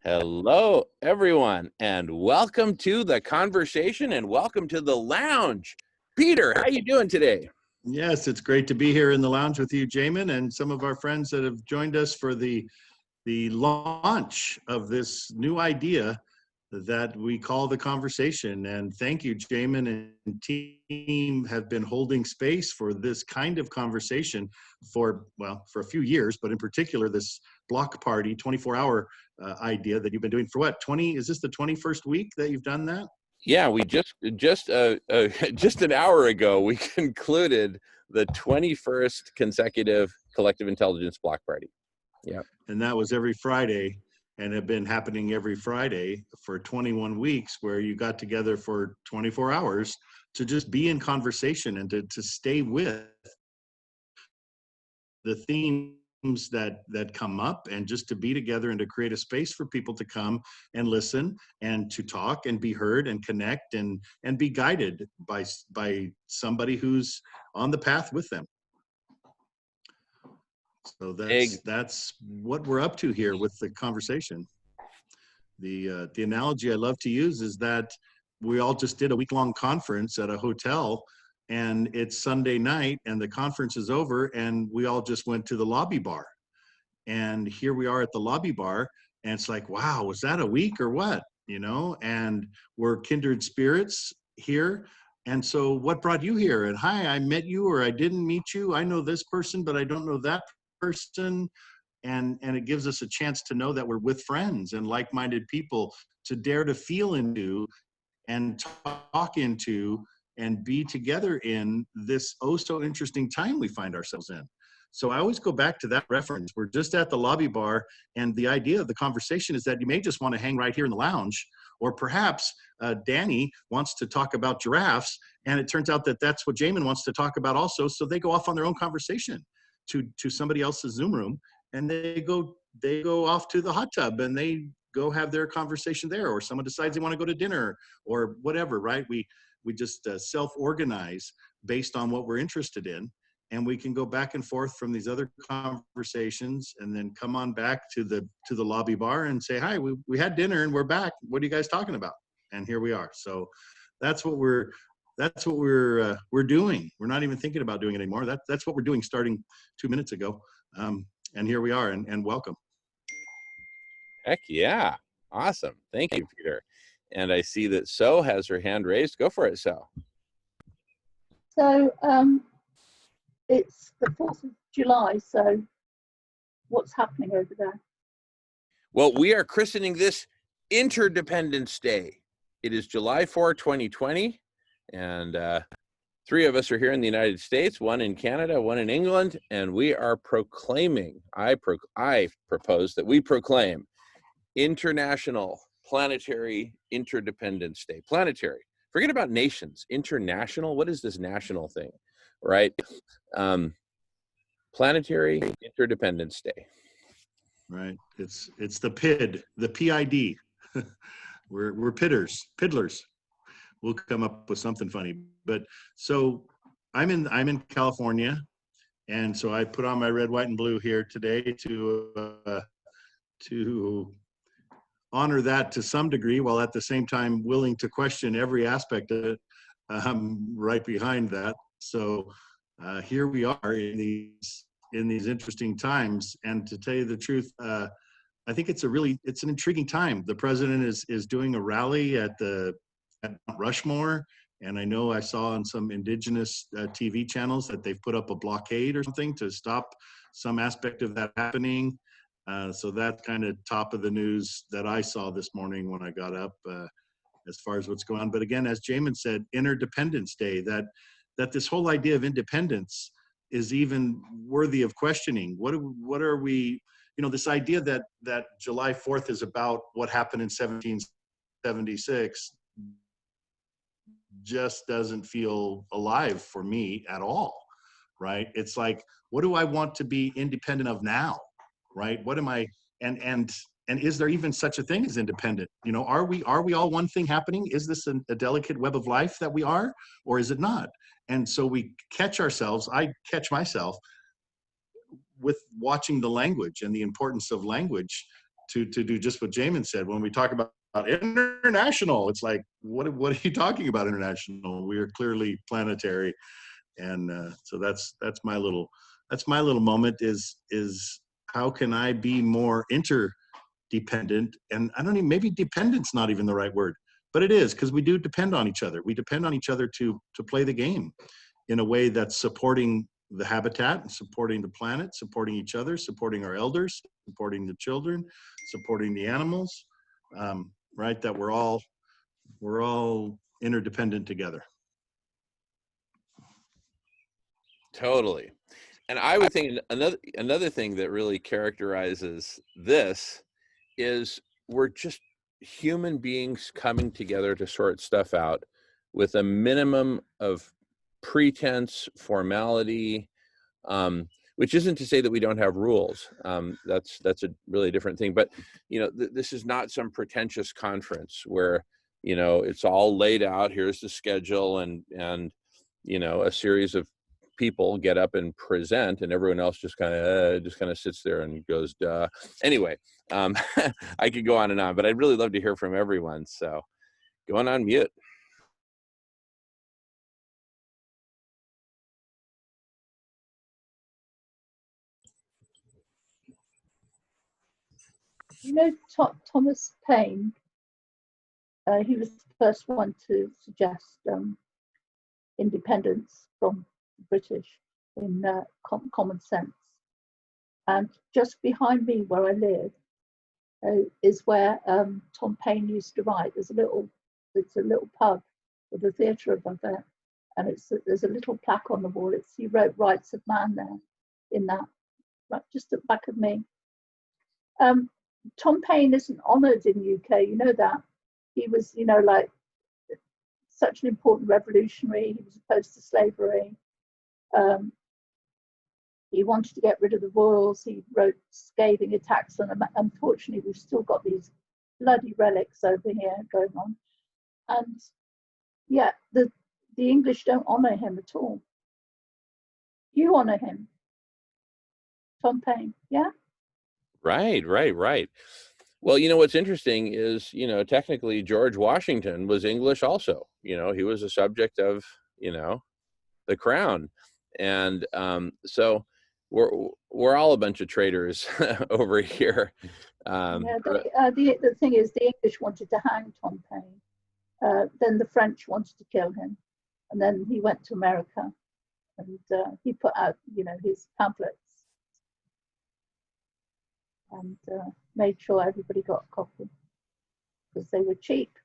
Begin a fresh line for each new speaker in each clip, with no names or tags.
Hello, everyone, and welcome to the conversation and welcome to the lounge. Peter, how you doing today?
Yes, it's great to be here in the lounge with you, Jamin, and some of our friends that have joined us for the launch of this new idea that we call the conversation. And thank you, Jamin and team have been holding space for this kind of conversation for a few years, but in particular, this block party 24-hour idea that you've been doing for what, is this the 21st week that you've done that?
Yeah, we just an hour ago, we concluded the 21st consecutive collective intelligence block party. Yeah.
And that was every Friday, and have been happening every Friday for 21 weeks, where you got together for 24 hours to just be in conversation and to stay with the themes that come up, and just to be together and to create a space for people to come and listen and to talk and be heard and connect and be guided by somebody who's on the path with them. So that's what we're up to here with the conversation. The analogy I love to use is that we all just did a week-long conference at a hotel, and it's Sunday night and the conference is over, and we all just went to the lobby bar. And here we are at the lobby bar, and it's like, wow, was that a week or what? And we're kindred spirits here. And so what brought you here? And hi, I met you, or I didn't meet you. I know this person, but I don't know that person. And it gives us a chance to know that we're with friends and like-minded people, to dare to feel into and talk into and be together in this oh so interesting time we find ourselves in. So I always go back to that reference. We're just at the lobby bar, and the idea of the conversation is that you may just want to hang right here in the lounge, or perhaps Danny wants to talk about giraffes, and it turns out that that's what Jamin wants to talk about also. So they go off on their own conversation to somebody else's Zoom room, and they go off to the hot tub and they go have their conversation there, or someone decides they want to go to dinner or whatever, right? We just self-organize based on what we're interested in, and we can go back and forth from these other conversations and then come on back to the lobby bar and say, hi, we had dinner and we're back. What are you guys talking about? And here we are. So that's what we're doing. We're not even thinking about doing it anymore. That's what we're doing starting 2 minutes ago. And here we are, and welcome.
Heck yeah. Awesome. Thank you, Peter. And I see that So has her hand raised. Go for it, So.
So it's the 4th of July, so what's happening over there?
Well, we are christening this Interdependence Day. It is July 4, 2020, and 3 of us are here in the United States, 1 in Canada, 1 in England, and we are proclaiming, I propose that we proclaim International Planetary Interdependence Day. Planetary. Forget about nations. International. What is this national thing, right? Planetary Interdependence Day.
Right. It's the PID, the PID. we're piddlers. We'll come up with something funny. But so I'm in California, and so I put on my red, white, and blue here today to honor that to some degree, while at the same time willing to question every aspect of it. Right behind that. So here we are in these interesting times, and to tell you the truth, I think it's an intriguing time. The president is doing a rally at Mount Rushmore, and I know I saw on some indigenous TV channels that they've put up a blockade or something to stop some aspect of that happening. So that's kind of top of the news that I saw this morning when I got up, as far as what's going on. But again, as Jamin said, Interdependence Day, that this whole idea of independence is even worthy of questioning. What are we, this idea that July 4th is about what happened in 1776 just doesn't feel alive for me at all, right? It's like, what do I want to be independent of now, right? What am I, and is there even such a thing as independent? Are we all one thing happening? Is this a delicate web of life that we are, or is it not? And so we catch ourselves, I catch myself with watching the language and the importance of language to do just what Jamin said. When we talk about international, it's like, what are you talking about international? We are clearly planetary. And so that's my little moment is how can I be more interdependent? And I don't even, maybe dependent's not even the right word, but it is, because we do depend on each other. We depend on each other to play the game in a way that's supporting the habitat, and supporting the planet, supporting each other, supporting our elders, supporting the children, supporting the animals, right? That we're all interdependent together.
Totally. And I would think another thing that really characterizes this is we're just human beings coming together to sort stuff out with a minimum of pretense, formality, which isn't to say that we don't have rules. That's a really different thing. But this is not some pretentious conference where it's all laid out. Here's the schedule, and a series of people get up and present, and everyone else just kind of sits there and goes, duh. Anyway, I could go on and on, but I'd really love to hear from everyone. So going on mute.
Thomas Paine, he was the first one to suggest independence from the British in common sense. And just behind me where I live is where Tom Paine used to write. It's a little pub with a theatre above it, and there's a little plaque on the wall. He wrote "Rights of Man" there, in that, right just at the back of me. Tom Paine isn't honoured in the UK. You know that. He was, like, such an important revolutionary. He was opposed to slavery. He wanted to get rid of the royals. He wrote scathing attacks on them. Unfortunately, we've still got these bloody relics over here going on. And yeah, the English don't honour him at all. You honour him, Tom Paine, yeah?
Right. Well, what's interesting is, technically George Washington was English also. He was a subject of, the crown. And so we're all a bunch of traitors over here.
The thing is, the English wanted to hang Tom Paine. Then the French wanted to kill him. And then he went to America, and he put out, his pamphlets, and made sure everybody got a copy, because they were cheap.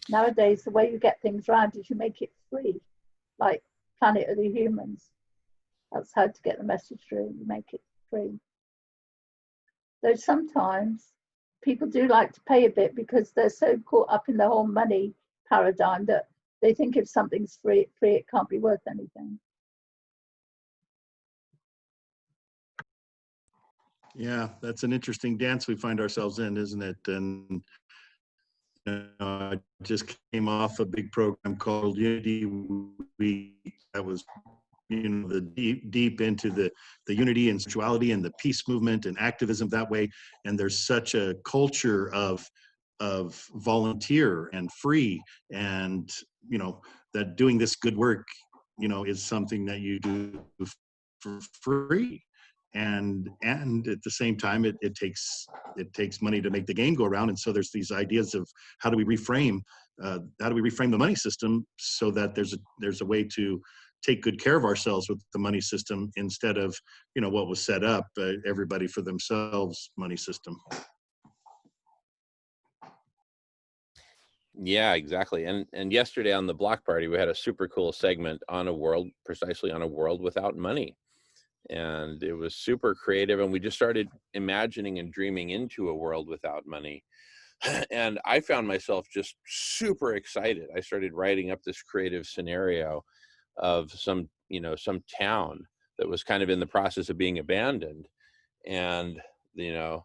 Nowadays, the way you get things around is you make it free, like Planet of the Humans. That's how to get the message through. You make it free. Though sometimes people do like to pay a bit, because they're so caught up in the whole money paradigm that they think if something's free, it can't be worth anything.
Yeah, that's an interesting dance we find ourselves in, isn't it? And I just came off a big program called Unity Week that was, the deep into the unity and sexuality and the peace movement and activism that way. And there's such a culture of volunteer and free, and that doing this good work is something that you do for free. And at the same time, it takes money to make the game go around. And so there's these ideas of how do we reframe the money system so that there's a way to take good care of ourselves with the money system, instead of what was set up, everybody for themselves money system.
Yeah, exactly. And yesterday on the block party, we had a super cool segment precisely on a world without money. And it was super creative, and we just started imagining and dreaming into a world without money. And I found myself just super excited. I started writing up this creative scenario of some town that was kind of in the process of being abandoned, and the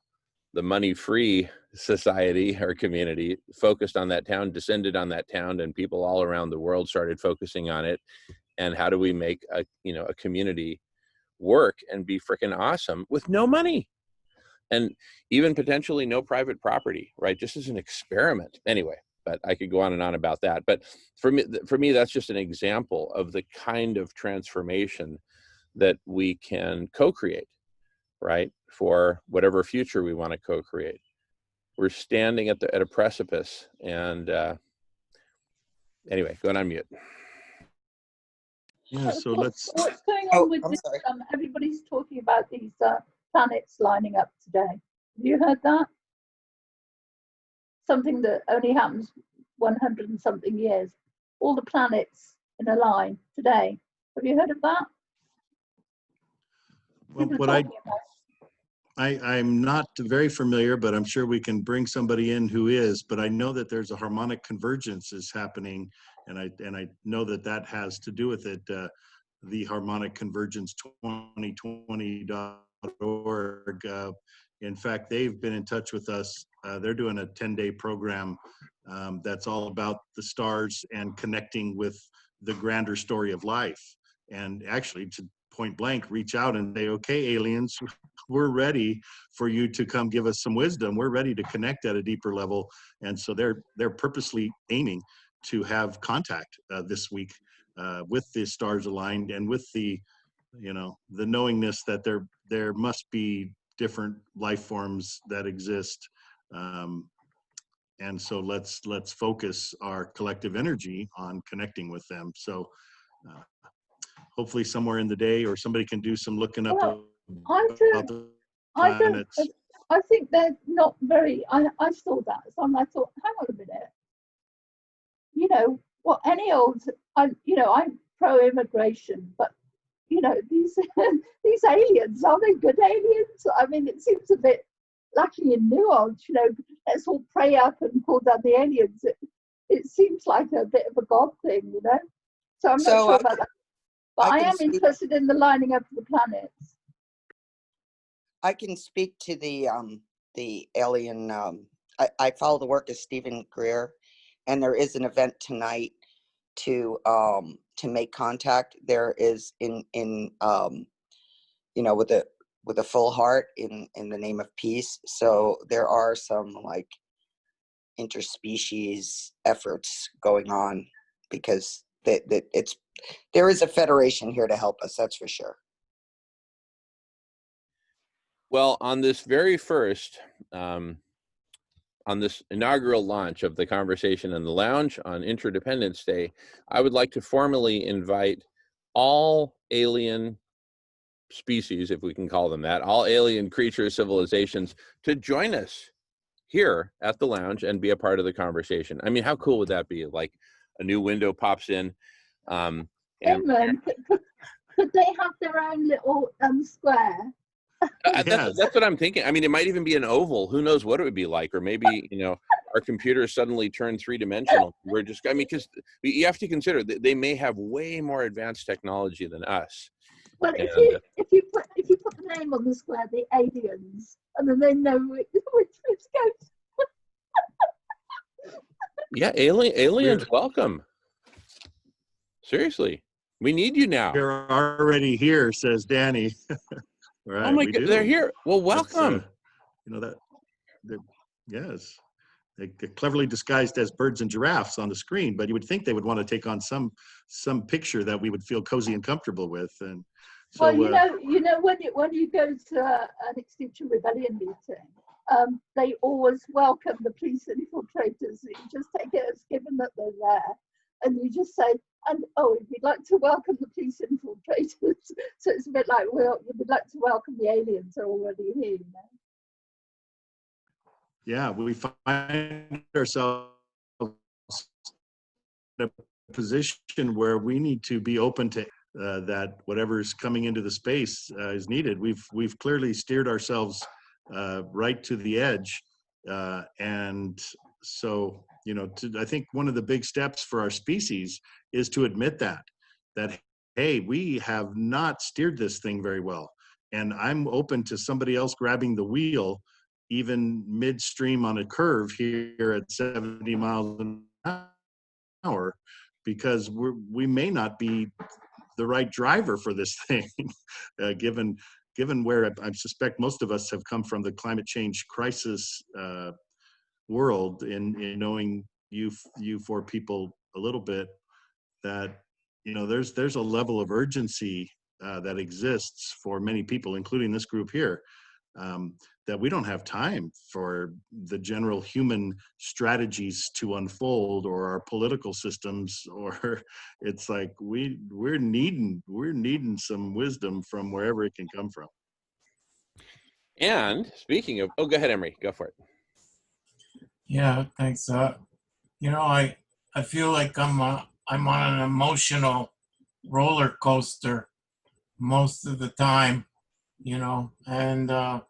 money-free society or community focused on that town, descended on that town, and people all around the world started focusing on it. And how do we make a community work and be freaking awesome with no money? and even potentially no private property, right? Just as an experiment. Anyway, but I could go on and on about that. But for me, that's just an example of the kind of transformation that we can co-create, right? For whatever future we want to co-create. We're standing at a precipice, and anyway, going on mute.
Yeah, so let's.
What's going on with
I'm
this?
sorry.
Everybody's talking about these planets lining up today. Have you heard that? Something that only happens 100 and something years. All the planets in a line today. Have you heard of that?
Well,
People
what
are talking about
I'm not very familiar, but I'm sure we can bring somebody in who is. But I know that there's a harmonic convergence is happening, and I know that that has to do with it. The harmonic convergence 2020.org. In fact, they've been in touch with us. They're doing a 10-day program that's all about the stars and connecting with the grander story of life. And actually, to point blank, reach out and say, okay, aliens, we're ready for you to come give us some wisdom. We're ready to connect at a deeper level. And so they're purposely aiming to have contact this week with the stars aligned and with the, the knowingness that there must be different life forms that exist. And so let's focus our collective energy on connecting with them. So hopefully somewhere in the day, or somebody can do some looking up
Well,
about the planets.
I think they're not very. I saw that, so I thought, hang on a minute. Any old. I'm pro-immigration, but these these aliens, are they good aliens? I mean, it seems a bit lacking in nuance. Let's all pray up and call down the aliens. It seems like a bit of a god thing, So I'm not sure about that. But I am interested in the lining up of the planets.
I can speak to the alien. I follow the work of Stephen Greer, and there is an event tonight to make contact. There is with a full heart in the name of peace. So there are some like interspecies efforts going on, because there is a federation here to help us. That's for sure.
Well, on this very first, on this inaugural launch of the Conversation in the Lounge on Interdependence Day, I would like to formally invite all alien species, if we can call them that, all alien creatures, civilizations, to join us here at the lounge and be a part of the conversation. I mean, how cool would that be? Like a new window pops in. And
could they have their own little square?
That's what I'm thinking. I mean, it might even be an oval. Who knows what it would be like? Or maybe, our computers suddenly turn three-dimensional. We're just, because you have to consider that they may have way more advanced technology than us.
Well, if you put the name on the square, the aliens, and then they know which goes.
Yeah, aliens, welcome. Seriously, we need you now.
They're already here, says Danny. Right,
oh my God, they're here. Well, welcome.
Yes, they're cleverly disguised as birds and giraffes on the screen, but you would think they would want to take on some picture that we would feel cozy and comfortable with. And so,
when you go to an Extinction Rebellion meeting, they always welcome the police infiltrators. You just take it as given that they're there, and you just say, we'd like to welcome the police infiltrators. So it's a bit like, we'd like to welcome the aliens are already here,
Yeah, we find ourselves in a position where we need to be open to that whatever's coming into the space is needed. We've clearly steered ourselves right to the edge, and so I think one of the big steps for our species is to admit that hey, we have not steered this thing very well, and I'm open to somebody else grabbing the wheel, even midstream on a curve here at 70 miles an hour, because we may not be the right driver for this thing, given given where I suspect most of us have come from the climate change crisis world, in knowing you four people a little bit, that there's a level of urgency that exists for many people, including this group here, that we don't have time for the general human strategies to unfold, or our political systems, or it's like we're needing some wisdom from wherever it can come from.
And speaking of, go ahead, Emery, go for it.
Yeah, thanks. I feel like I'm on an emotional roller coaster most of the time, and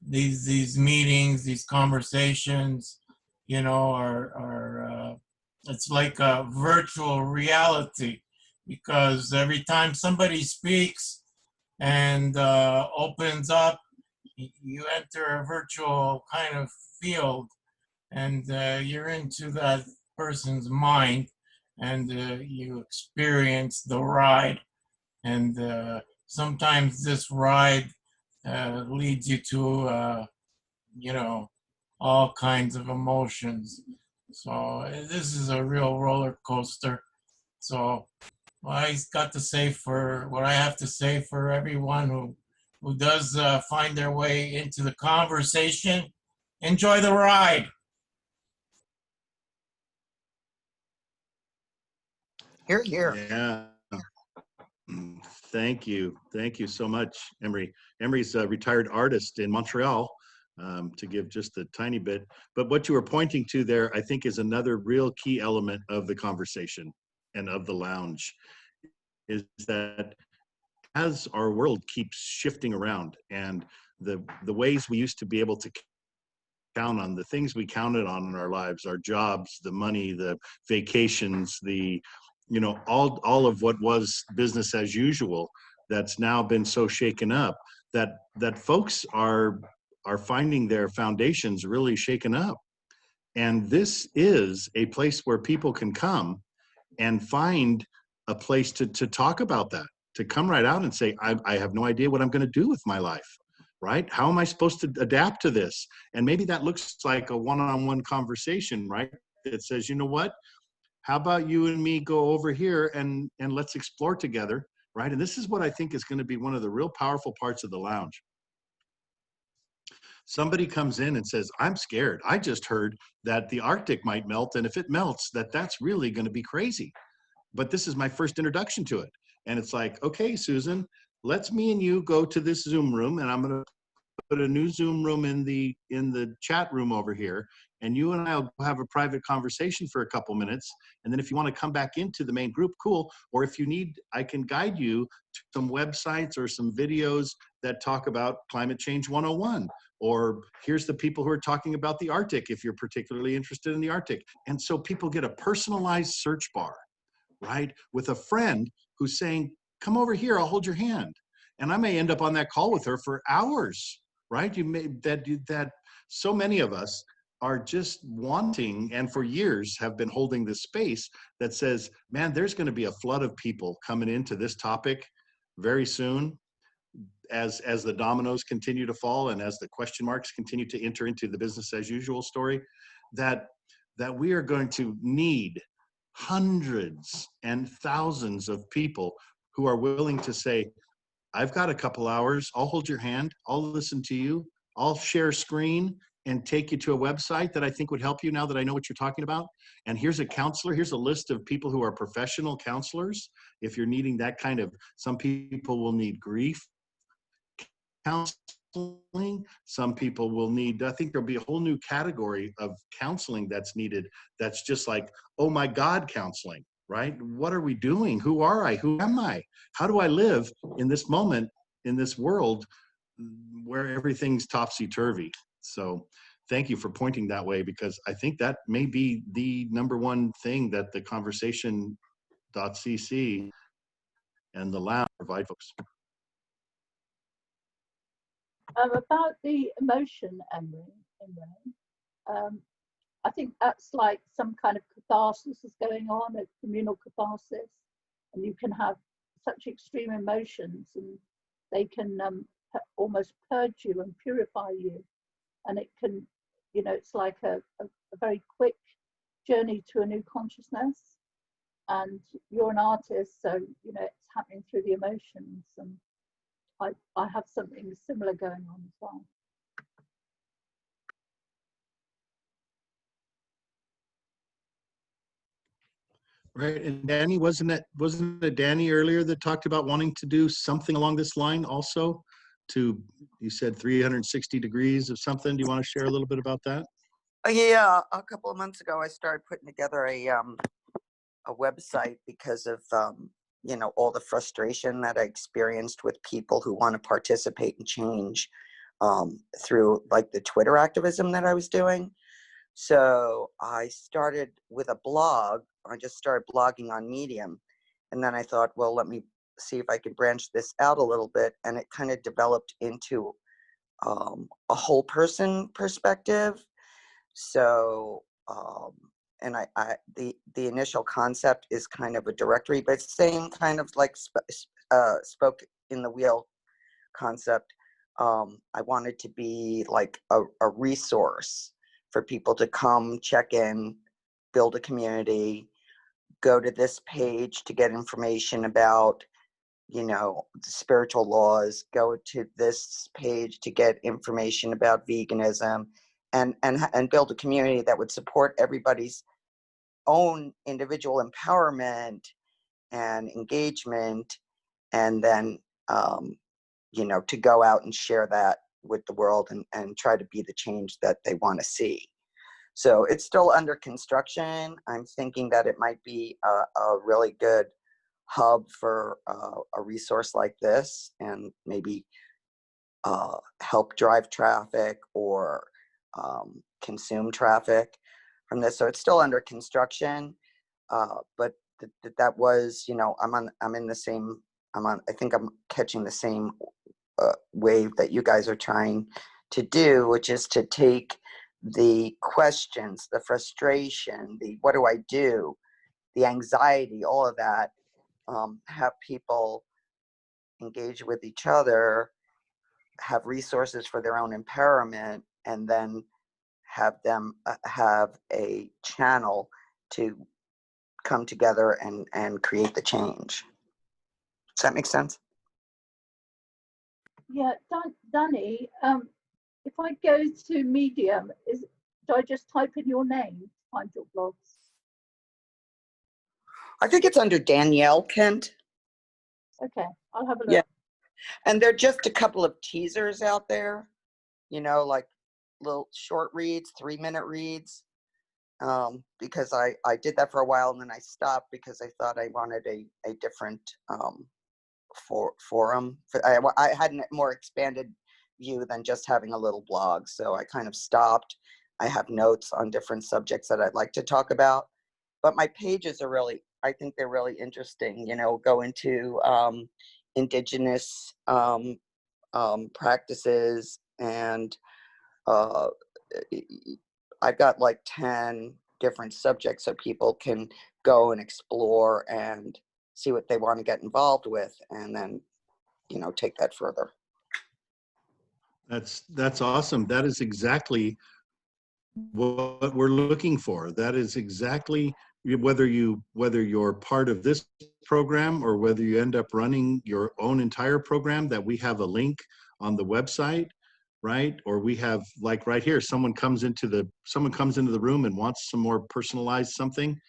these meetings, these conversations, are it's like a virtual reality, because every time somebody speaks and opens up, you enter a virtual kind of field, and you're into that person's mind, and you experience the ride. And sometimes this ride leads you to, all kinds of emotions. So this is a real roller coaster. So I got to say for what I have to say for everyone who does find their way into the conversation, enjoy the ride.
Here, here.
Yeah. Thank you so much, Emery. Emery's a retired artist in Montreal, to give just a tiny bit. But what you were pointing to there, I think, is another real key element of the conversation and of the lounge, is that as our world keeps shifting around, and the ways we used to be able to count on, the things we counted on in our lives, our jobs, the money, the vacations, the all of what was business as usual, that's now been so shaken up, that folks are finding their foundations really shaken up. And this is a place where people can come and find a place to talk about that, to come right out and say, I have no idea what I'm going to do with my life, right? How am I supposed to adapt to this? And maybe that looks like a one-on-one conversation, right? That says, you know what? How about you and me go over here and let's explore together, right? And this is what I think is going to be one of the real powerful parts of the lounge. Somebody comes in and says, I'm scared. I just heard that the Arctic might melt, and if it melts, that's really going to be crazy. But this is my first introduction to it. And it's like, okay, Susan, let's me and you go to this Zoom room, and I'm going to put a new Zoom room in the chat room over here, and you and I'll have a private conversation for a couple minutes. And then if you want to come back into the main group, cool. Or if you need, I can guide you to some websites or some videos that talk about Climate Change 101. Or here's the people who are talking about the Arctic, if you're particularly interested in the Arctic. And so people get a personalized search bar, right? With a friend who's saying, come over here, I'll hold your hand. And I may end up on that call with her for hours, right? That so many of us are just wanting, and for years have been holding this space that says, man, there's going to be a flood of people coming into this topic very soon, as the dominoes continue to fall and as the question marks continue to enter into the business as usual story, that we are going to need hundreds and thousands of people who are willing to say, I've got a couple hours, I'll hold your hand, I'll listen to you, I'll share screen and take you to a website that I think would help you now that I know what you're talking about. And here's a counselor, here's a list of people who are professional counselors. If you're needing that kind of, some people will need grief counseling, some people will need, I think there'll be a whole new category of counseling that's needed, that's just like, oh my God, counseling, right? What are we doing? Who are I? Who am I? How do I live in this moment, in this world where everything's topsy-turvy? So thank you for pointing that way, because I think that may be the number one thing that the conversation.cc and the lab provide folks.
About the emotion, Emily, I think that's like some kind of catharsis is going on, a communal catharsis, and you can have such extreme emotions, and they can almost purge you and purify you. And it can, you know, it's like a very quick journey to a new consciousness. And you're an artist, so, you know, it's happening through the emotions. And I have something similar going on as well.
Right, and Danny, wasn't it Danny earlier that talked about wanting to do something along this line also? You said 360 degrees of something. Do you want to share a little bit about that?
Yeah, a couple of months ago, I started putting together a website because of you know, all the frustration that I experienced with people who want to participate and change through like the Twitter activism that I was doing. So I started with a blog. I just started blogging on Medium. And then I thought, well, let me see if I could branch this out a little bit. And it kind of developed into a whole person perspective. So, and the initial concept is kind of a directory, but it's the same kind of like spoke in the wheel concept. I wanted to be like a resource for people to come check in, build a community, go to this page to get information about, you know, spiritual laws, go to this page to get information about veganism, and build a community that would support everybody's own individual empowerment and engagement, and then you know, to go out and share that with the world and try to be the change that they want to see. So it's still under construction. I'm thinking that it might be a really good hub for a resource like this, and maybe help drive traffic or consume traffic from this. So it's still under construction, but that was, you know, I'm in the same, I think I'm catching the same wave that you guys are trying to do, which is to take the questions, the frustration, the what do I do, the anxiety, all of that, have people engage with each other, have resources for their own empowerment, and then have them have a channel to come together and create the change. Does that make sense?
Yeah, Danny, if I go to Medium, do I just type in your name to find your blogs?
I think it's under Danielle Kent.
Okay, I'll have a look.
Yeah. And there are just a couple of teasers out there, you know, like little short reads, 3-minute reads, because I did that for a while and then I stopped because I thought I wanted a different forum. I had a more expanded view than just having a little blog, so I kind of stopped. I have notes on different subjects that I'd like to talk about, but my pages are really, I think they're really interesting, you know, go into indigenous practices, and I've got like 10 different subjects so people can go and explore and see what they want to get involved with, and then, you know, take that further.
That's awesome. That is exactly what we're looking for. That is exactly, whether you're part of this program or whether you end up running your own entire program, that we have a link on the website, right? Or we have, like right here, someone comes into the room and wants some more personalized something.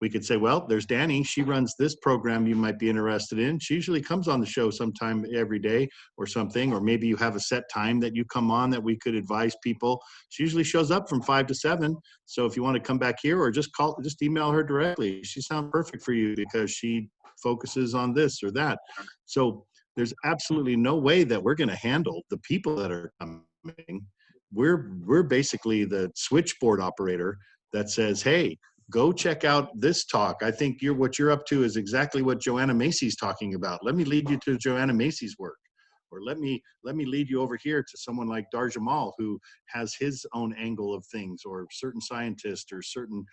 We could say, well, there's Danny. She runs this program you might be interested in. She usually comes on the show sometime every day or something, or maybe you have a set time that you come on that we could advise people. She usually shows up from 5 to 7. So if you want to come back here, or just email her directly. She sounds perfect for you because she focuses on this or that. So there's absolutely no way that we're going to handle the people that are coming. We're basically the switchboard operator that says, hey, go check out this talk. I think what you're up to is exactly what Joanna Macy's talking about. Let me lead you to Joanna Macy's work. Or let me lead you over here to someone like Dar Jamal, who has his own angle of things, or certain scientists, or certain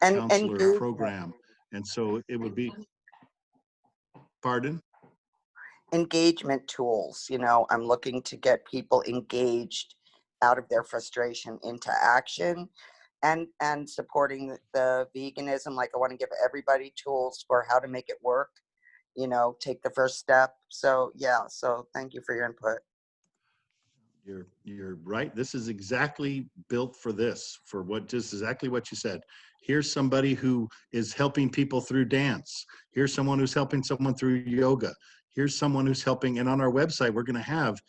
counselor program. And so it would be, pardon?
engagement tools. You know, I'm looking to get people engaged out of their frustration into action, and supporting the veganism. Like, I want to give everybody tools for how to make it work, you know, take the first step. So yeah, so thank you for your input.
You're right. This is exactly built for this, for what, just exactly what you said. Here's somebody who is helping people through dance. Here's someone who's helping someone through yoga. Here's someone who's helping. And on our website, we're going to have,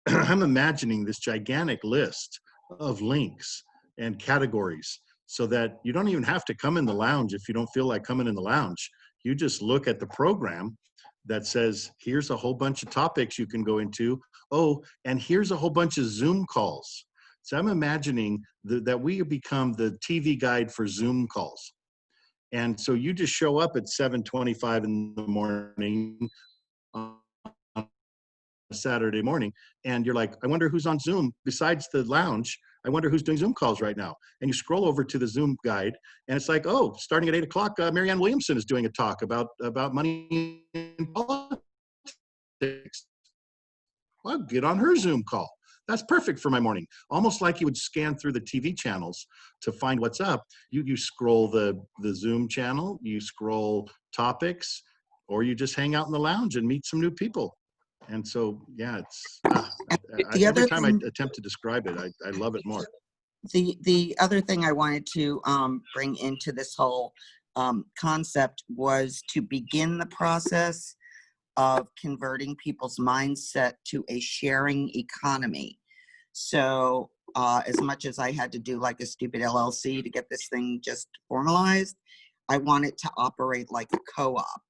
I'm imagining this gigantic list of links and categories, so that you don't even have to come in the lounge if you don't feel like coming in the lounge. You just look at the program that says, here's a whole bunch of topics you can go into. Oh, and here's a whole bunch of Zoom calls. So I'm imagining that we become the TV guide for Zoom calls. And so you just show up at 7:25 in the morning on Saturday morning, and you're like, I wonder who's on Zoom besides the lounge. I wonder who's doing Zoom calls right now. And you scroll over to the Zoom guide, and it's like, oh, starting at 8 o'clock, Marianne Williamson is doing a talk about money in politics. Well, get on her Zoom call. That's perfect for my morning. Almost like you would scan through the TV channels to find what's up. You scroll the Zoom channel, you scroll topics, or you just hang out in the lounge and meet some new people. And so, yeah, it's every time I attempt to describe it, I love it more.
The other thing I wanted to bring into this whole concept was to begin the process of converting people's mindset to a sharing economy. So as much as I had to do like a stupid LLC to get this thing just formalized, I want it to operate like a co-op.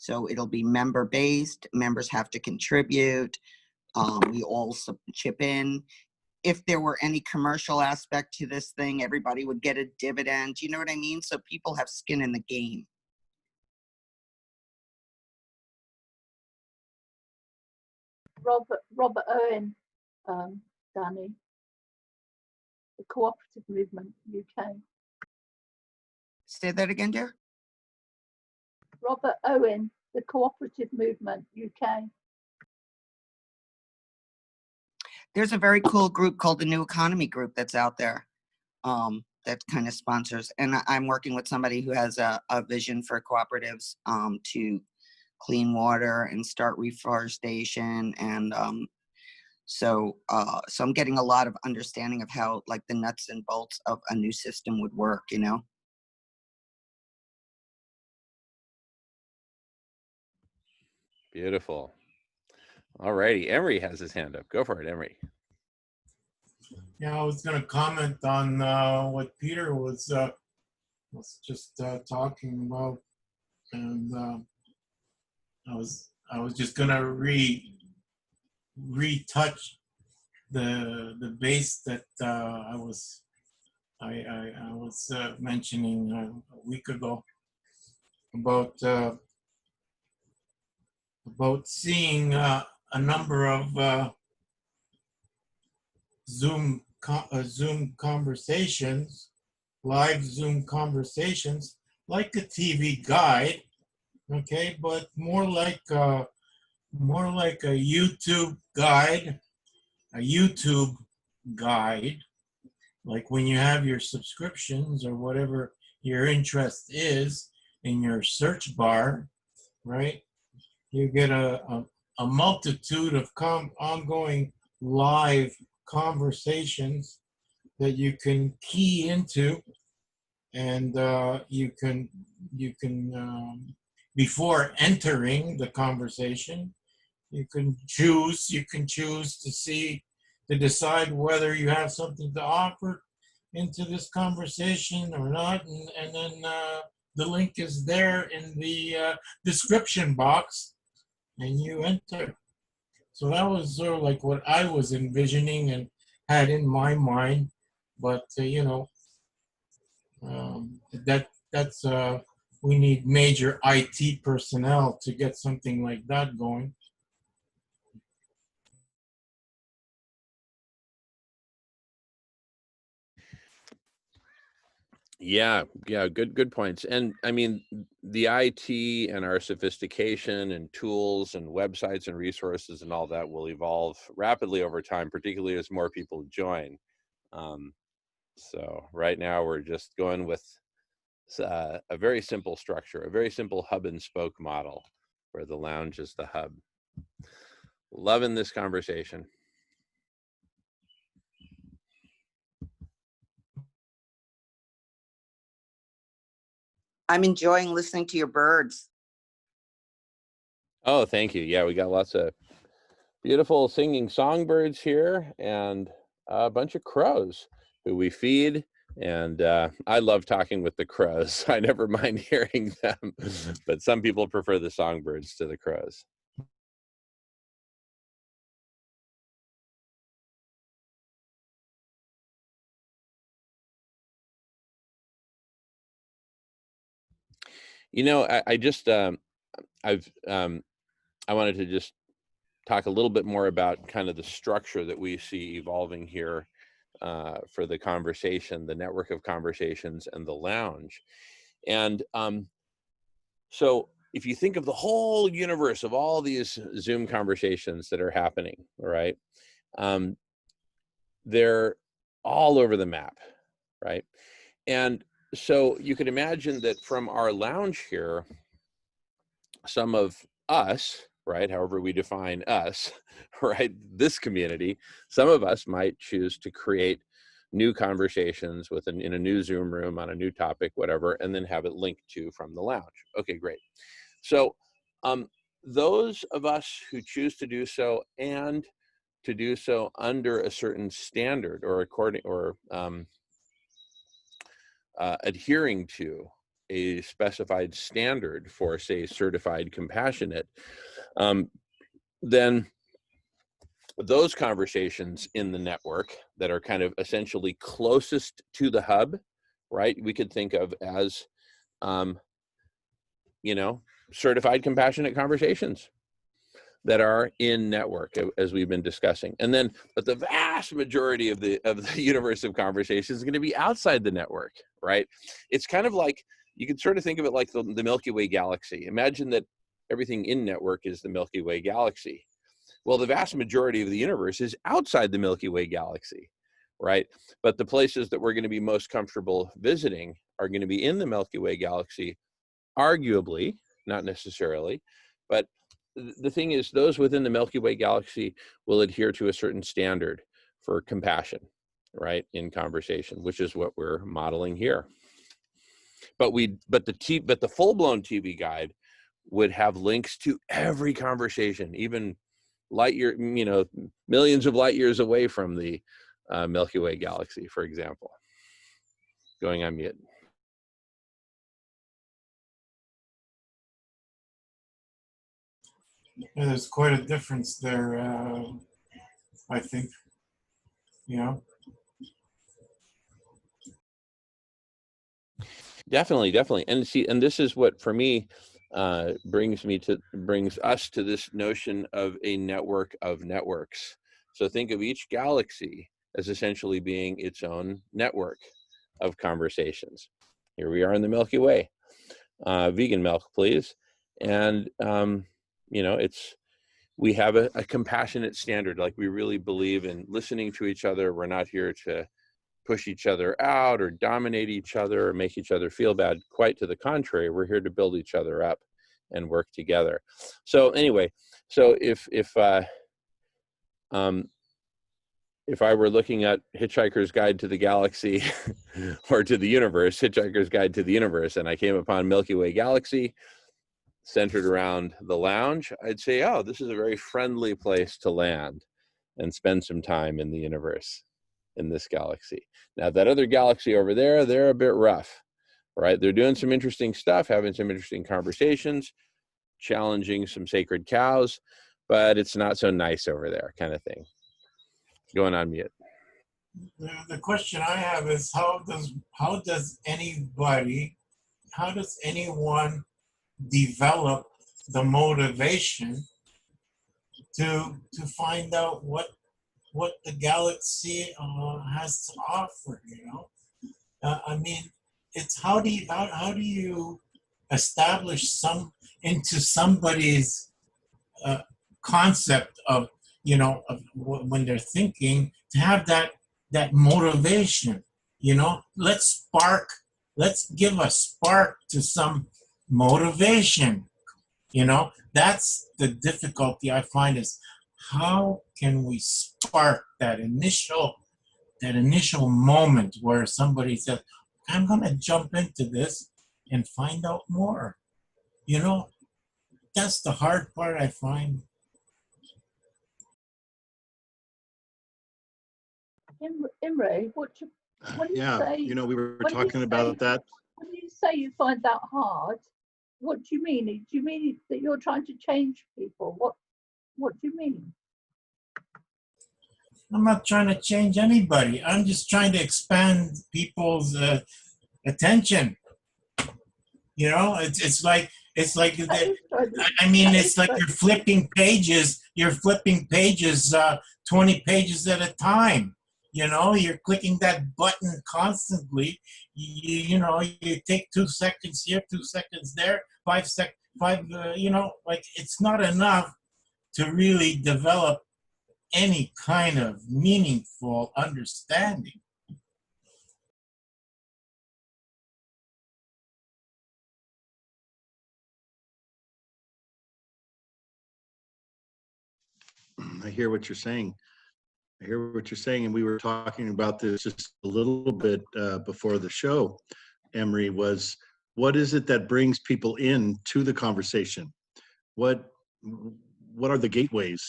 So it'll be member-based, members have to contribute, we all chip in. If there were any commercial aspect to this thing, everybody would get a dividend, you know what I mean? So people have skin in the game.
Robert Owen, Danny, the Cooperative Movement UK.
Say that again, dear?
Robert Owen, the Cooperative Movement UK.
There's a very cool group called the New Economy Group that's out there that kind of sponsors. And I'm working with somebody who has a vision for cooperatives to clean water and start reforestation. And so I'm getting a lot of understanding of how like the nuts and bolts of a new system would work, you know?
Beautiful. All righty. Emery has his hand up. Go for it, Emery.
Yeah, I was going to comment on what Peter was just talking about, and I was just going to retouch the base that I was mentioning a week ago about seeing a number of Zoom conversations, live Zoom conversations, like a TV guide, okay, but more like a YouTube guide, like when you have your subscriptions or whatever your interest is in your search bar, right? You get a multitude of ongoing live conversations that you can key into, and you can before entering the conversation, you can choose to decide whether you have something to offer into this conversation or not, and then the link is there in the description box, and you enter. So that was sort of like what I was envisioning and had in my mind, but you know, that's we need major IT personnel to get something like that going.
Yeah, yeah, good points. And I mean, the IT and our sophistication and tools and websites and resources and all that will evolve rapidly over time, particularly as more people join. Um, so right now we're just going with a very simple structure, a very simple hub and spoke model where the lounge is the hub. Loving this conversation.
I'm enjoying listening to your birds.
Oh, thank you. Yeah, we got lots of beautiful singing songbirds here and a bunch of crows who we feed. And I love talking with the crows. I never mind hearing them, but some people prefer the songbirds to the crows. You know, I just I wanted to just talk a little bit more about kind of the structure that we see evolving here for the conversation, the network of conversations, and the lounge. And so if you think of the whole universe of all these Zoom conversations that are happening, right? They're all over the map, right? And so you could imagine that from our lounge here, some of us, right, however we define us, right, this community, some of us might choose to create new conversations in a new Zoom room on a new topic, whatever, and then have it linked to from the lounge. Okay, great. So those of us who choose to do so and to do so under a certain standard or adhering to a specified standard for, say, certified compassionate, then those conversations in the network that are kind of essentially closest to the hub, right? We could think of as, you know, certified compassionate conversations that are in network, as we've been discussing. And then, but the vast majority of the universe of conversations is going to be outside the network, right? It's kind of like, you can sort of think of it like the Milky Way galaxy. Imagine that everything in network is the Milky Way galaxy. Well, the vast majority of the universe is outside the Milky Way galaxy, right? But the places that we're going to be most comfortable visiting are going to be in the Milky Way galaxy, arguably, not necessarily, but the thing is, those within the Milky Way galaxy will adhere to a certain standard for compassion, right, in conversation, which is what we're modeling here. But the full-blown TV guide would have links to every conversation, even light year, millions of light years away from the Milky Way galaxy, for example. Going on mute.
Yeah, there's quite a difference there, I think.
Definitely. And see, and this is what, for me, brings us to this notion of a network of networks. So think of each galaxy as essentially being its own network of conversations. Here we are in the Milky Way. Vegan milk, please. And we have a compassionate standard. Like, we really believe in listening to each other. We're not here to push each other out or dominate each other or make each other feel bad. Quite to the contrary, we're here to build each other up and work together. So anyway, so if I were looking at Hitchhiker's Guide to the Galaxy or to the Universe, Hitchhiker's Guide to the Universe, and I came upon Milky Way Galaxy centered around the lounge, I'd say, oh, this is a very friendly place to land and spend some time in the universe, in this galaxy. Now, that other galaxy over there, they're a bit rough, right? They're doing some interesting stuff, having some interesting conversations, challenging some sacred cows, but it's not so nice over there, kind of thing. Going on mute.
The question I have is, how does anyone develop the motivation to find out what the galaxy has to offer? I mean, it's how do you establish some into somebody's concept of, of when they're thinking, to have that motivation. Let's give a spark to some motivation. That's the difficulty I find, is how can we spark that initial moment where somebody says, I'm going to jump into this and find out more. That's the hard part I find.
Imre, when you
Yeah,
say,
we were
when you
talking about
say-
that.
when you say you find that hard, what do you mean? Do you mean that you're trying to change people? What do you mean?
I'm not trying to change anybody. I'm just trying to expand people's attention. It's like
That is trying to-
I mean,
that
it's
is
like
trying-
you're flipping pages. You're flipping pages, 20 pages at a time. You're clicking that button constantly. You take 2 seconds here, 2 seconds there, 5. Like, it's not enough to really develop any kind of meaningful understanding.
I hear what you're saying. And we were talking about this just a little bit before the show. Emery, was what is it that brings people in to the conversation? What are the gateways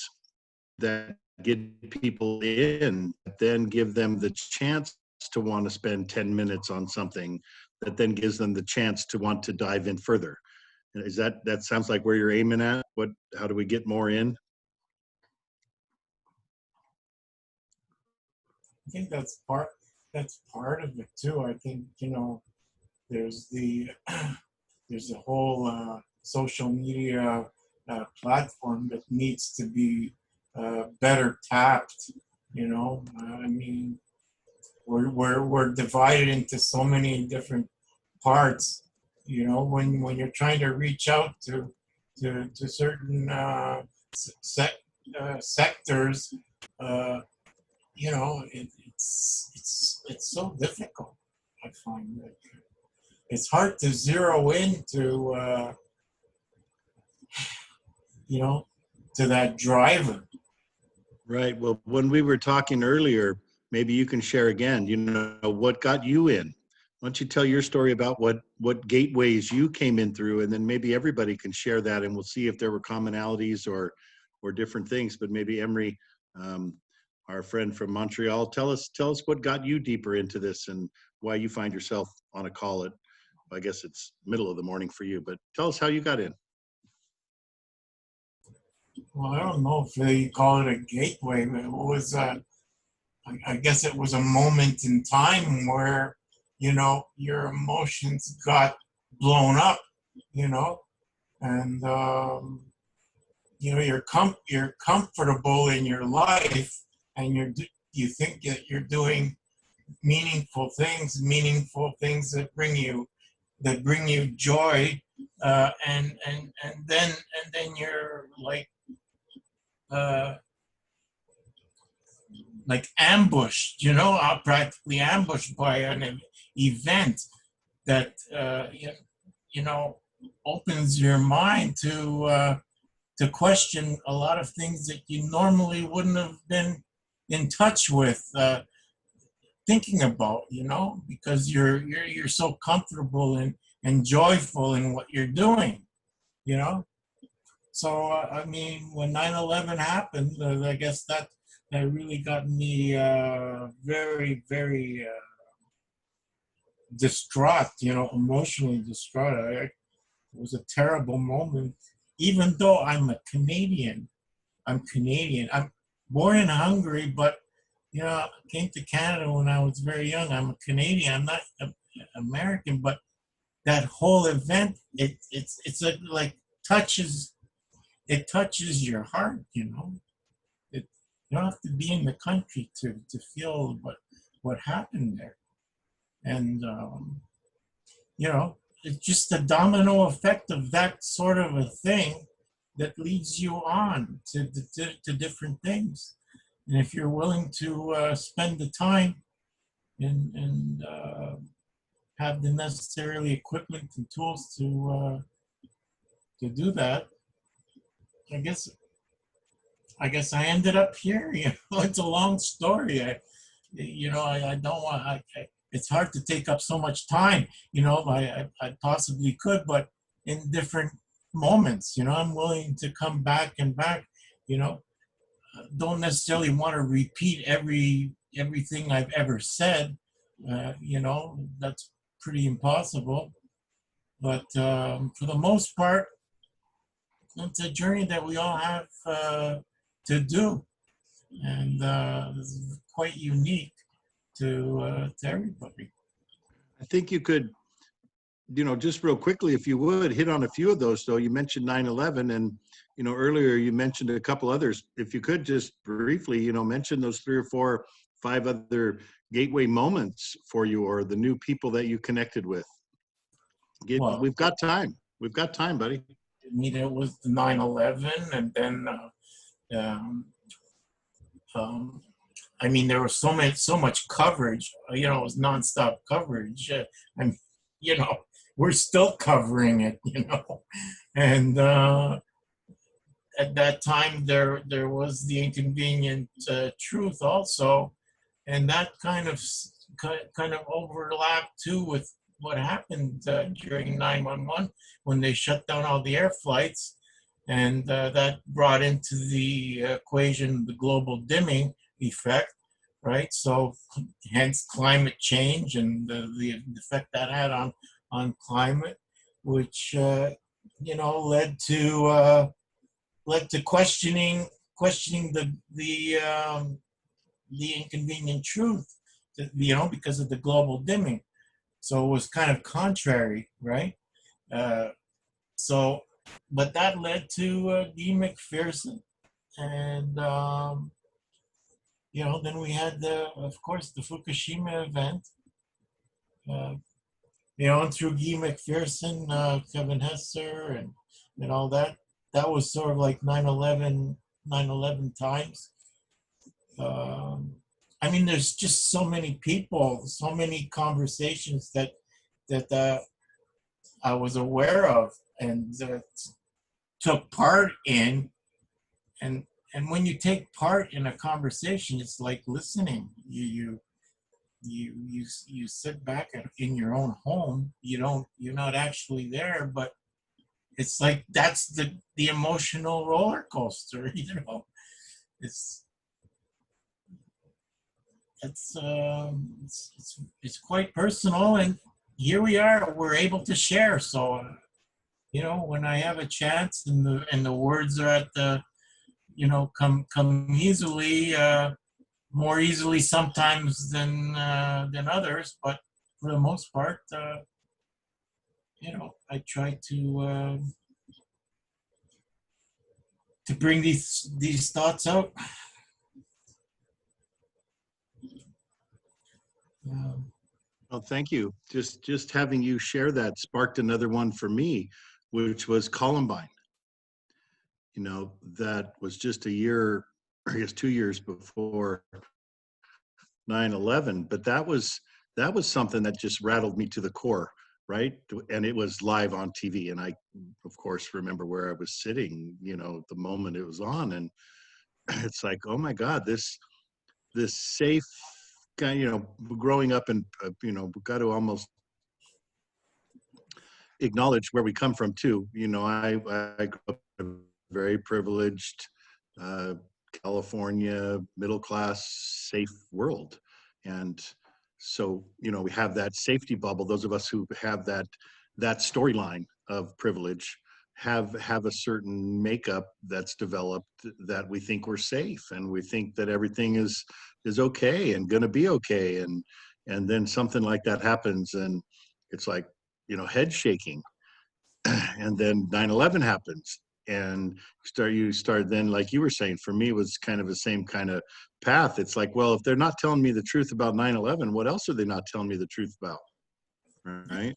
that get people in, then give them the chance to want to spend 10 minutes on something that then gives them the chance to want to dive in further? Is that sounds like where you're aiming at? How do we get more in?
I think that's part of it too. I think, there's the there's a whole social media platform that needs to be better tapped. I mean, we're divided into so many different parts. When you're trying to reach out to certain sectors, it's so difficult. I find that it's hard to zero into to that driver.
Right. Well, when we were talking earlier, maybe you can share again, what got you in? Why don't you tell your story about what gateways you came in through, and then maybe everybody can share that, and we'll see if there were commonalities or different things. But maybe Emery, our friend from Montreal, tell us what got you deeper into this and why you find yourself on a call at, I guess it's middle of the morning for you, but tell us how you got in.
Well, I don't know if you call it a gateway, but it was, I guess it was a moment in time where, your emotions got blown up, and, you're comfortable in your life, and you think that you're doing meaningful things that bring you joy, and then you're uh, like ambushed, practically ambushed by an event that opens your mind to question a lot of things that you normally wouldn't have been in touch with thinking about, because you're so comfortable and joyful in what you're doing, So, I mean, when 9/11 happened, I guess that really got me very, very distraught, emotionally distraught. It was a terrible moment, even though I'm a Canadian. I'm Canadian. I'm born in Hungary, but, I came to Canada when I was very young. I'm a Canadian. I'm not American, but that whole event, it's like touches it touches your heart, you don't have to be in the country to feel what happened there. And you know, it's just the domino effect of that sort of a thing that leads you on to different things. And if you're willing to spend the time and have the necessary equipment and tools to do that, I guess I ended up here. You know, it's a long story. I don't want. It's hard to take up so much time. You know, I possibly could, but in different moments. You know, I'm willing to come back and back. You know, don't necessarily want to repeat everything I've ever said. You know, that's pretty impossible. But for the most part, it's a journey that we all have to do, and this is quite unique to everybody.
I think you could, just real quickly, if you would, hit on a few of those. Though you mentioned 9/11, and earlier you mentioned a couple others. If you could just briefly, mention those 3 or 4, 5 other gateway moments for you, or the new people that you connected with.
Well,
we've got time. We've got time, buddy.
I mean, it was the 9/11, and then I mean, there was so much coverage. It was nonstop coverage. I mean, we're still covering it. And at that time there was the inconvenient truth also, and that kind of overlapped too with what happened during 9/11 when they shut down all the air flights, and that brought into the equation the global dimming effect, right? So hence climate change and the effect that had on climate, which led to questioning the inconvenient truth, because of the global dimming. So it was kind of contrary, right? But that led to Guy McPherson, and then we had of course, the Fukushima event. And through Guy McPherson, Kevin Hesser, and all that. That was sort of like 9/11 times. I mean, there's just so many people, so many conversations that I was aware of and took part in, and when you take part in a conversation, it's like listening. You sit back in your own home. You're not actually there, but it's like that's the emotional roller coaster. It's quite personal, and here we are. We're able to share. So, when I have a chance and the words are at the, come easily, more easily sometimes than others, but for the most part, I try to bring these thoughts out.
Well, thank you. Just having you share that sparked another one for me, which was Columbine. That was just a year, I guess 2 years before 9/11, but that was something that just rattled me to the core, right? And it was live on TV, and I, of course, remember where I was sitting, the moment it was on, and it's like, oh my God, this safe kind, growing up, and we've got to almost acknowledge where we come from too. I grew up in a very privileged California middle class safe world, and so we have that safety bubble. Those of us who have that storyline of privilege have a certain makeup that's developed, that we think we're safe, and we think that everything is okay and going to be okay, and then something like that happens, and it's like head shaking. And then 9/11 happens, and you start then, like you were saying, for me it was kind of the same kind of path. It's like, well, if they're not telling me the truth about 9/11, what else are they not telling me the truth about, right?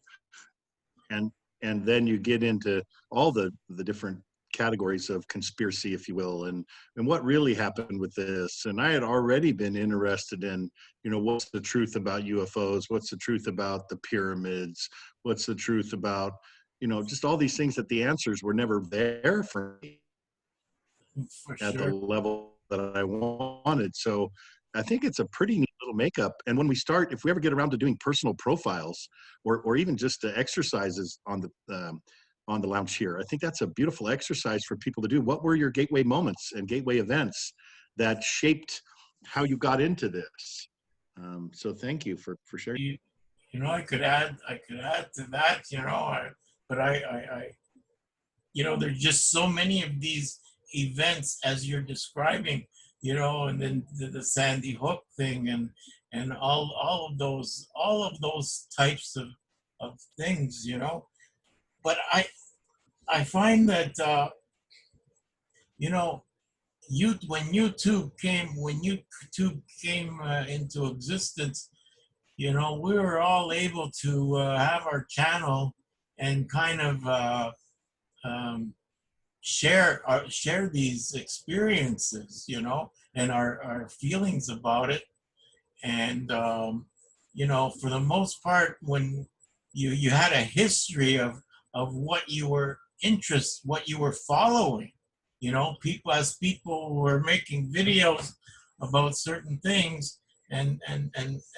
and then you get into all the different categories of conspiracy, if you will, and what really happened with this. And I had already been interested in, what's the truth about UFOs? What's the truth about the pyramids? What's the truth about, just all these things that the answers were never there for me
For
at the
sure.
level that I wanted. So I think it's a pretty neat little makeup. And when we start, if we ever get around to doing personal profiles or even just exercises on the lounge here, I think that's a beautiful exercise for people to do. What were your gateway moments and gateway events that shaped how you got into this? So thank you for sharing.
I could add to that, but there's just so many of these events as you're describing, and then the Sandy Hook thing and all of those types of things, But I find that when YouTube came into existence, we were all able to have our channel and kind of um, share these experiences, and our feelings about it. And for the most part, when you had a history of what you were what you were following, people were making videos about certain things and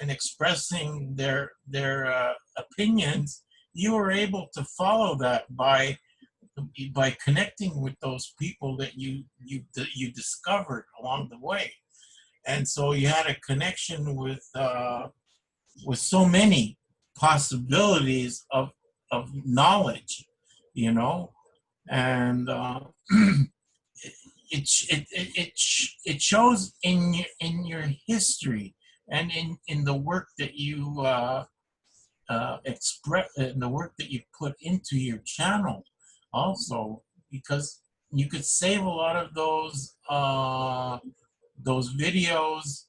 expressing their opinions, you were able to follow that by connecting with those people that you discovered along the way. And so you had a connection with so many possibilities of knowledge, and it shows in your history and in the work that you express, in the work that you put into your channel also, because you could save a lot of those videos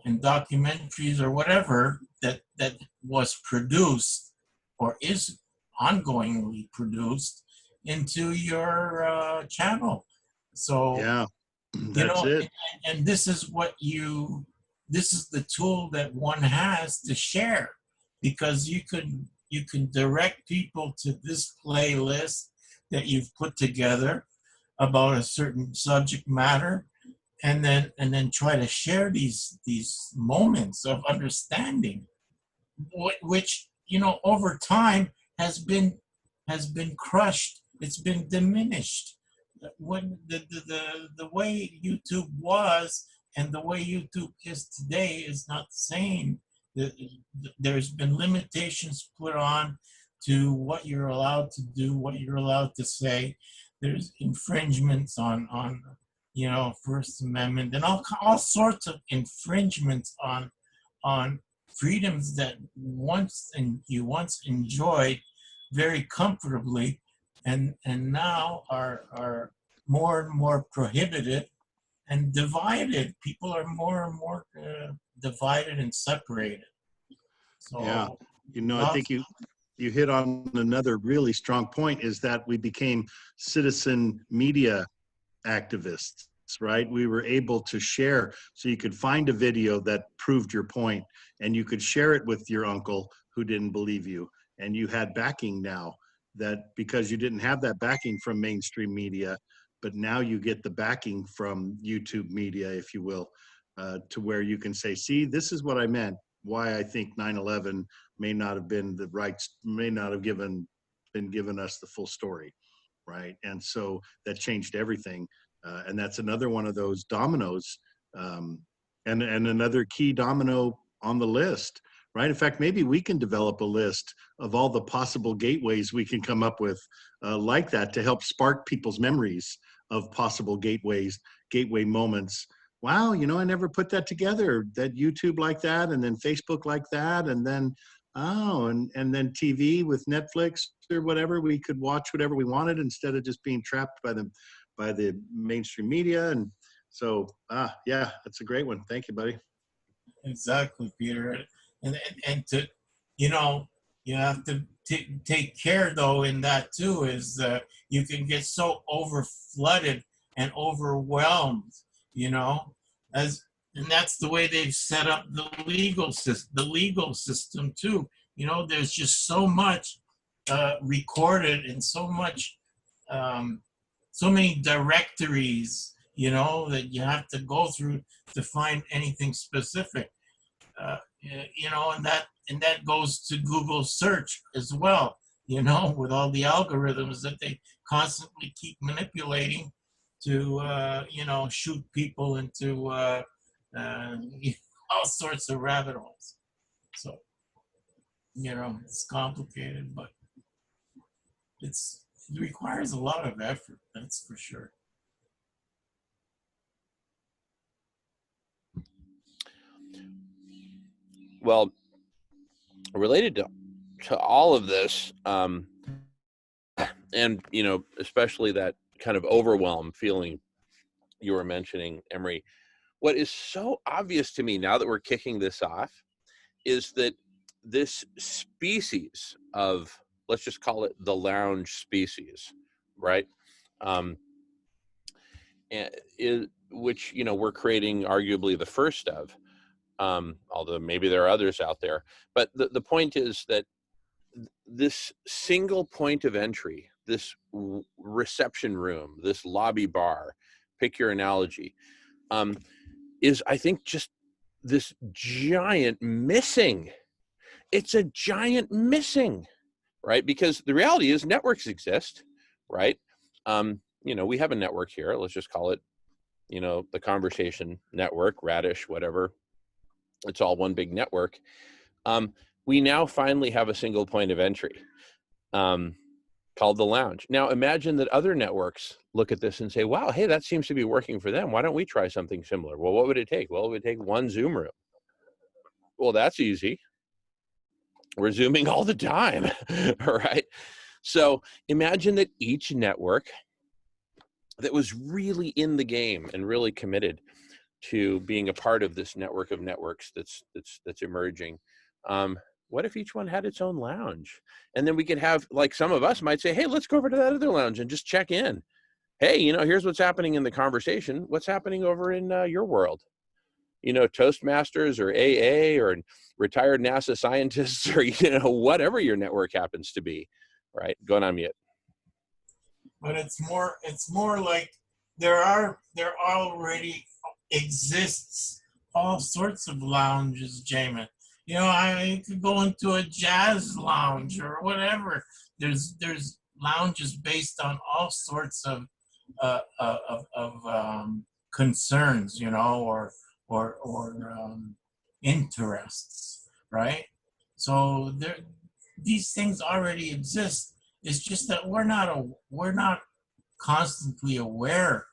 and documentaries or whatever that was produced or is ongoingly produced into your channel. So
Yeah, that's it.
and this is this is the tool that one has to share, because you can direct people to this playlist that you've put together about a certain subject matter, and then try to share these moments of understanding, which over time has been crushed. It's been diminished. When the way YouTube was and the way YouTube is today is not the same. There's been limitations put on to what you're allowed to do, what you're allowed to say. There's infringements on First Amendment and all sorts of infringements on freedoms that you once enjoyed very comfortably, and now are more and more prohibited and divided. People are more and more divided and separated. So
Yeah, I think you hit on another really strong point, is that we became citizen media activists, right? We were able to share, so you could find a video that proved your point and you could share it with your uncle who didn't believe you, and you had backing now, that because you didn't have that backing from mainstream media, but now you get the backing from YouTube media, if you will, to where you can say, see, this is what I meant, why I think 9/11 may not have been may not have been given us the full story, right? And so that changed everything. And that's another one of those dominoes, and another key domino on the list, right? In fact, maybe we can develop a list of all the possible gateways we can come up with like that, to help spark people's memories of possible gateway moments. Wow, I never put that together, that YouTube like that, and then Facebook like that, and then and then TV with Netflix or whatever. We could watch whatever we wanted instead of just being trapped by the mainstream media. And so, yeah, that's a great one. Thank you, buddy.
Exactly, Peter. And to you have to take care though in that too is you can get so over flooded and overwhelmed, you know, as and that's the way they've set up the legal system too. You know, there's just so much recorded and so much so many directories, you know, that you have to go through to find anything specific. You know, and that goes to Google search as well, you know, with all the algorithms that they constantly keep manipulating to you know, shoot people into all sorts of rabbit holes. So, you know, it's complicated, but it requires a lot of effort, that's for sure.
Well, related to all of this, and you know, especially that kind of overwhelm feeling you were mentioning, Emery, what is so obvious to me now that we're kicking this off is that this species of, let's just call it the lounge species, right? Which, you know, we're creating arguably the first of, although maybe there are others out there. But the point is that this single point of entry, this reception room, this lobby bar, pick your analogy, is, I think, just this giant missing. It's a giant missing, right? Because the reality is networks exist, right? You know, we have a network here. Let's just call it, you know, the conversation network, Radish, whatever. It's all one big network. We now finally have a single point of entry called the lounge. Now imagine that other networks look at this and say, wow, hey, that seems to be working for them. Why don't we try something similar? Well, what would it take? Well, it would take one Zoom room. Well, that's easy. We're Zooming all the time, all right? So imagine that each network that was really in the game and really committed to being a part of this network of networks that's emerging. What if each one had its own lounge? And then we could have, like, some of us might say, hey, let's go over to that other lounge and just check in. Hey, you know, here's what's happening in the conversation. What's happening over in your world? You know, Toastmasters or AA or retired NASA scientists or, you know, whatever your network happens to be, right? Going on mute.
But it's more like there already exists all sorts of lounges, Jamin. You know, I could go into a jazz lounge or whatever. There's lounges based on all sorts of concerns, you know, or interests, right? So these things already exist. It's just that we're not constantly aware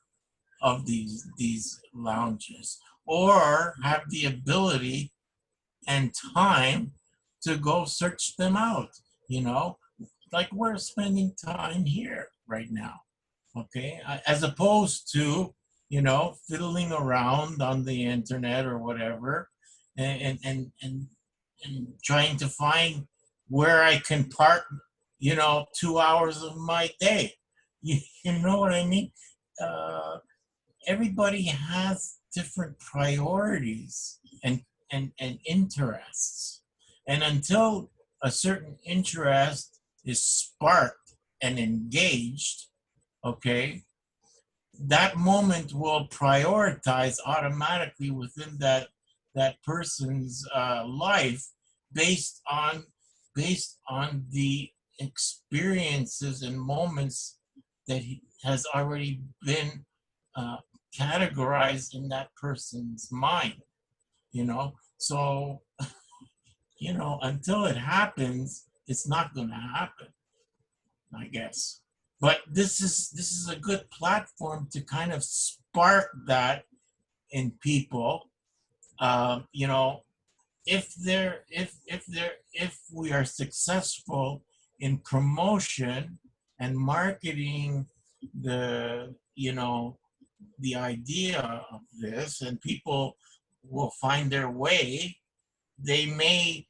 of these lounges or have the ability and time to go search them out, you know, like we're spending time here right now, okay, as opposed to, you know, fiddling around on the internet or whatever and trying to find where I can park, you know, 2 hours of my day. You know what I mean? Everybody has different priorities and interests. And until a certain interest is sparked and engaged, okay, that moment will prioritize automatically within that person's life based on the experiences and moments that has already been categorized in that person's mind, you know. So, you know, until it happens, it's not going to happen, I guess. But this is a good platform to kind of spark that in people. You know, if we are successful in promotion and marketing the, you know, the idea of this, and people will find their way, they may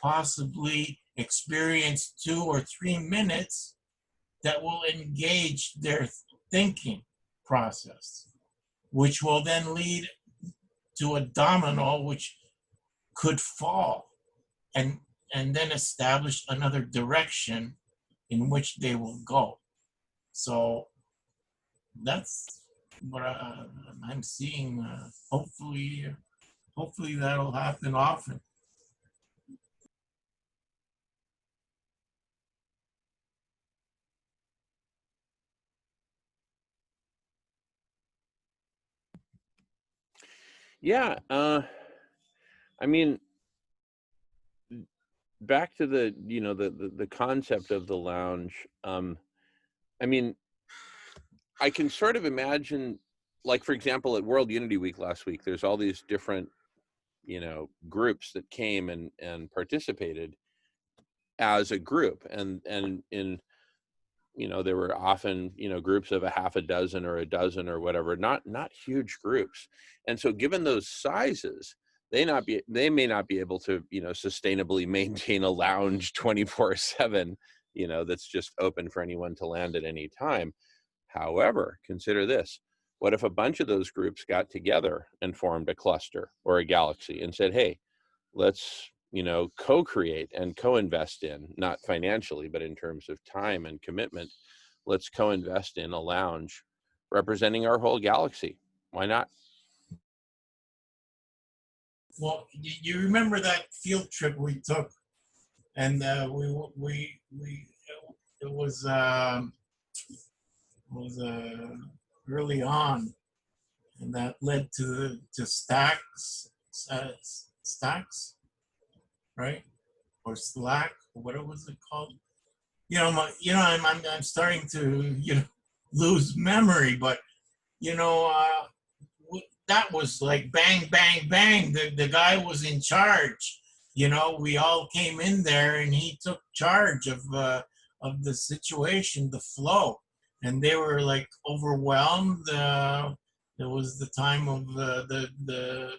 possibly experience 2 or 3 minutes that will engage their thinking process, which will then lead to a domino which could fall and then establish another direction in which they will go. So that's what I'm seeing. Hopefully that'll happen often.
Yeah, I mean, back to the the concept of the lounge. I mean, I can sort of imagine, like, for example, at World Unity Week last week, there's all these different groups that came and participated as a group, and in there were often groups of a half a dozen or a dozen or whatever, not huge groups. And so given those sizes, they may not be able to sustainably maintain a lounge 24/7 that's just open for anyone to land at any time. However, consider this: what if a bunch of those groups got together and formed a cluster or a galaxy and said, hey, let's co-create and co-invest in, not financially but in terms of time and commitment, let's co-invest in a lounge representing our whole galaxy? Why not?
Well, you remember that field trip we took, and we it was early on, and that led to stacks, right? Or Slack, or what was it called? I'm starting to lose memory, but that was like bang, bang, bang. The guy was in charge. We all came in there, and he took charge of the situation, the flow, and they were like overwhelmed. There was the time of the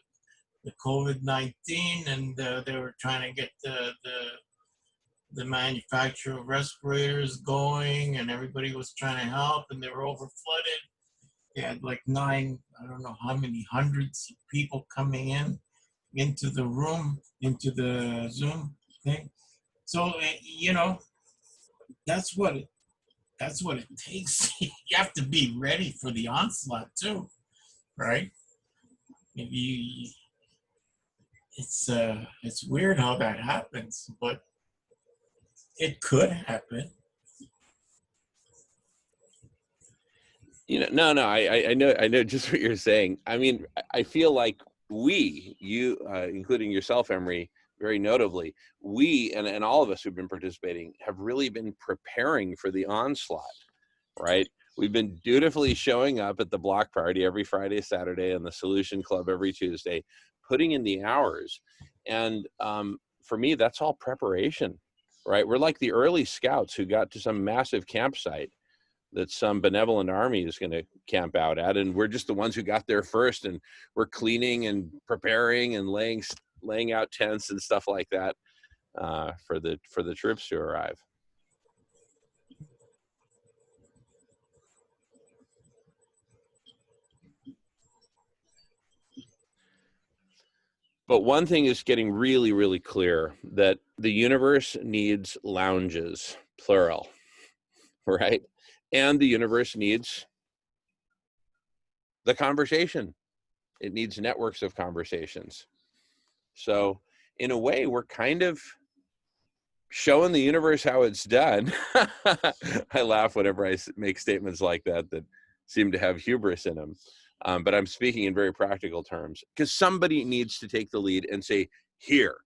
COVID-19, and they were trying to get the manufacture of respirators going, and everybody was trying to help, and they were over flooded. They had like I don't know how many hundreds of people coming into the room, into the Zoom thing. So that's what it takes. You have to be ready for the onslaught too, right? Maybe it's weird how that happens, but it could happen.
No, I know just what you're saying. I mean, I feel like you, including yourself, Emery, very notably, we and all of us who've been participating have really been preparing for the onslaught, right? We've been dutifully showing up at the block party every Friday, Saturday, and the Solution Club every Tuesday, putting in the hours. And for me, that's all preparation, right? We're like the early scouts who got to some massive campsite that some benevolent army is going to camp out at, and we're just the ones who got there first, and we're cleaning and preparing and laying out tents and stuff like that for the troops to arrive. But one thing is getting really, really clear, that the universe needs lounges, plural, right? And the universe needs the conversation. It needs networks of conversations. So in a way, we're kind of showing the universe how it's done. I laugh whenever I make statements like that seem to have hubris in them. But I'm speaking in very practical terms, because somebody needs to take the lead and say, here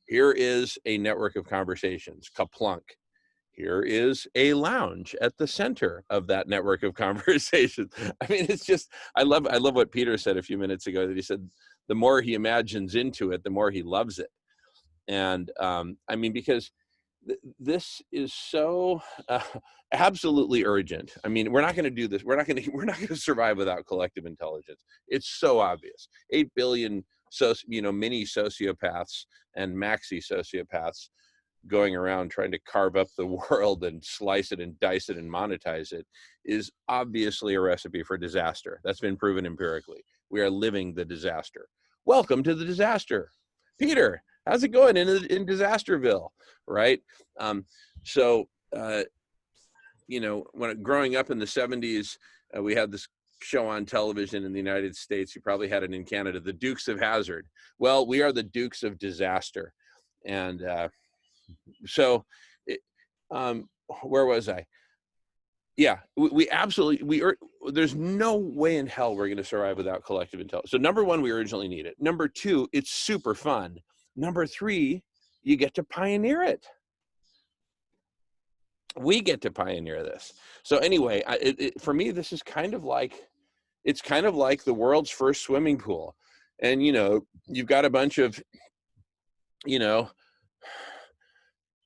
is a network of conversations, kaplunk. Here is a lounge at the center of that network of conversations. I mean, it's just, I love what Peter said a few minutes ago, that he said, the more he imagines into it, the more he loves it. And I mean, because this is so absolutely urgent. I mean, we're not going to do this. We're not going to survive without collective intelligence. It's so obvious. 8 billion mini sociopaths and maxi sociopaths going around trying to carve up the world and slice it and dice it and monetize it is obviously a recipe for disaster. That's been proven empirically. We are living the disaster. Welcome to the disaster. Peter, how's it going in Disasterville, right? You know, when growing up in the 70s, we had this show on television in the United States. You probably had it in Canada, The Dukes of Hazzard. Well, we are the Dukes of Disaster. And where was I? Yeah, we absolutely, there's no way in hell we're going to survive without collective intelligence. So number one, we urgently need it. Number two, it's super fun. Number three, you get to pioneer it. We get to pioneer this. So anyway, for me, this is kind of like, it's kind of like the world's first swimming pool. And, you know, you've got a bunch of, you know,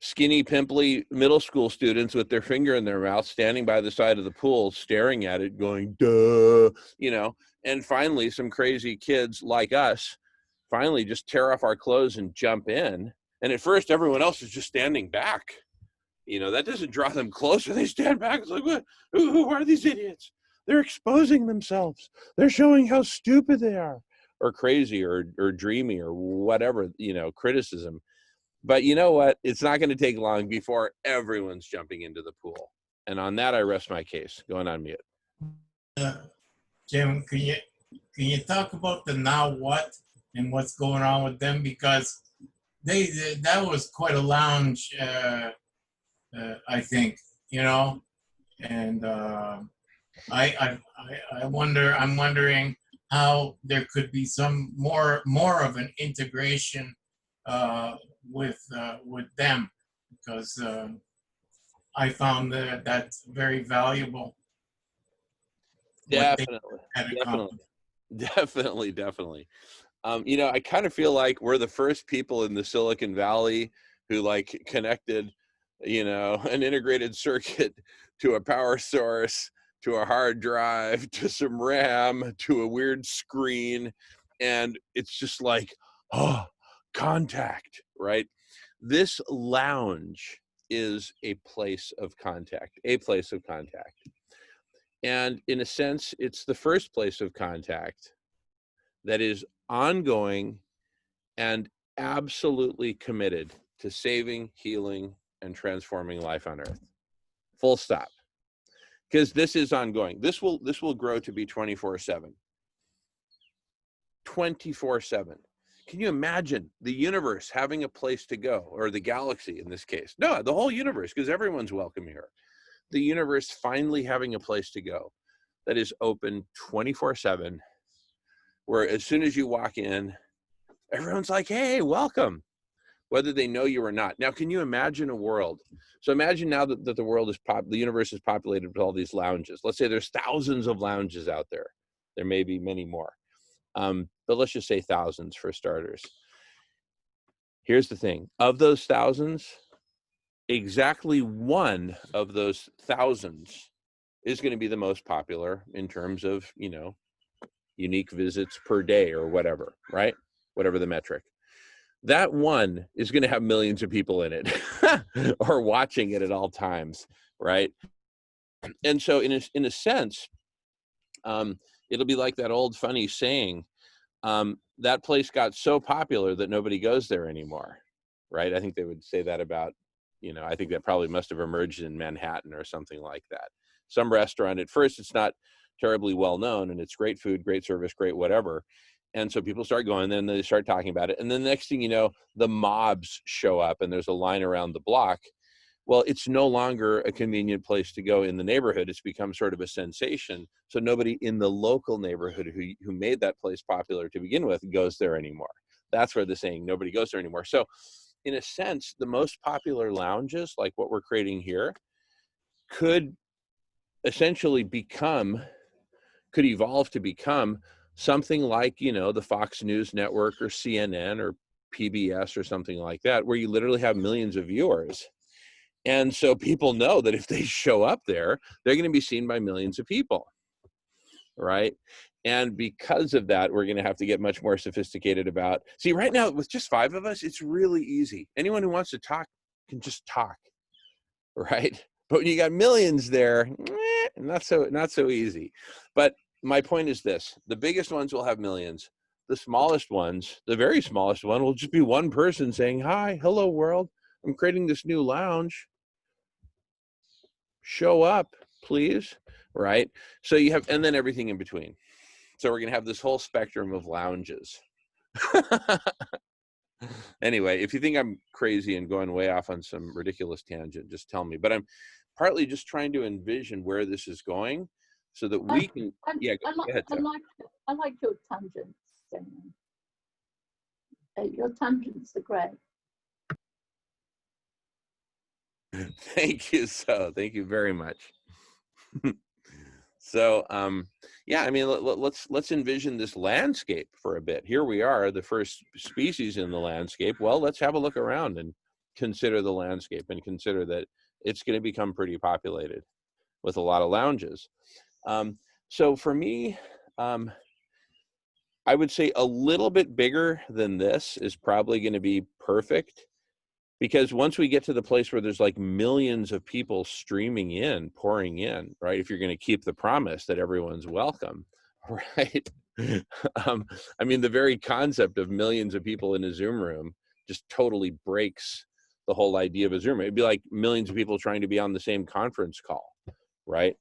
skinny, pimply middle school students with their finger in their mouth standing by the side of the pool, staring at it going, duh, you know, and finally some crazy kids like us finally just tear off our clothes and jump in. And at first everyone else is just standing back. You know, that doesn't draw them closer. They stand back. It's like, what? Who are these idiots? They're exposing themselves. They're showing how stupid they are, or crazy, or dreamy, or whatever, you know, criticism. But you know what? It's not going to take long before everyone's jumping into the pool. And on that, I rest my case. Going on mute.
Jim, can you talk about the Now What and what's going on with them? Because that was quite a lounge, I think, you know, and I'm wondering how there could be some more of an integration with them, because I found that that's very valuable.
Definitely. You know, I kind of feel like we're the first people in the Silicon Valley who like connected, you know, an integrated circuit to a power source, to a hard drive, to some RAM, to a weird screen. And it's just like, oh, contact, right? This lounge is a place of contact, And in a sense, it's the first place of contact that is ongoing and absolutely committed to saving, healing, and transforming life on Earth. Full stop. Because this is ongoing. This will grow to be 24/7. 24/7. Can you imagine the universe having a place to go, or the galaxy in this case? No, the whole universe, because everyone's welcome here. The universe finally having a place to go that is open 24/7, where as soon as you walk in, everyone's like, hey, welcome, whether they know you or not. Now, can you imagine a world? So imagine now that the world is the universe is populated with all these lounges. Let's say there's thousands of lounges out there. There may be many more. But let's just say thousands for starters. Here's the thing. Of those thousands, exactly one of those thousands is going to be the most popular in terms of, you know, unique visits per day or whatever, right? Whatever the metric. That one is going to have millions of people in it or watching it at all times, right? And so in a sense, it'll be like that old funny saying, that place got so popular that nobody goes there anymore, right? I think they would say that about, you know, I think that probably must have emerged in Manhattan or something like that. Some restaurant, at first it's not terribly well known and it's great food, great service, great whatever. And so people start going, then they start talking about it. And then the next thing you know, the mobs show up and there's a line around the block. Well, it's no longer a convenient place to go in the neighborhood. It's become sort of a sensation. So nobody in the local neighborhood who made that place popular to begin with goes there anymore. That's where the saying, nobody goes there anymore. So in a sense, the most popular lounges, like what we're creating here, could essentially could evolve to become something like, you know, the Fox News Network or CNN or PBS or something like that, where you literally have millions of viewers. And so people know that if they show up there, they're going to be seen by millions of people, right? And because of that, we're going to have to get much more sophisticated about, see, right now with just 5 of us, it's really easy. Anyone who wants to talk can just talk, right? But when you got millions there, not so easy. But my point is this: the biggest ones will have millions. The smallest ones, the very smallest one, will just be one person saying, "Hi, hello world. I'm creating this new lounge. Show up, please." Right? So you have, and then everything in between. So we're gonna have this whole spectrum of lounges. Anyway, if you think I'm crazy and going way off on some ridiculous tangent, just tell me. But I'm partly just trying to envision where this is going so that we can, yeah, go ahead, Jeff.
I like your tangents, Damon. Your tangents are great.
Thank you very much. So yeah, I mean, let's envision this landscape for a bit. Here we are, the first species in the landscape. Well, let's have a look around and consider the landscape and consider that it's going to become pretty populated with a lot of lounges. So for me, I would say a little bit bigger than this is probably going to be perfect, because once we get to the place where there's like millions of people streaming in, pouring in, right? If you're going to keep the promise that everyone's welcome, right? I mean, the very concept of millions of people in a Zoom room just totally breaks the whole idea of a Zoom room. It'd be like millions of people trying to be on the same conference call, right?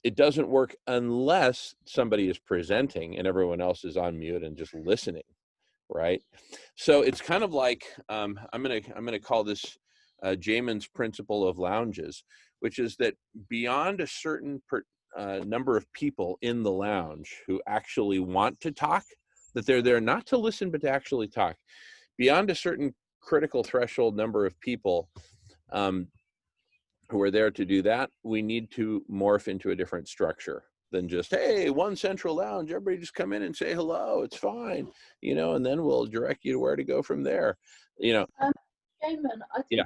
It doesn't work unless somebody is presenting and everyone else is on mute and just listening, right? So it's kind of like I'm gonna call this Jamin's principle of lounges, which is that beyond a certain number of people in the lounge who actually want to talk, that they're there not to listen but to actually talk. Beyond a certain critical threshold number of people who are there to do that, we need to morph into a different structure than just, hey, one central lounge, everybody just come in and say hello, it's fine, and then we'll direct you to where to go from there,
Jamin, I think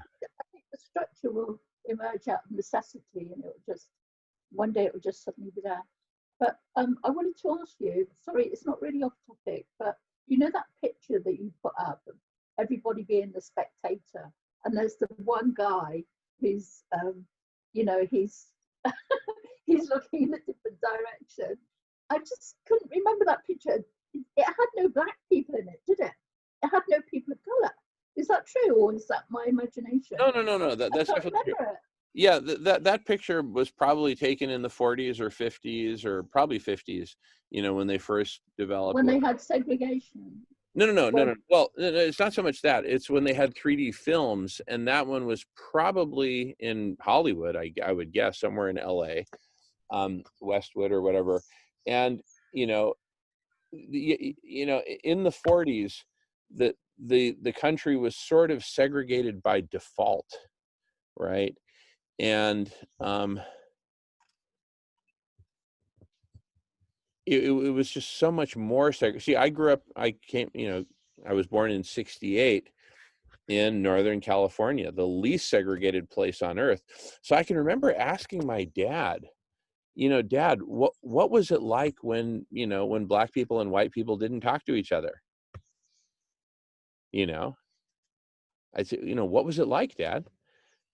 the structure will emerge out of necessity, and one day it will just suddenly be there. But I wanted to ask you, sorry, it's not really off topic, but that picture that you put up of everybody being the spectator, and there's the one guy who's he's looking in a different direction. I just couldn't remember that picture. It had no black people in it, did it? It had no people of color. Is that true, or is that my imagination?
No. That's definitely true. Yeah, that picture was probably taken in the 40s or 50s, or probably 50s. When they first developed.
When they had segregation.
No. Well, it's not so much that. It's when they had 3D films, and that one was probably in Hollywood, I would guess, somewhere in LA. Westwood or whatever, and in the 40s, the country was sort of segregated by default, right? And it was just so much more segregated. See, I was born in '68 in Northern California, the least segregated place on earth. So I can remember asking my dad, Dad, what was it like when black people and white people didn't talk to each other? I'd say, what was it like, Dad?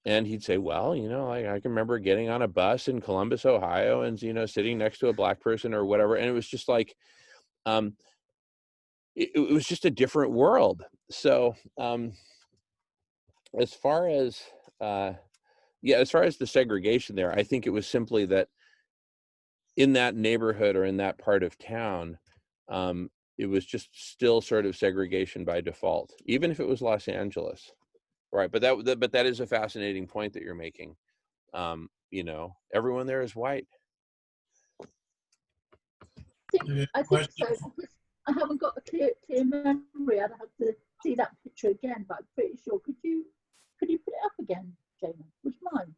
And he'd say, well, I can remember getting on a bus in Columbus, Ohio, and, sitting next to a black person or whatever. And it was just like, it was just a different world. So as far as the segregation there, I think it was simply that in that neighborhood or in that part of town, it was just still sort of segregation by default, even if it was Los Angeles, right? But that is a fascinating point that you're making. Everyone there is white.
I think so, because I haven't got a clear memory. I'd have to see that picture again, but I'm pretty sure. Could you put it up again, Jamin? Would you mind?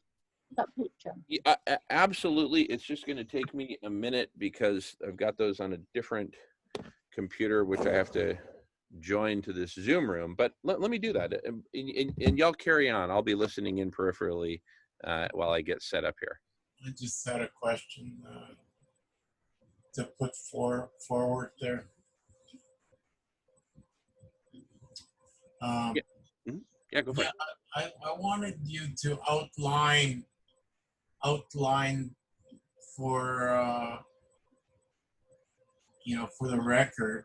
That picture.
Yeah, absolutely. It's just going to take me a minute because I've got those on a different computer, which I have to join to this Zoom room. But let me do that, and y'all carry on. I'll be listening in peripherally while I get set up here.
I just had a question to put forward there.
Yeah, go for it.
I wanted you to outline for for the record,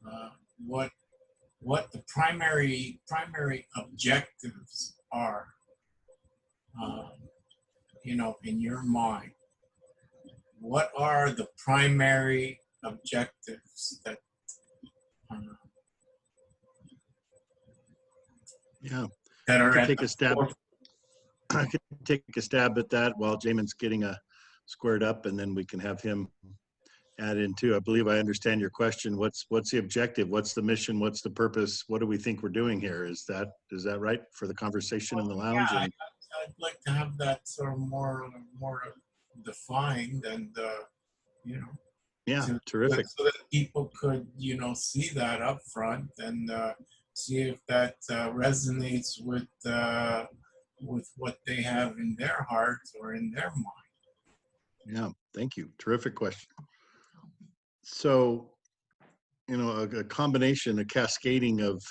uh, what the primary objectives are, um, in your mind. What are the primary objectives uh,
Yeah,
that
I
are
could
at
take
the
a stab.
core?
I could take a stab at that while Jamin's getting squared up, and then we can have him add in too. I believe I understand your question. What's the objective? What's the mission? What's the purpose? What do we think we're doing here? Is that right for the conversation in the lounge?
Yeah,
And
I'd like to have that sort of more defined, and you know,
yeah,
to
terrific.
so that people could see that up front, and see if that resonates with what they have in their hearts or in their mind.
Yeah, thank you. Terrific question. So, a combination, a cascading of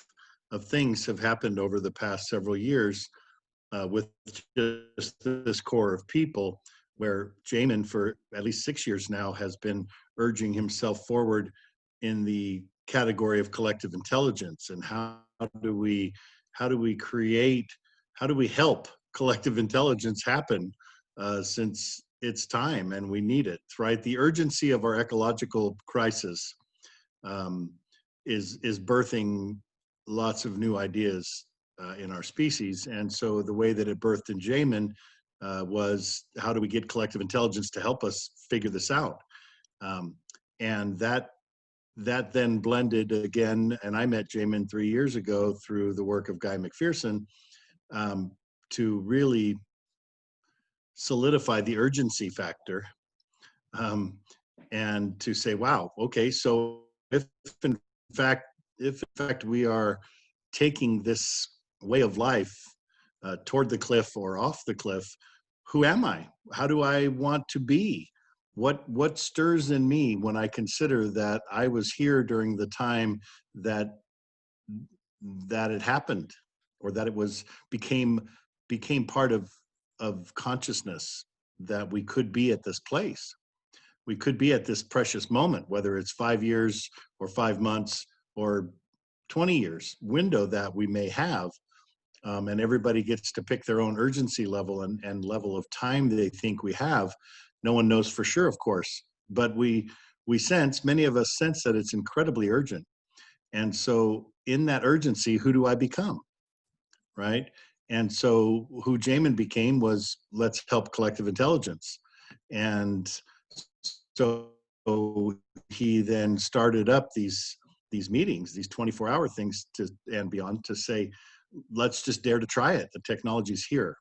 things have happened over the past several years with just this core of people, where Jamin, for at least 6 years now, has been urging himself forward in the category of collective intelligence. And how do we help collective intelligence happen, since it's time and we need it, right? The urgency of our ecological crisis um, is birthing lots of new ideas in our species. And so the way that it birthed in Jamin was, how do we get collective intelligence to help us figure this out? And that then blended again, and I met Jamin 3 years ago through the work of Guy McPherson, to really solidify the urgency factor, and to say, wow, okay, so if in fact we are taking this way of life toward the cliff or off the cliff, who am I? How do I want to be? What stirs in me when I consider that I was here during the time that it happened, or that it became part of consciousness, that we could be at this place, we could be at this precious moment, whether it's 5 years or 5 months or 20 years window that we may have. And everybody gets to pick their own urgency level and level of time they think we have. No one knows for sure, of course, but we sense, many of us sense, that it's incredibly urgent. And so in that urgency, who do I become, right? And so who Jamin became was, let's help collective intelligence. And so he then started up these meetings, these 24-hour things and beyond, to say, let's just dare to try it. The technology's here.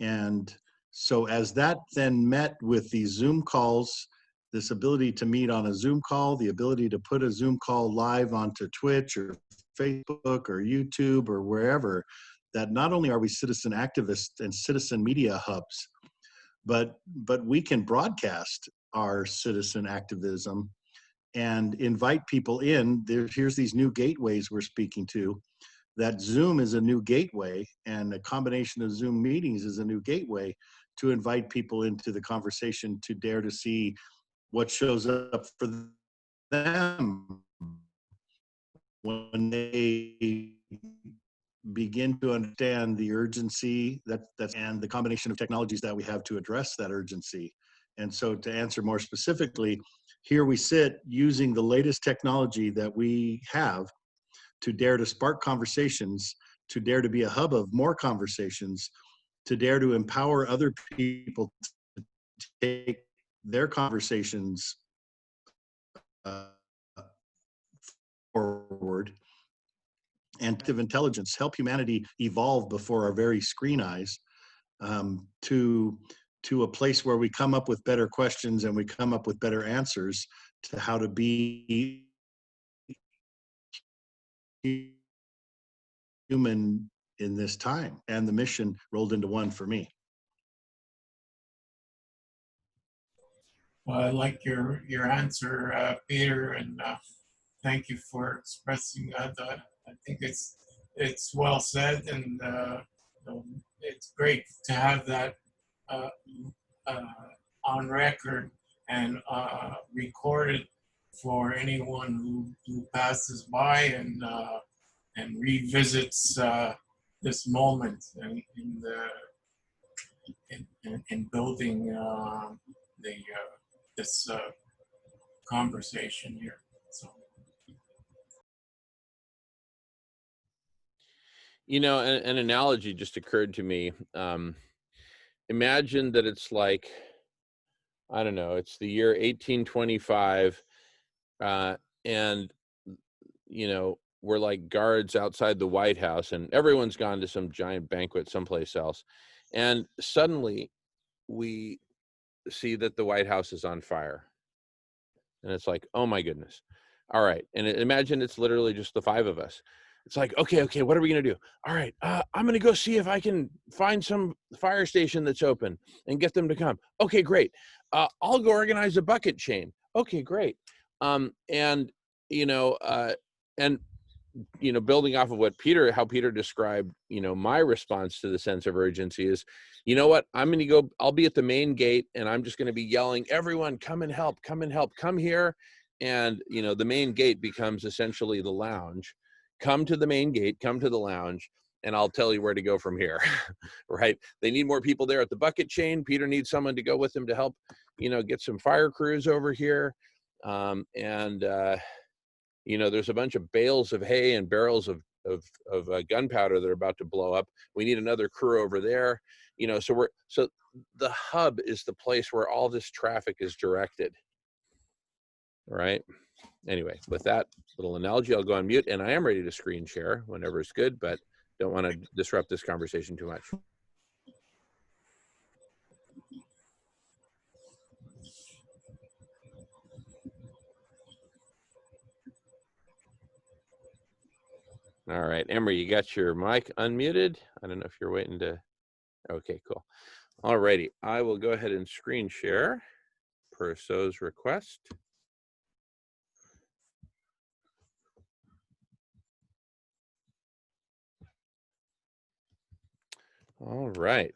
And so as that then met with these Zoom calls, this ability to meet on a Zoom call, the ability to put a Zoom call live onto Twitch or Facebook or YouTube or wherever, that not only are we citizen activists and citizen media hubs, but we can broadcast our citizen activism and invite people in. Here's these new gateways we're speaking to. That Zoom is a new gateway, and a combination of Zoom meetings is a new gateway to invite people into the conversation, to dare to see what shows up for them when they begin to understand the urgency that's and the combination of technologies that we have to address that urgency. And so, to answer more specifically, here we sit using the latest technology that we have to dare to spark conversations, to dare to be a hub of more conversations, to dare to empower other people to take their conversations forward. And collective intelligence, help humanity evolve before our very screen eyes, to a place where we come up with better questions and we come up with better answers to how to be human in this time. And the mission rolled into one for me.
Well, I like your answer, Peter, and thank you for expressing that. I think it's well said, and it's great to have that uh, uh, on record and recorded for anyone who passes by and revisits this moment in building the this conversation here. So.
You know, an analogy just occurred to me. Imagine that it's like, I don't know, it's the year 1825, and, you know, we're like guards outside the White House, and everyone's gone to some giant banquet someplace else. And suddenly we see that the White House is on fire. And it's like, oh my goodness. All right. And imagine it's literally just the five of us. It's like, okay, what are we going to do? All right, I'm going to go see if I can find some fire station that's open and get them to come. Okay, great. I'll go organize a bucket chain. Okay, great. And, you know, and, you know, building off of how Peter described, you know, my response to the sense of urgency is, you know what, I'm going to go, I'll be at the main gate and I'm just going to be yelling, everyone come and help, come here. And, you know, the main gate becomes essentially the lounge. Come to the main gate, come to the lounge, and I'll tell you where to go from here. Right? They need more people there at the bucket chain. Peter needs someone to go with him to help, you know, get some fire crews over here. You know, there's a bunch of bales of hay and barrels of gunpowder that are about to blow up. We need another crew over there. You know, so the hub is the place where all this traffic is directed. Right? Anyway, with that little analogy, I'll go on mute, and I am ready to screen share whenever it's good, but don't want to disrupt this conversation too much. All right, Emery, you got your mic unmuted. I don't know if you're waiting to, okay, cool. All righty, I will go ahead and screen share per So's request. All right.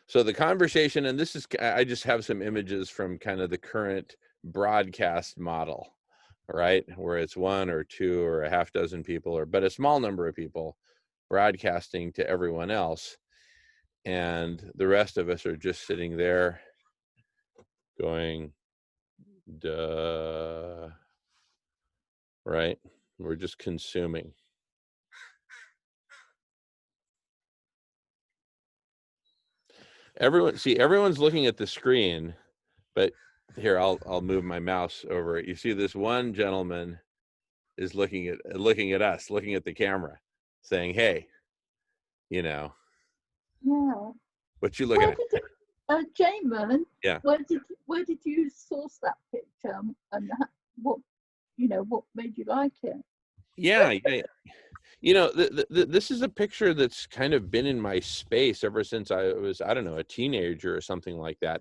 So the conversation, and this is, I just have some images from kind of the current broadcast model, right? Where it's one or two or a half dozen people, but a small number of people broadcasting to everyone else. And the rest of us are just sitting there going, duh, right? We're just consuming. Everyone's looking at the screen, but here, I'll move my mouse over it. You see this one gentleman is looking at us, looking at the camera, saying, hey, you know,
Yeah.
what you looking at?
Jamin,
Yeah.
Where did you source that picture, and what made you like it?
Yeah. You know, this is a picture that's kind of been in my space ever since I was, I don't know, a teenager or something like that.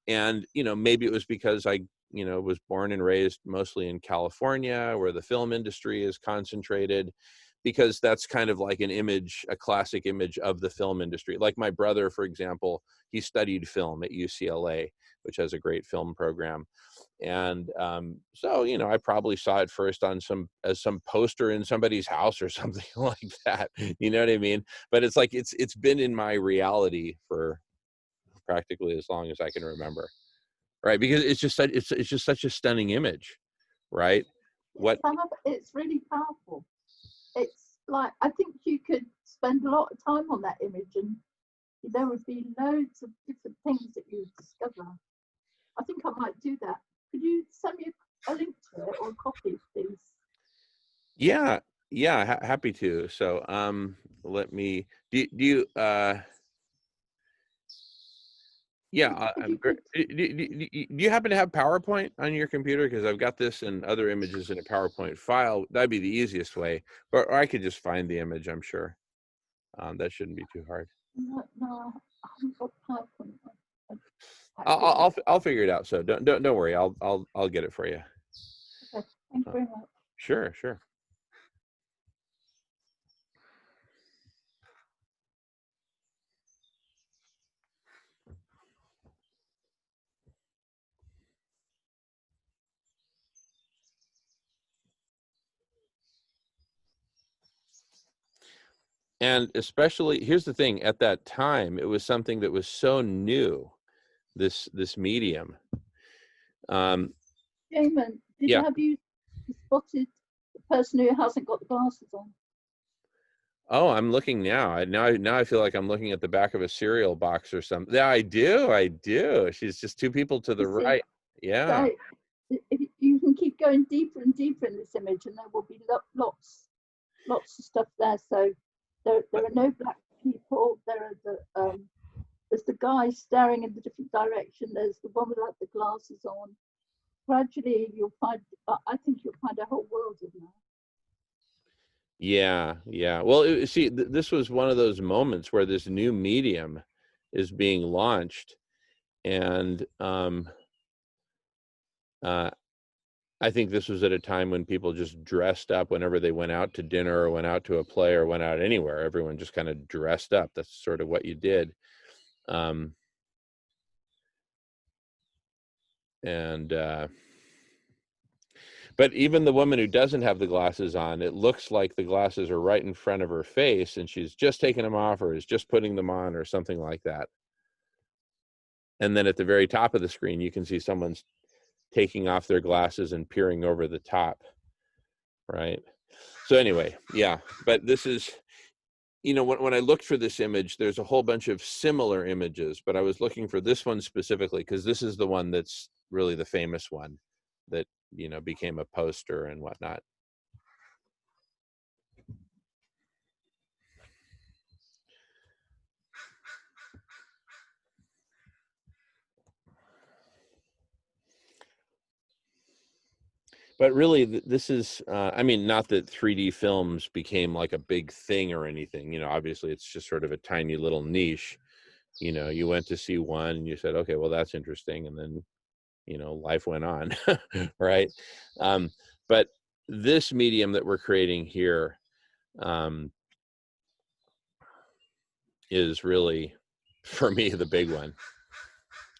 And, you know, maybe it was because I, you know, was born and raised mostly in California, where the film industry is concentrated, because that's kind of like an image, a classic image of the film industry. Like my brother, for example, he studied film at UCLA, which has a great film program. And so, you know, I probably saw it first on some poster in somebody's house or something like that. You know what I mean? But it's like it's been in my reality for practically as long as I can remember, right? Because it's just such a stunning image, right?
It's really powerful. It's like, I think you could spend a lot of time on that image, and there would be loads of different things that you would discover. I think I might do that. Could you send me a link to it or a copy, please?
Yeah, happy to. So let me, do you yeah, I'm great. Do you happen to have PowerPoint on your computer? Because I've got this and other images in a PowerPoint file. That'd be the easiest way, or I could just find the image, I'm sure. That shouldn't be too hard.
No, I haven't got PowerPoint.
I'll figure it out. So don't worry. I'll get it for you.
Okay, thank you very much.
Sure. And especially, here's the thing, at that time, it was something that was so new, this medium.
Damon,
Yeah.
have you spotted the person who hasn't got the glasses on?
Oh, I'm looking now. Now I feel like I'm looking at the back of a cereal box or something. Yeah, I do. She's just two people to the
You see,
right. Yeah.
so if you can keep going deeper and deeper in this image, and there will be lots of stuff there. So there are no black people. There's the guy staring in the different direction. There's the one without the glasses on. Gradually, you'll find. I think you'll find a whole world in there.
Yeah. Well, see, this was one of those moments where this new medium is being launched, and I think this was at a time when people just dressed up whenever they went out to dinner or went out to a play or went out anywhere. Everyone just kind of dressed up. That's sort of what you did. But even the woman who doesn't have the glasses on, it looks like the glasses are right in front of her face and she's just taking them off or is just putting them on or something like that. And then at the very top of the screen, you can see someone's taking off their glasses and peering over the top, right? So anyway, yeah, but this is, you know, when I looked for this image, there's a whole bunch of similar images, but I was looking for this one specifically because this is the one that's really the famous one that, you know, became a poster and whatnot. But really, this is, I mean, not that 3D films became like a big thing or anything, you know, obviously it's just sort of a tiny little niche. You know, you went to see one and you said, okay, well, that's interesting. And then, you know, life went on, right? But this medium that we're creating here is really, for me, the big one.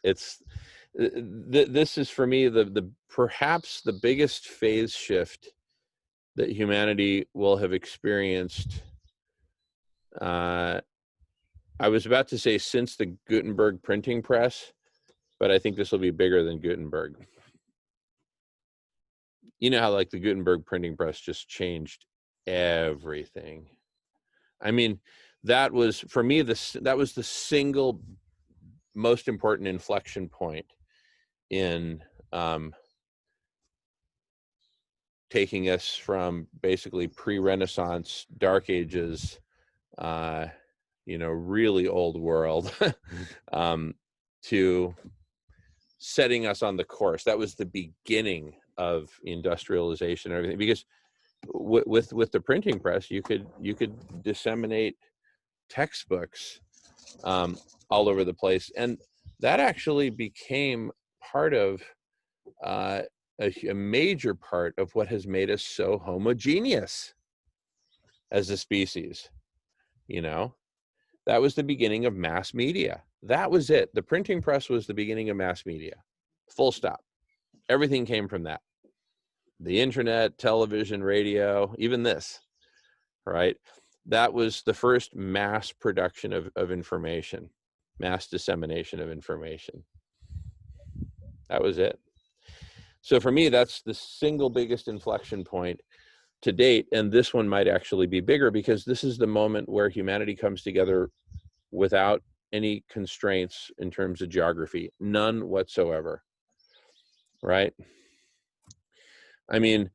It's, this is for me the perhaps the biggest phase shift that humanity will have experienced. I was about to say since the Gutenberg printing press, but I think this will be bigger than Gutenberg. You know how like the Gutenberg printing press just changed everything. I mean, that was for me that was the single most important inflection point in taking us from basically pre-Renaissance, Dark Ages, you know, really old world, to setting us on the course. That was the beginning of industrialization and everything. Because with the printing press, you could disseminate textbooks all over the place, and that actually became part of a major part of what has made us so homogeneous as a species. You know, that was the beginning of mass media. That was it. The printing press was the beginning of mass media. Full stop. Everything came from that. The internet, television, radio, even this, right? That was the first mass production of information, mass dissemination of information. That was it. So for me, that's the single biggest inflection point to date. And this one might actually be bigger because this is the moment where humanity comes together without any constraints in terms of geography, none whatsoever, right? I mean,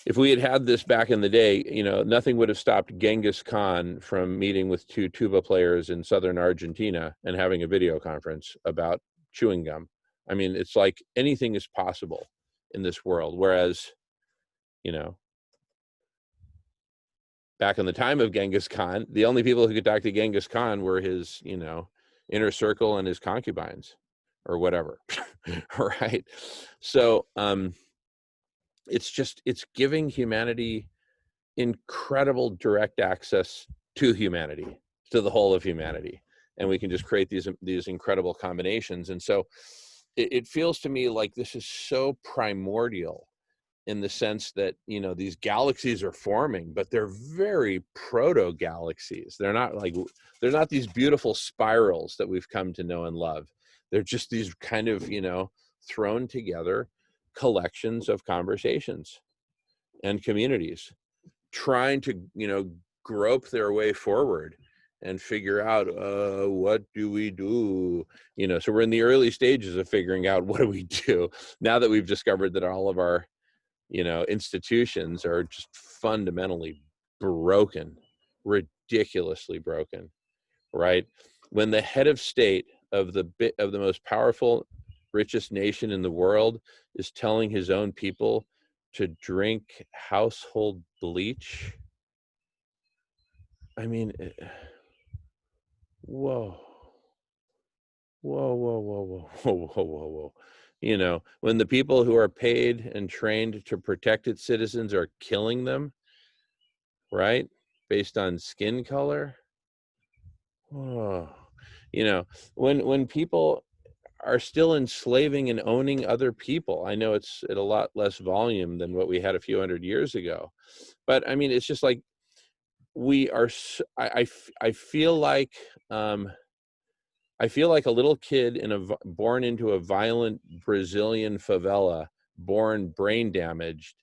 if we had had this back in the day, you know, nothing would have stopped Genghis Khan from meeting with two tuba players in southern Argentina and having a video conference about chewing gum. I mean, it's like anything is possible in this world. Whereas, you know, back in the time of Genghis Khan, the only people who could talk to Genghis Khan were his, you know, inner circle and his concubines or whatever, right? So it's giving humanity incredible direct access to humanity, to the whole of humanity. And we can just create these incredible combinations. And so it feels to me like this is so primordial in the sense that, you know, these galaxies are forming, but they're very proto galaxies. They're not these beautiful spirals that we've come to know and love. They're just these kind of, you know, thrown together collections of conversations and communities trying to, you know, grope their way forward and figure out, what do we do? You know, so we're in the early stages of figuring out what do we do now that we've discovered that all of our, you know, institutions are just fundamentally broken, ridiculously broken, right? When the head of state of the most powerful, richest nation in the world is telling his own people to drink household bleach, I mean, whoa, whoa, whoa, whoa, whoa, whoa, whoa, whoa, whoa. You know, when the people who are paid and trained to protect its citizens are killing them, right, based on skin color. Oh, you know, when people are still enslaving and owning other people, I know it's at a lot less volume than what we had a few hundred years ago, but I mean, it's just like we are. I feel like I feel like a little kid born into a violent Brazilian favela, born brain damaged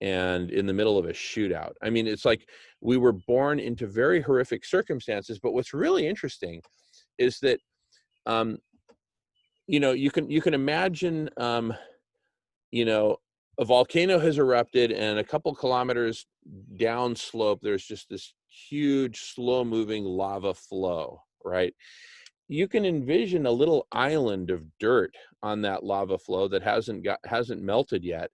and in the middle of a shootout. I mean, it's like we were born into very horrific circumstances. But what's really interesting is that, you know, you can imagine, you know, a volcano has erupted, and a couple kilometers downslope, there's just this huge, slow-moving lava flow, right? You can envision a little island of dirt on that lava flow that hasn't melted yet.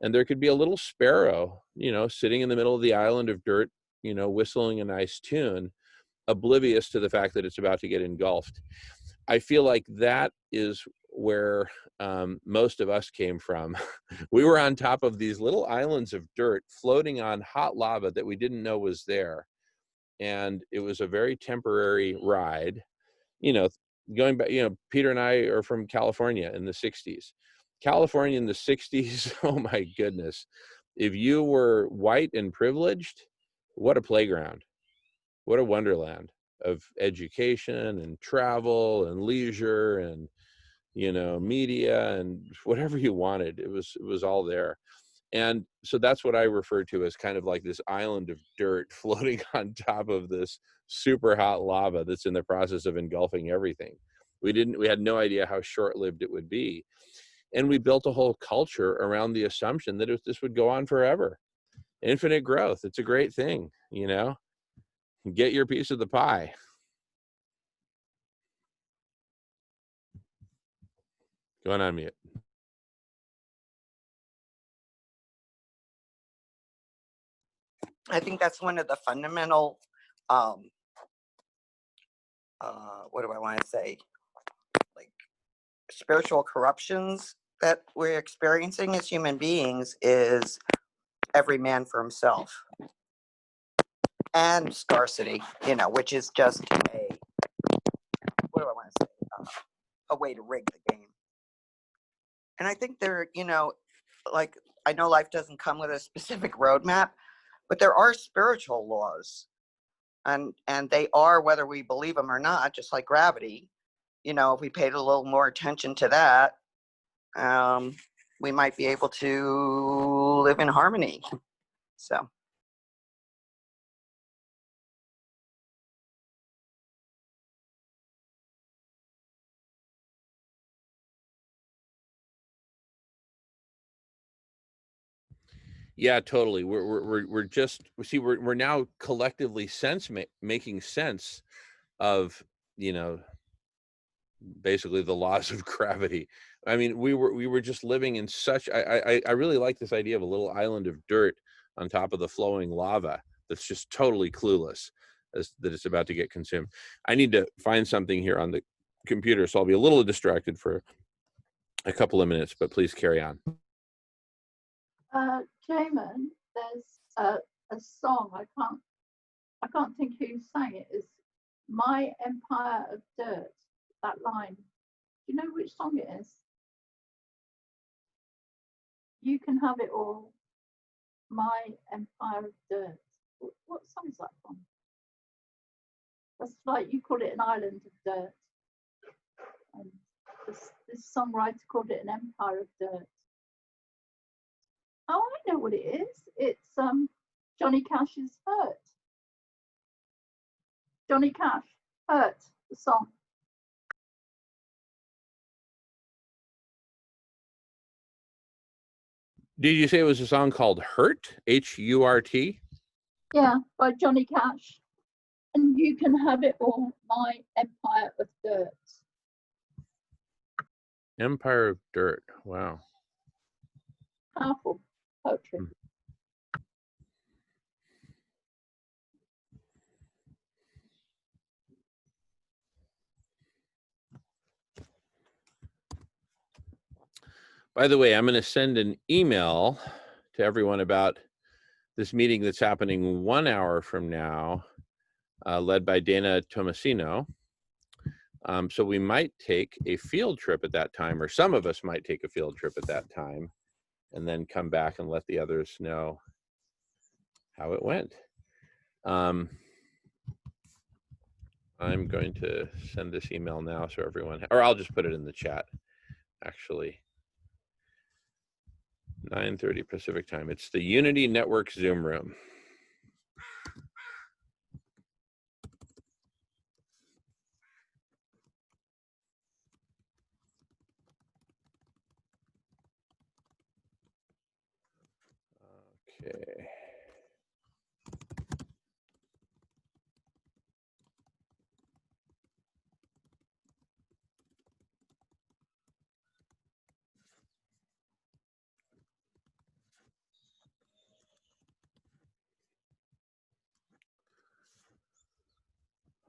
And there could be a little sparrow, you know, sitting in the middle of the island of dirt, you know, whistling a nice tune, oblivious to the fact that it's about to get engulfed. I feel like that is where most of us came from. We were on top of these little islands of dirt floating on hot lava that we didn't know was there. And it was a very temporary ride. You know, going back, you know, Peter and I are from California in the 60s. California in the 60s, oh my goodness. If you were white and privileged, what a playground. What a wonderland of education and travel and leisure and, you know, media and whatever you wanted. It was all there. And so that's what I refer to as kind of like this island of dirt floating on top of this super hot lava that's in the process of engulfing everything. We had no idea how short-lived it would be. And we built a whole culture around the assumption that this would go on forever. Infinite growth. It's a great thing, you know, get your piece of the pie. Going on mute.
I think that's one of the fundamental, what do I want to say, like spiritual corruptions that we're experiencing as human beings is every man for himself and scarcity, you know, which is just what do I want to say, a way to rig the game. And I think there, you know, like, I know life doesn't come with a specific roadmap, but there are spiritual laws, and they are, whether we believe them or not, just like gravity. You know, if we paid a little more attention to that, we might be able to live in harmony. So.
Yeah, totally. We're now collectively making sense of, you know, basically the laws of gravity. I mean, we were just living in such. I really like this idea of a little island of dirt on top of the flowing lava that's just totally clueless that it's about to get consumed. I need to find something here on the computer, so I'll be a little distracted for a couple of minutes. But please carry on.
Jamin, there's a song, I can't think who sang it. It's My Empire of Dirt, that line. Do you know which song it is? You can have it all. My Empire of Dirt. What song is that from? That's like you call it an island of dirt. And this songwriter called it an Empire of Dirt. Oh, I know what it is. It's Johnny Cash's Hurt. Johnny Cash, Hurt, the song.
Did you say it was a song called Hurt? H-U-R-T?
Yeah, by Johnny Cash. And you can have it all, My Empire of Dirt.
Empire of Dirt. Wow.
Powerful poetry.
By the way, I'm going to send an email to everyone about this meeting that's happening 1 hour from now, led by Dana Tomasino. So we might take a field trip at that time, or some of us might take a field trip at that time, and then come back and let the others know how it went. I'm going to send this email now so everyone, or I'll just put it in the chat, actually. 9:30 Pacific time. It's the Unity Network Zoom room. Okay.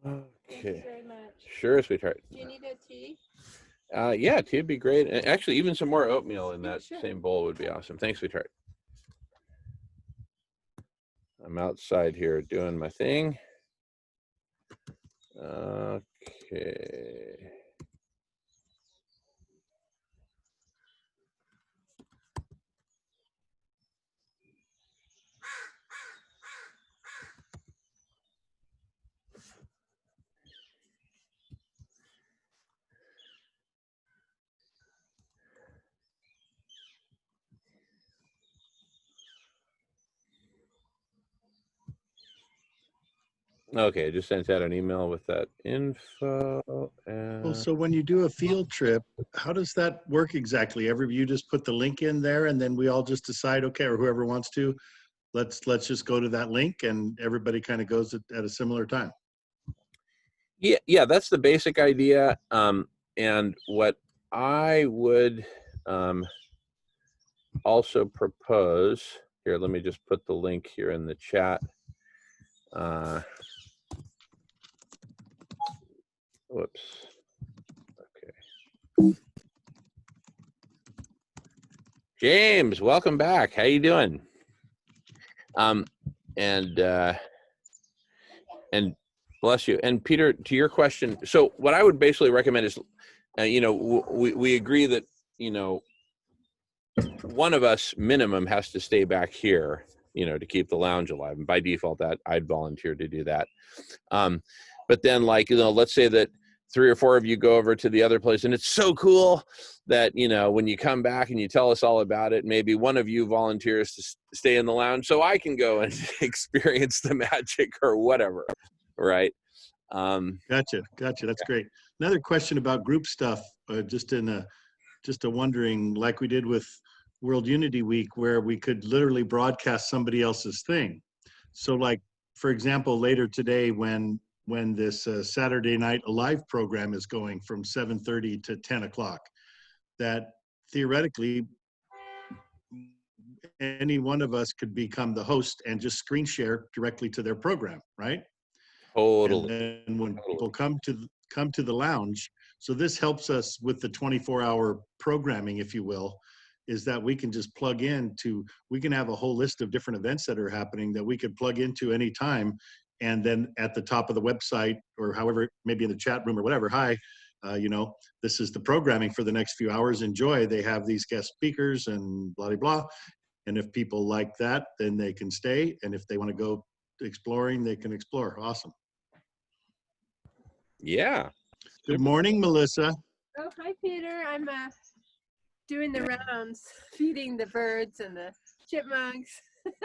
Thank you
Okay.
very much.
Sure, sweetheart.
Do you need a tea?
Yeah, tea would be great. And actually, even some more oatmeal in
Yeah,
that
sure.
same bowl would be awesome. Thanks, sweetheart. I'm outside here doing my thing. Okay. Okay, I just sent out an email with that info.
Well, so when you do a field trip, how does that work exactly? You just put the link in there and then we all just decide, okay, or whoever wants to, let's just go to that link and everybody kind of goes at a similar time.
Yeah, that's the basic idea. And what I would also propose, here, let me just put the link here in the chat. Whoops. Okay. James, welcome back. How you doing? And bless you. And Peter, to your question, so what I would basically recommend is, we agree that, one of us minimum has to stay back here, to keep the lounge alive. And by default, that I'd volunteer to do that. But then, let's say that 3 or 4 of you go over to the other place, and it's so cool that, when you come back and you tell us all about it, maybe one of you volunteers to stay in the lounge so I can go and experience the magic or whatever, right?
Gotcha. That's great. Another question about group stuff, just a wondering, like we did with World Unity Week, where we could literally broadcast somebody else's thing. So, like, for example, later today, when this Saturday Night Alive program is going from 7:30 to 10 o'clock, that theoretically any one of us could become the host and just screen share directly to their program, right?
Totally.
And then when people come to the lounge, so this helps us with the 24-hour programming, if you will, is that we can just plug we can have a whole list of different events that are happening that we could plug into any time. And then at the top of the website, or however, maybe in the chat room or whatever, hi, this is the programming for the next few hours. Enjoy. They have these guest speakers and blah, blah, blah. And if people like that, then they can stay. And if they want to go exploring, they can explore. Awesome.
Yeah.
Good morning, Melissa.
Oh, hi, Peter. I'm doing the rounds, feeding the birds and the chipmunks.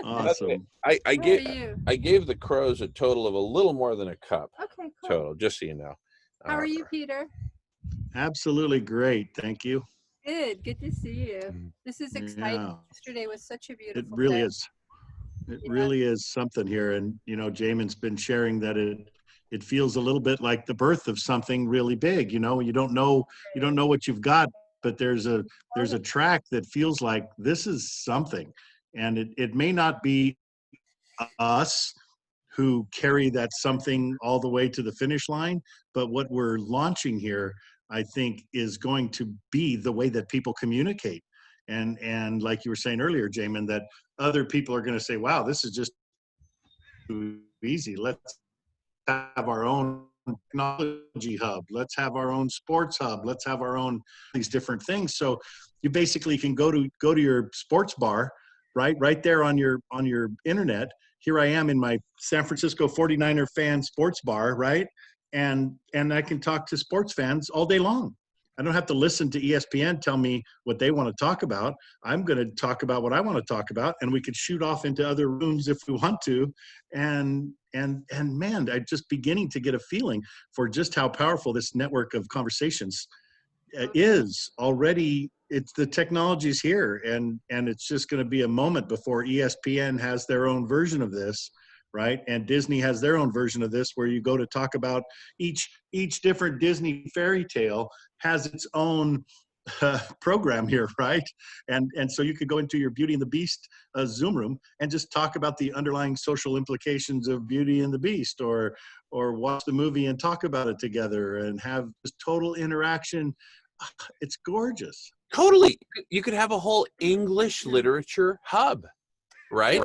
Awesome.
I
How are
gave
you?
I gave the crows a total of a little more than a cup
Okay, cool.
total, just so you know.
How are you, Peter?
Absolutely great. Thank you.
Good. Good to see you. This is exciting.
Yeah,
Yesterday was such a
it
beautiful
really
day.
is. It
Yeah.
really is something here. And, you know, Jamin's been sharing that it feels a little bit like the birth of something really big. You know, you don't know what you've got, but there's a track that feels like this is something. And it may not be us who carry that something all the way to the finish line, but what we're launching here, I think, is going to be the way that people communicate. And like you were saying earlier, Jamin, that other people are going to say, wow, this is just too easy. Let's have our own technology hub. Let's have our own sports hub. Let's have our own these different things. So you basically can go to your sports bar, right there on your internet. Here I am in my San Francisco 49er fan sports bar, right? And I can talk to sports fans all day long. I don't have to listen to ESPN tell me what they want to talk about. I'm going to talk about what I want to talk about, and we could shoot off into other rooms if we want to. And man, I'm just beginning to get a feeling for just how powerful this network of conversations is already. It's the technology's here, and it's just going to be a moment before ESPN has their own version of this, right? And Disney has their own version of this, where you go to talk about each different Disney fairy tale has its own program here, right? And so you could go into your Beauty and the Beast Zoom room and just talk about the underlying social implications of Beauty and the Beast, or watch the movie and talk about it together and have this total interaction. It's gorgeous.
Totally. You could have a whole English literature hub, right?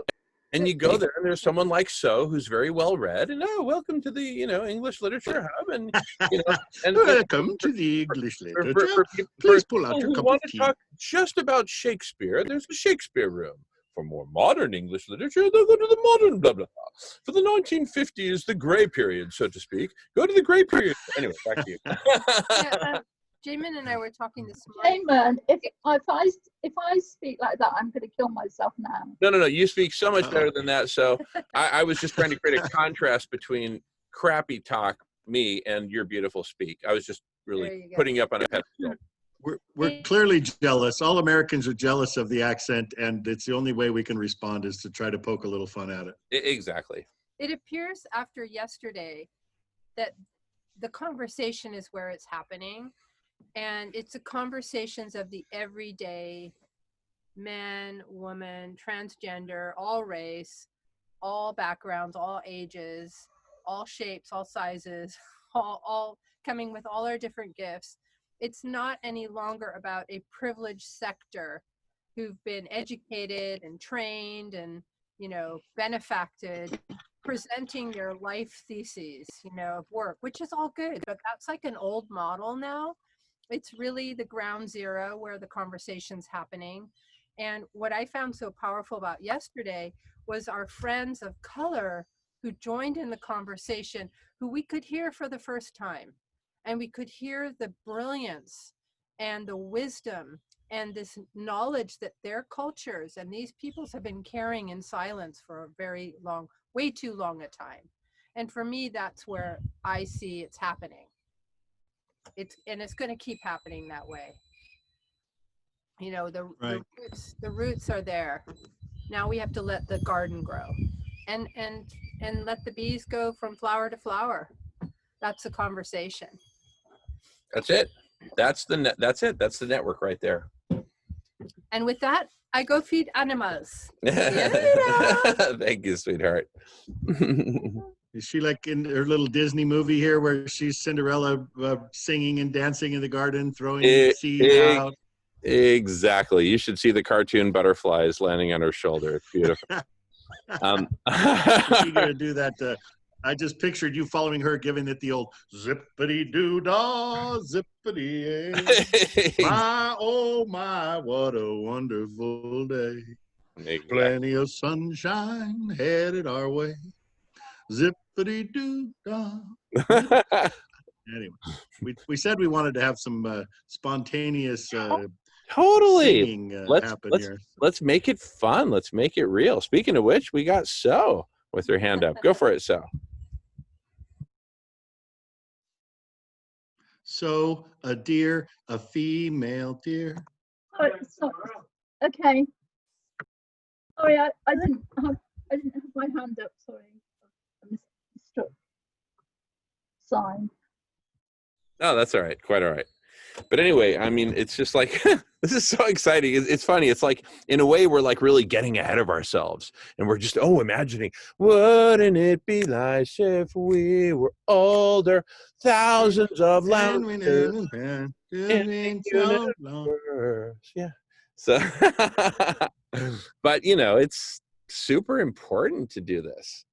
And you go there, and there's someone like who's very well read, and welcome to the English literature hub, and and
welcome to the English literature.
Please
pull out your
who
cup
want
of
to
tea.
talk just about Shakespeare. There's a Shakespeare room. For more modern English literature, they'll go to the modern blah blah blah. For the 1950s, the gray period, so to speak, go to the gray period. Anyway, back to you.
Jamin and I were talking this morning.
Jamin, if I speak like that, I'm going to kill myself now.
No. You speak so much better than that. So I was just trying to create a contrast between crappy talk, me, and your beautiful speak. I was just really putting you up on a pedestal.
We're clearly jealous. All Americans are jealous of the accent, and it's the only way we can respond is to try to poke a little fun at it.
Exactly.
It appears after yesterday that the conversation is where it's happening. And it's the conversations of the everyday man, woman, transgender, all race, all backgrounds, all ages, all shapes, all sizes, all coming with all our different gifts. It's not any longer about a privileged sector who've been educated and trained and, benefacted, presenting their life theses, of work, which is all good, but that's like an old model now. It's really the ground zero where the conversation's happening. And what I found so powerful about yesterday was our friends of color who joined in the conversation, who we could hear for the first time. And we could hear the brilliance and the wisdom and this knowledge that their cultures and these peoples have been carrying in silence for a very long, way too long a time. And for me, that's where I see it's happening. It's going to keep happening that way. The roots are there. Now we have to let the garden grow, and let the bees go from flower to flower. That's the conversation.
That's it. That's the network right there.
And with that, I go feed animals.
Thank you, sweetheart.
Is she like in her little Disney movie here where she's Cinderella singing and dancing in the garden, throwing seeds out?
Exactly. You should see the cartoon butterflies landing on her shoulder. It's beautiful.
You're going to do that. I just pictured you following her, giving it the old zippity-doo-dah, zippity-ay. My, oh my, what a wonderful day.
Exactly.
Plenty of sunshine headed our way. Zippity doo dah. Anyway, we said we wanted to have some spontaneous
Totally.
singing
Let's
happen
let's
here.
let's make it fun. Let's make it real. Speaking of which, we got So with her hand up. Go for it, So.
So a deer, a female deer.
So, okay. Sorry, I didn't have my hand up. Sorry, I mistook sign.
Oh, that's all right. Quite all right. But anyway, I mean, it's just like, this is so exciting. It's funny. It's like, in a way, we're like really getting ahead of ourselves. And we're just, imagining, wouldn't it be nice if we were older, thousands of
And we
later
know
in the
so long.
universe. Yeah. So, but, it's super important to do this.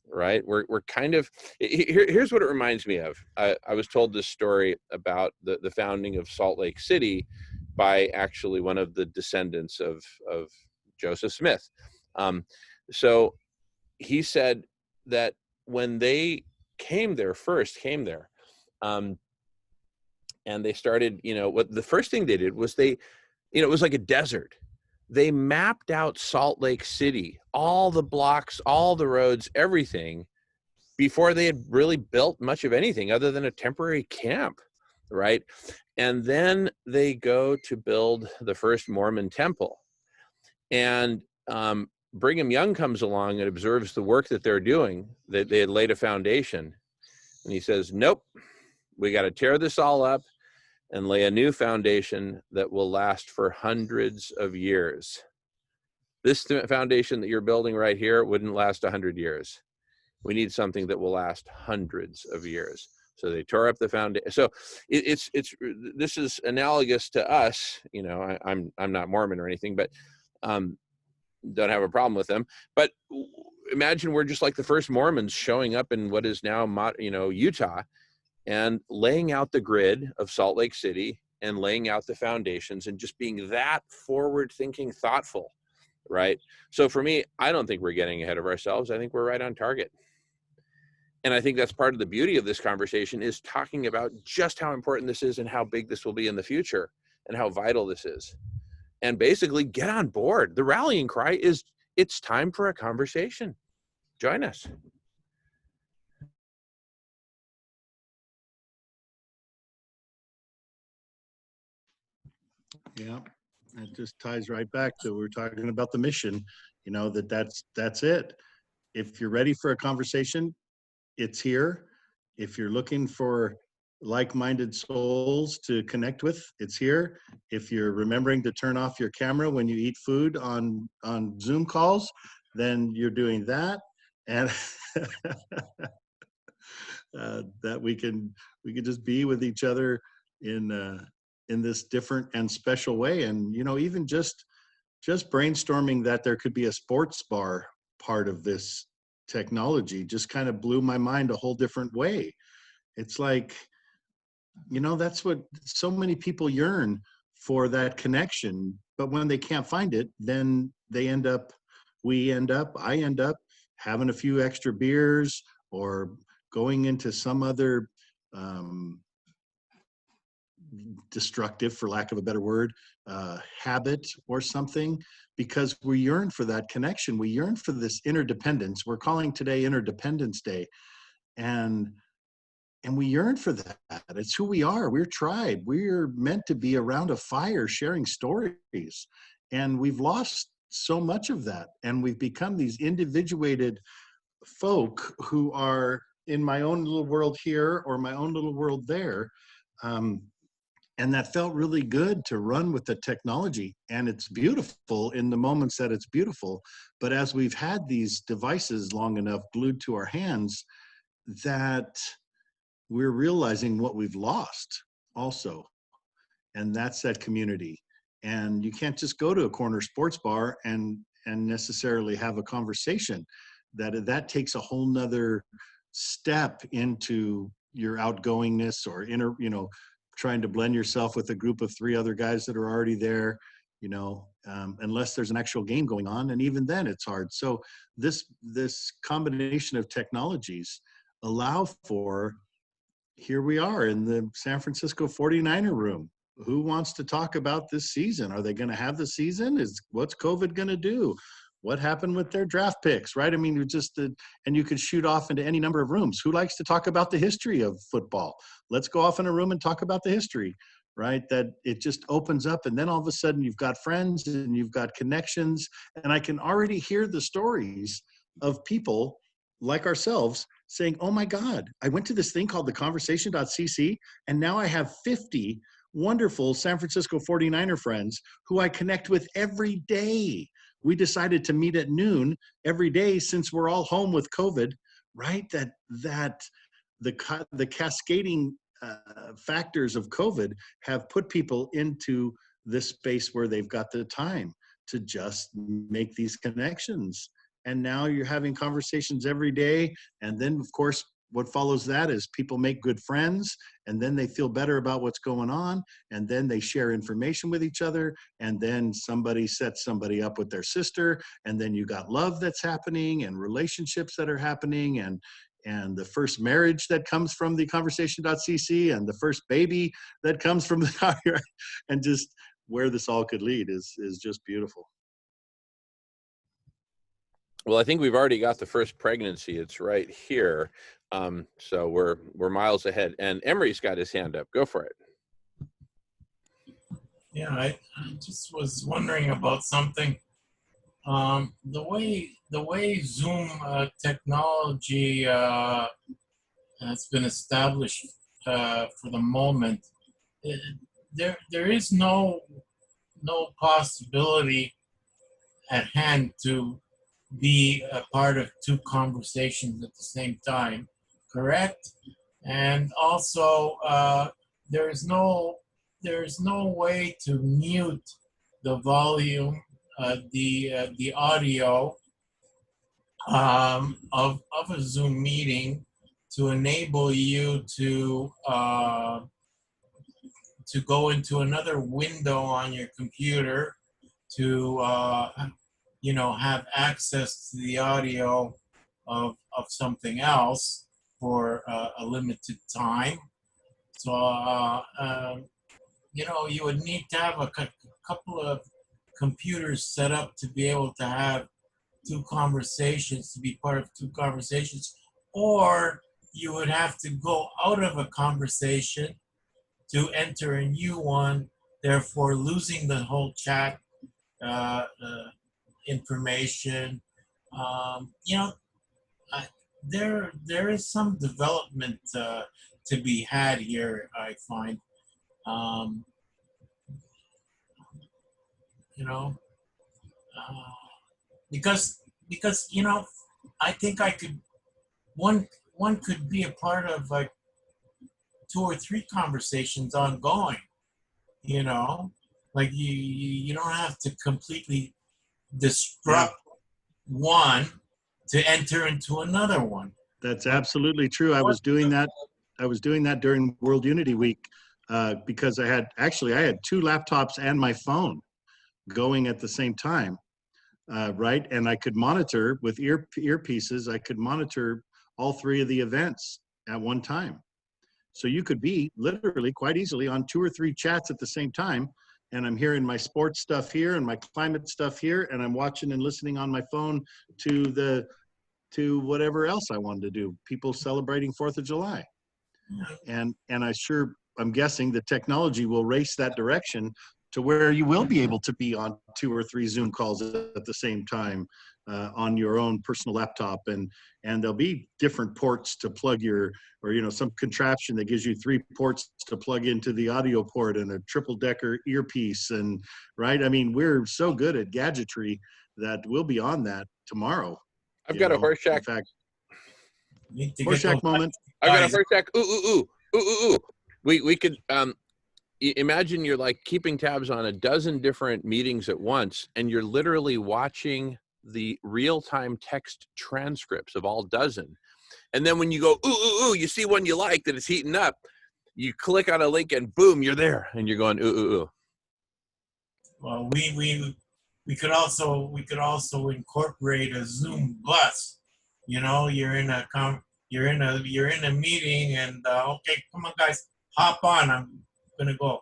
Right, we're kind of here's what it reminds me of. I was told this story about the founding of Salt Lake City by actually one of the descendants of Joseph Smith. So he said that when they first came there, and they started, what the first thing they did was it was like a desert. They mapped out Salt Lake City, all the blocks, all the roads, everything, before they had really built much of anything other than a temporary camp, right? And then they go to build the first Mormon temple. And Brigham Young comes along and observes the work that they're doing, that they had laid a foundation. And he says, nope, we got to tear this all up and lay a new foundation that will last for hundreds of years. This foundation that you're building right here wouldn't last 100 years. We need something that will last hundreds of years. So they tore up the foundation. So this is analogous to us. I'm not Mormon or anything, but don't have a problem with them. But imagine we're just like the first Mormons showing up in what is now Utah, and laying out the grid of Salt Lake City and laying out the foundations and just being that forward-thinking, thoughtful, right? So for me, I don't think we're getting ahead of ourselves. I think we're right on target. And I think that's part of the beauty of this conversation, is talking about just how important this is and how big this will be in the future and how vital this is. And basically get on board. The rallying cry is, it's time for a conversation. Join us.
Yeah, it just ties right back to, we were talking about the mission, that's it. If you're ready for a conversation, it's here. If you're looking for like-minded souls to connect with, it's here. If you're remembering to turn off your camera when you eat food on Zoom calls, then you're doing that. And that we can just be with each other in this different and special way. And even just brainstorming that there could be a sports bar part of this technology just kind of blew my mind a whole different way. It's like, that's what so many people yearn for, that connection. But when they can't find it, then I end up having a few extra beers or going into some other destructive, for lack of a better word, habit or something, because we yearn for that connection. We yearn for this interdependence. We're calling today Interdependence Day. And we yearn for that. It's who we are. We're tribe. We're meant to be around a fire sharing stories. And we've lost so much of that. And we've become these individuated folk who are in my own little world here or my own little world there. And that felt really good to run with the technology. And it's beautiful in the moments that it's beautiful. But as we've had these devices long enough glued to our hands, that we're realizing what we've lost also. And that's that community. And you can't just go to a corner sports bar and necessarily have a conversation. That takes a whole nother step into your outgoingness or trying to blend yourself with a group of 3 other guys that are already there. unless there's an actual game going on, and even then it's hard. So this combination of technologies allow for, here we are in the San Francisco 49er room. Who wants to talk about this season? Are they going to have the season? What's COVID going to do? What happened with their draft picks, right? I mean, and you could shoot off into any number of rooms. Who likes to talk about the history of football? Let's go off in a room and talk about the history, right? That it just opens up, and then all of a sudden you've got friends and you've got connections. And I can already hear the stories of people like ourselves saying, oh my God, I went to this thing called the conversation.cc, and now I have 50 wonderful San Francisco 49er friends who I connect with every day. We decided to meet at noon every day since we're all home with COVID, right? That the cascading factors of COVID have put people into this space where they've got the time to just make these connections. And now you're having conversations every day. And then, of course, what follows that is people make good friends, and then they feel better about what's going on, and then they share information with each other, and then somebody sets somebody up with their sister, and then you got love that's happening and relationships that are happening, and the first marriage that comes from the conversation.cc, and the first baby that comes from the and just where this all could lead is just beautiful.
Well, I think we've already got the first pregnancy. It's right here. So we're miles ahead. And Emery's got his hand up. Go for it.
Yeah, I just was wondering about something. The way Zoom technology has been established for the moment, there is no possibility at hand to be a part of two conversations at the same time, correct? And also, there's no way to mute the volume, the audio of a Zoom meeting to enable you to go into another window on your computer to have access to the audio of something else for a limited time. So you would need to have a couple of computers set up to be able to have two conversations, to be part of two conversations, or you would have to go out of a conversation to enter a new one, therefore losing the whole chat information. There is some development to be had here, I find. Because I think I could one could be a part of like 2 or 3 conversations ongoing. Like you don't have to completely disrupt one to enter into another one.
That's absolutely true. I was doing that during World Unity Week because I had 2 laptops and my phone going at the same time, right? And I could monitor with earpieces. I could monitor all 3 of the events at one time. So you could be literally quite easily on 2 or 3 chats at the same time. And I'm hearing my sports stuff here and my climate stuff here, and I'm watching and listening on my phone to whatever else I wanted to do. People celebrating 4th of July. And I'm guessing the technology will race that direction to where you will be able to be on 2 or 3 Zoom calls at the same time on your own personal laptop, and there'll be different ports to plug some contraption that gives you 3 ports to plug into the audio port and a triple-decker earpiece, and right. I mean, we're so good at gadgetry that we'll be on that tomorrow.
I've got a Horseshack.
In fact, Horseshack moment.
I've got a Horseshack. Ooh. We could imagine you're like keeping tabs on a dozen different meetings at once, and you're literally watching the real-time text transcripts of all dozen. And then when you go, ooh, you see one you like that it's heating up, you click on a link and boom, you're there. And you're going, ooh.
Well, we could also incorporate a Zoom bus. You know, you're in a meeting, and okay, come on, guys, hop on. I'm gonna go,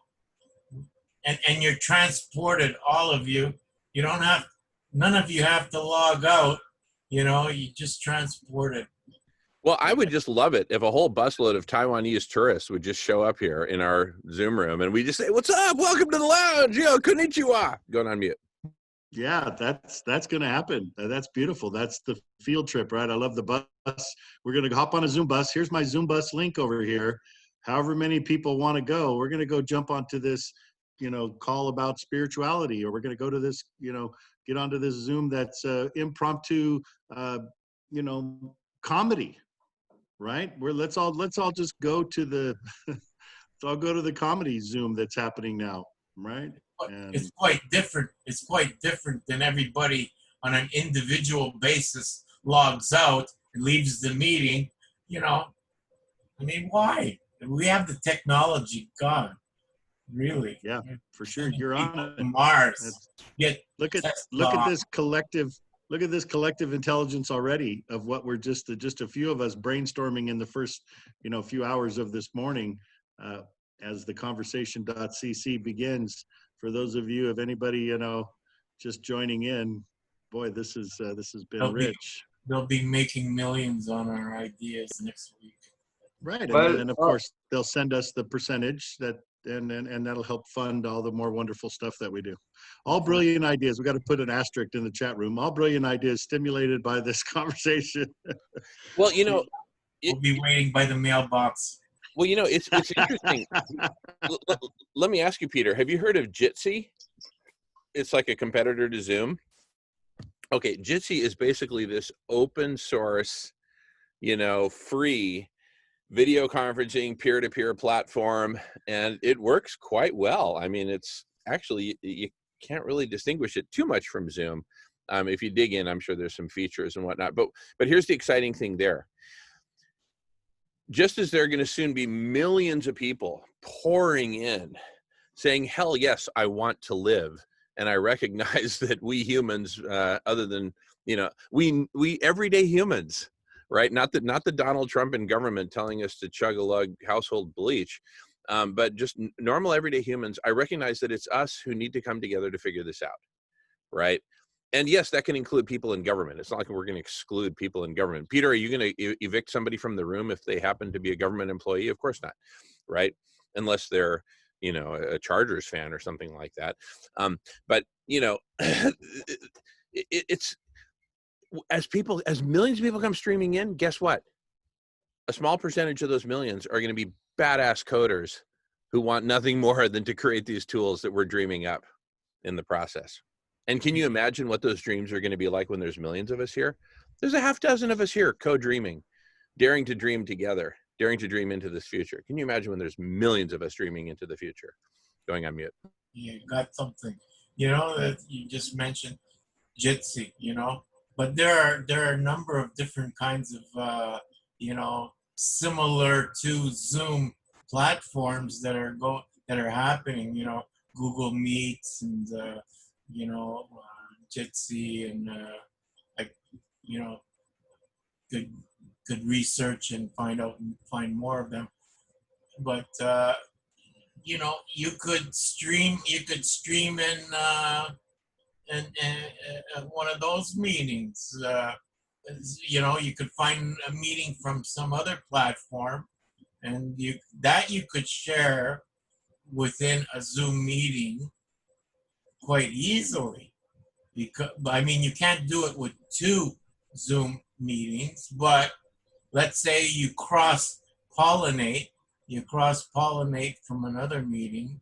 and you're transported, all of you. You don't have, none of you have to log out. You know, you just transported.
Well, I would just love it if a whole busload of Taiwanese tourists would just show up here in our Zoom room and we just say, "What's up? Welcome to the lounge. Yo, konnichiwa." Going on mute.
Yeah, that's going to happen. That's beautiful. That's the field trip, right? I love the bus. We're going to hop on a Zoom bus. Here's my Zoom bus link over here. However many people want to go, we're going to go jump onto this, call about spirituality, or we're going to go to this, get onto this Zoom that's impromptu, comedy, right? Let's all just go to the, let's all go to the comedy Zoom that's happening now, right? And
it's quite different. It's quite different than everybody on an individual basis logs out and leaves the meeting. You know, I mean, why? We have the technology. God, really?
yeah, for sure. You're on it.
Mars.
Look at this collective. Look at this collective intelligence already of what we're just a few of us brainstorming in the first few hours of this morning as the conversation.cc begins. For those of you, if anybody just joining in, boy, this has been rich.
They'll be making millions on our ideas next week.
Right, and then of course they'll send us the percentage and that'll help fund all the more wonderful stuff that we do. All brilliant ideas. We got to put an asterisk in the chat room. All brilliant ideas stimulated by this conversation.
Well,
we'll be waiting by the mailbox.
Well, it's interesting. Let me ask you, Peter, have you heard of Jitsi? It's like a competitor to Zoom. Okay, Jitsi is basically this open source, free video conferencing peer-to-peer platform, and it works quite well. I mean, it's actually, you can't really distinguish it too much from Zoom. If you dig in, I'm sure there's some features and whatnot, but here's the exciting thing there. Just as there are going to soon be millions of people pouring in saying, hell yes, I want to live. And I recognize that we humans, other than, we everyday humans, right? Not the Donald Trump and government telling us to chug a lug household bleach, but just normal everyday humans. I recognize that it's us who need to come together to figure this out, right? And yes, that can include people in government. It's not like we're going to exclude people in government. Peter, are you going to evict somebody from the room if they happen to be a government employee? Of course not, right? Unless they're, a Chargers fan or something like that. But, it's, as millions of people come streaming in, guess what? A small percentage of those millions are going to be badass coders who want nothing more than to create these tools that we're dreaming up in the process. And can you imagine what those dreams are going to be like when there's millions of us here? There's a half dozen of us here co-dreaming, daring to dream together, daring to dream into this future. Can you imagine when there's millions of us dreaming into the future? Going on mute.
Yeah, got something. That you just mentioned Jitsi, but there are a number of different kinds of, similar to Zoom platforms that are happening, Google Meets and, Jitsi and could research and find more of them. But you could stream in one of those meetings. You could find a meeting from some other platform, and you could share within a Zoom meeting quite easily. Because you can't do it with 2 Zoom meetings, but let's say you cross-pollinate from another meeting,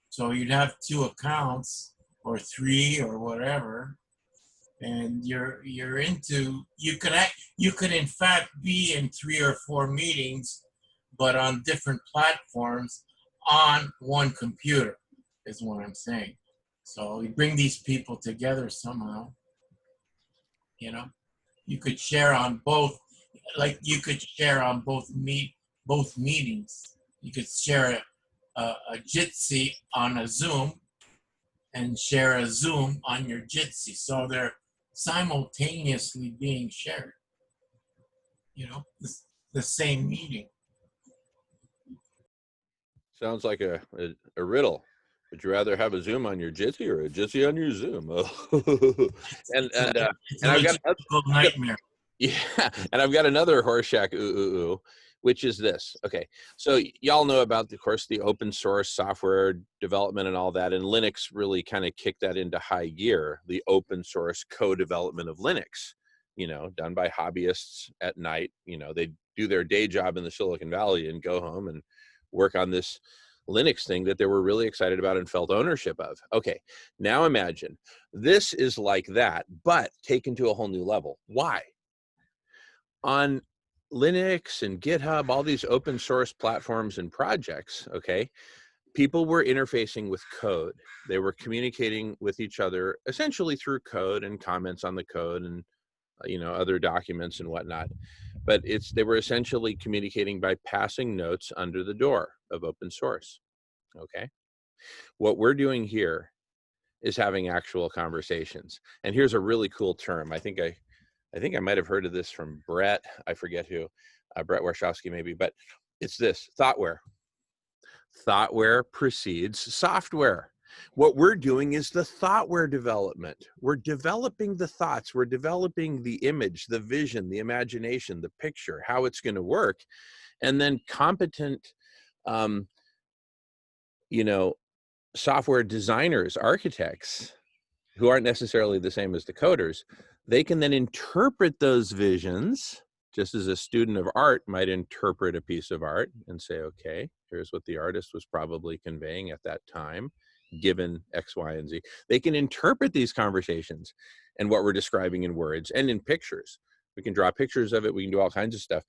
so you'd have 2 accounts or 3 or whatever, and you could in fact be in 3 or 4 meetings, but on different platforms on one computer, is what I'm saying. So you bring these people together somehow. You could share on both, both meetings. You could share a Jitsi on a Zoom, and share a Zoom on your Jitsi. So they're simultaneously being shared, the same meeting.
Sounds like a riddle. Would you rather have a Zoom on your Jitsi or a Jitsi on your Zoom? and
It's a
I've got
logistical nightmare.
yeah, and I've got another Horseshack which is this. Okay, so y'all know about, of course, the open source software development and all that, and Linux really kind of kicked that into high gear. The open source co-development of Linux, done by hobbyists at night. They do their day job in the Silicon Valley and go home and work on this Linux thing that they were really excited about and felt ownership of. Okay, now imagine this is like that, but taken to a whole new level. Why? On Linux and GitHub, all these open source platforms and projects, okay, people were interfacing with code. They were communicating with each other essentially through code and comments on the code and other documents and whatnot. But they were essentially communicating by passing notes under the door of open source. Okay. What we're doing here is having actual conversations. And here's a really cool term. I think I might have heard of this from Brett. I forget who, Brett Warshawski maybe, but it's this: thoughtware. Thoughtware precedes software. What we're doing is the thoughtware development. We're developing the thoughts. We're developing the image, the vision, the imagination, the picture, how it's going to work. And then competent, software designers, architects, who aren't necessarily the same as the coders, they can then interpret those visions, just as a student of art might interpret a piece of art and say, okay, here's what the artist was probably conveying at that time, given X, Y, and Z. They can interpret these conversations and what we're describing in words and in pictures. We can draw pictures of it. We can do all kinds of stuff.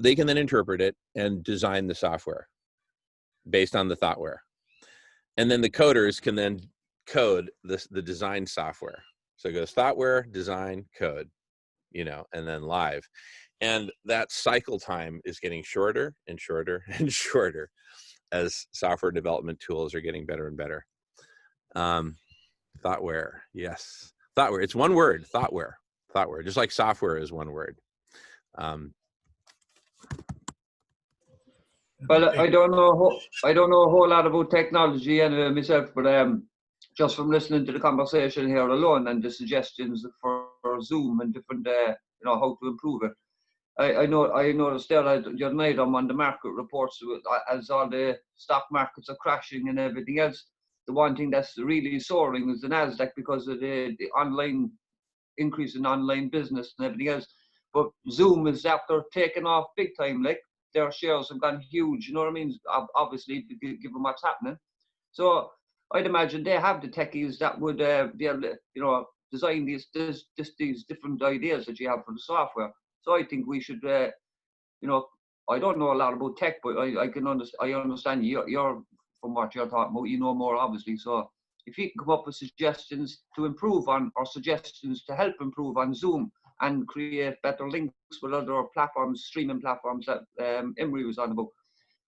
They can then interpret it and design the software based on the thoughtware. And then the coders can then code the design software. So it goes thoughtware, design, code, and then live. And that cycle time is getting shorter and shorter and shorter as software development tools are getting better and better. Thoughtware, yes. Thoughtware, it's one word, thoughtware, just like software is one word.
Well, I don't know a whole lot about technology anyway myself, but just from listening to the conversation here alone and the suggestions for Zoom and different, how to improve it, I noticed there the other night I'm on the market reports as all the stock markets are crashing and everything else. The one thing that's really soaring is the Nasdaq because of the online increase in online business and everything else. But Zoom is after taking off big time, like their shares have gone huge. You know what I mean? Obviously, given what's happening. So I'd imagine they have the techies that would be able to, design these different ideas that you have for the software. So I think we should, I don't know a lot about tech, but I understand you're from what you're talking about, you know more obviously. So if you can come up with suggestions to improve on or suggestions to help improve on Zoom and create better links with other platforms, streaming platforms that Emery was on about,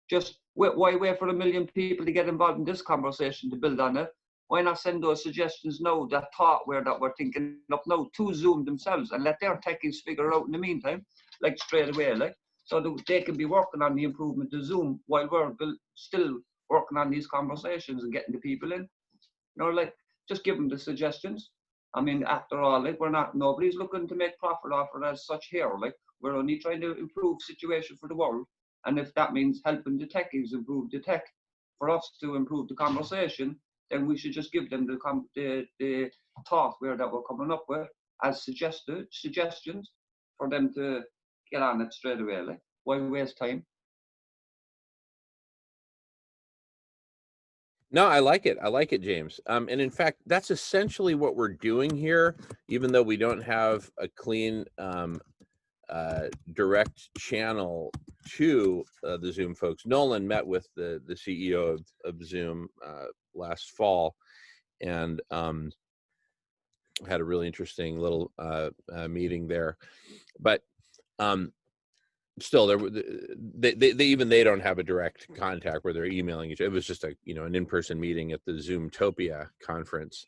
just why wait for 1 million people to get involved in this conversation to build on it? Why not send those suggestions now, that thoughtware that we're thinking up now, to Zoom themselves and let their techies figure it out in the meantime, like straight away, like, so that they can be working on the improvement of Zoom while we're still working on these conversations and getting the people in. Just give them the suggestions. I mean, after all, like, nobody's looking to make profit off it as such here. Like, we're only trying to improve situation for the world. And if that means helping the techies improve the tech for us to improve the conversation, then we should just give them the thoughtware that we're coming up with as suggestions for them to get on it straight away. Like, why waste time?
No, I like it, James. And in fact, that's essentially what we're doing here, even though we don't have a clean direct channel to the Zoom folks. Nolan met with the CEO of Zoom last fall and had a really interesting little meeting there. But still, they even they don't have a direct contact where they're emailing each other. It was just a, you know, an in-person meeting at the Zoomtopia conference.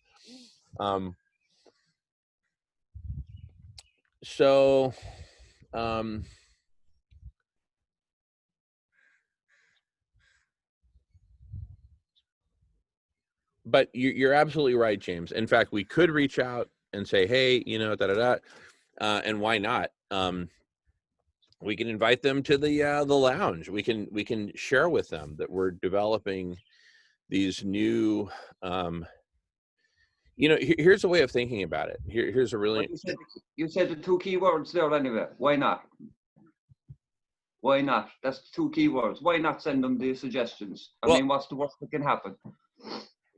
So, but you're absolutely right, James. In fact, we could reach out and say, hey, you know, and why not? We can invite them to the lounge. We can share with them that we're developing these new, you know, here's a way of thinking about it. Here's a really,
You said the two key words there anyway. Why not? Why not? That's the two key words. Why not send them the suggestions? I mean, what's the worst that can happen?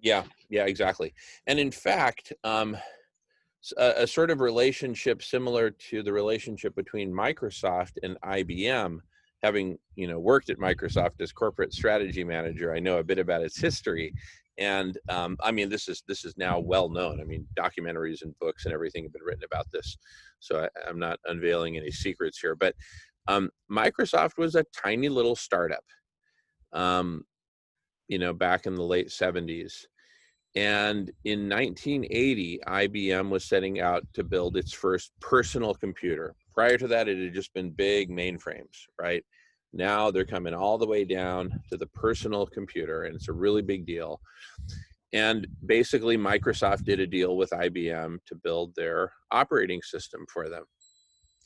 Yeah, exactly. And in fact, a sort of relationship similar to the relationship between Microsoft and IBM, having, you know, worked at Microsoft as corporate strategy manager, I know a bit about its history. And I mean, this is now well known. I mean, documentaries and books and everything have been written about this. So I'm not unveiling any secrets here, but Microsoft was a tiny little startup, you know, back in the late 70s. And in 1980, IBM was setting out to build its first personal computer. Prior to that, it had just been big mainframes, right? Now they're coming all the way down to the personal computer, and it's a really big deal. And basically, Microsoft did a deal with IBM to build their operating system for them.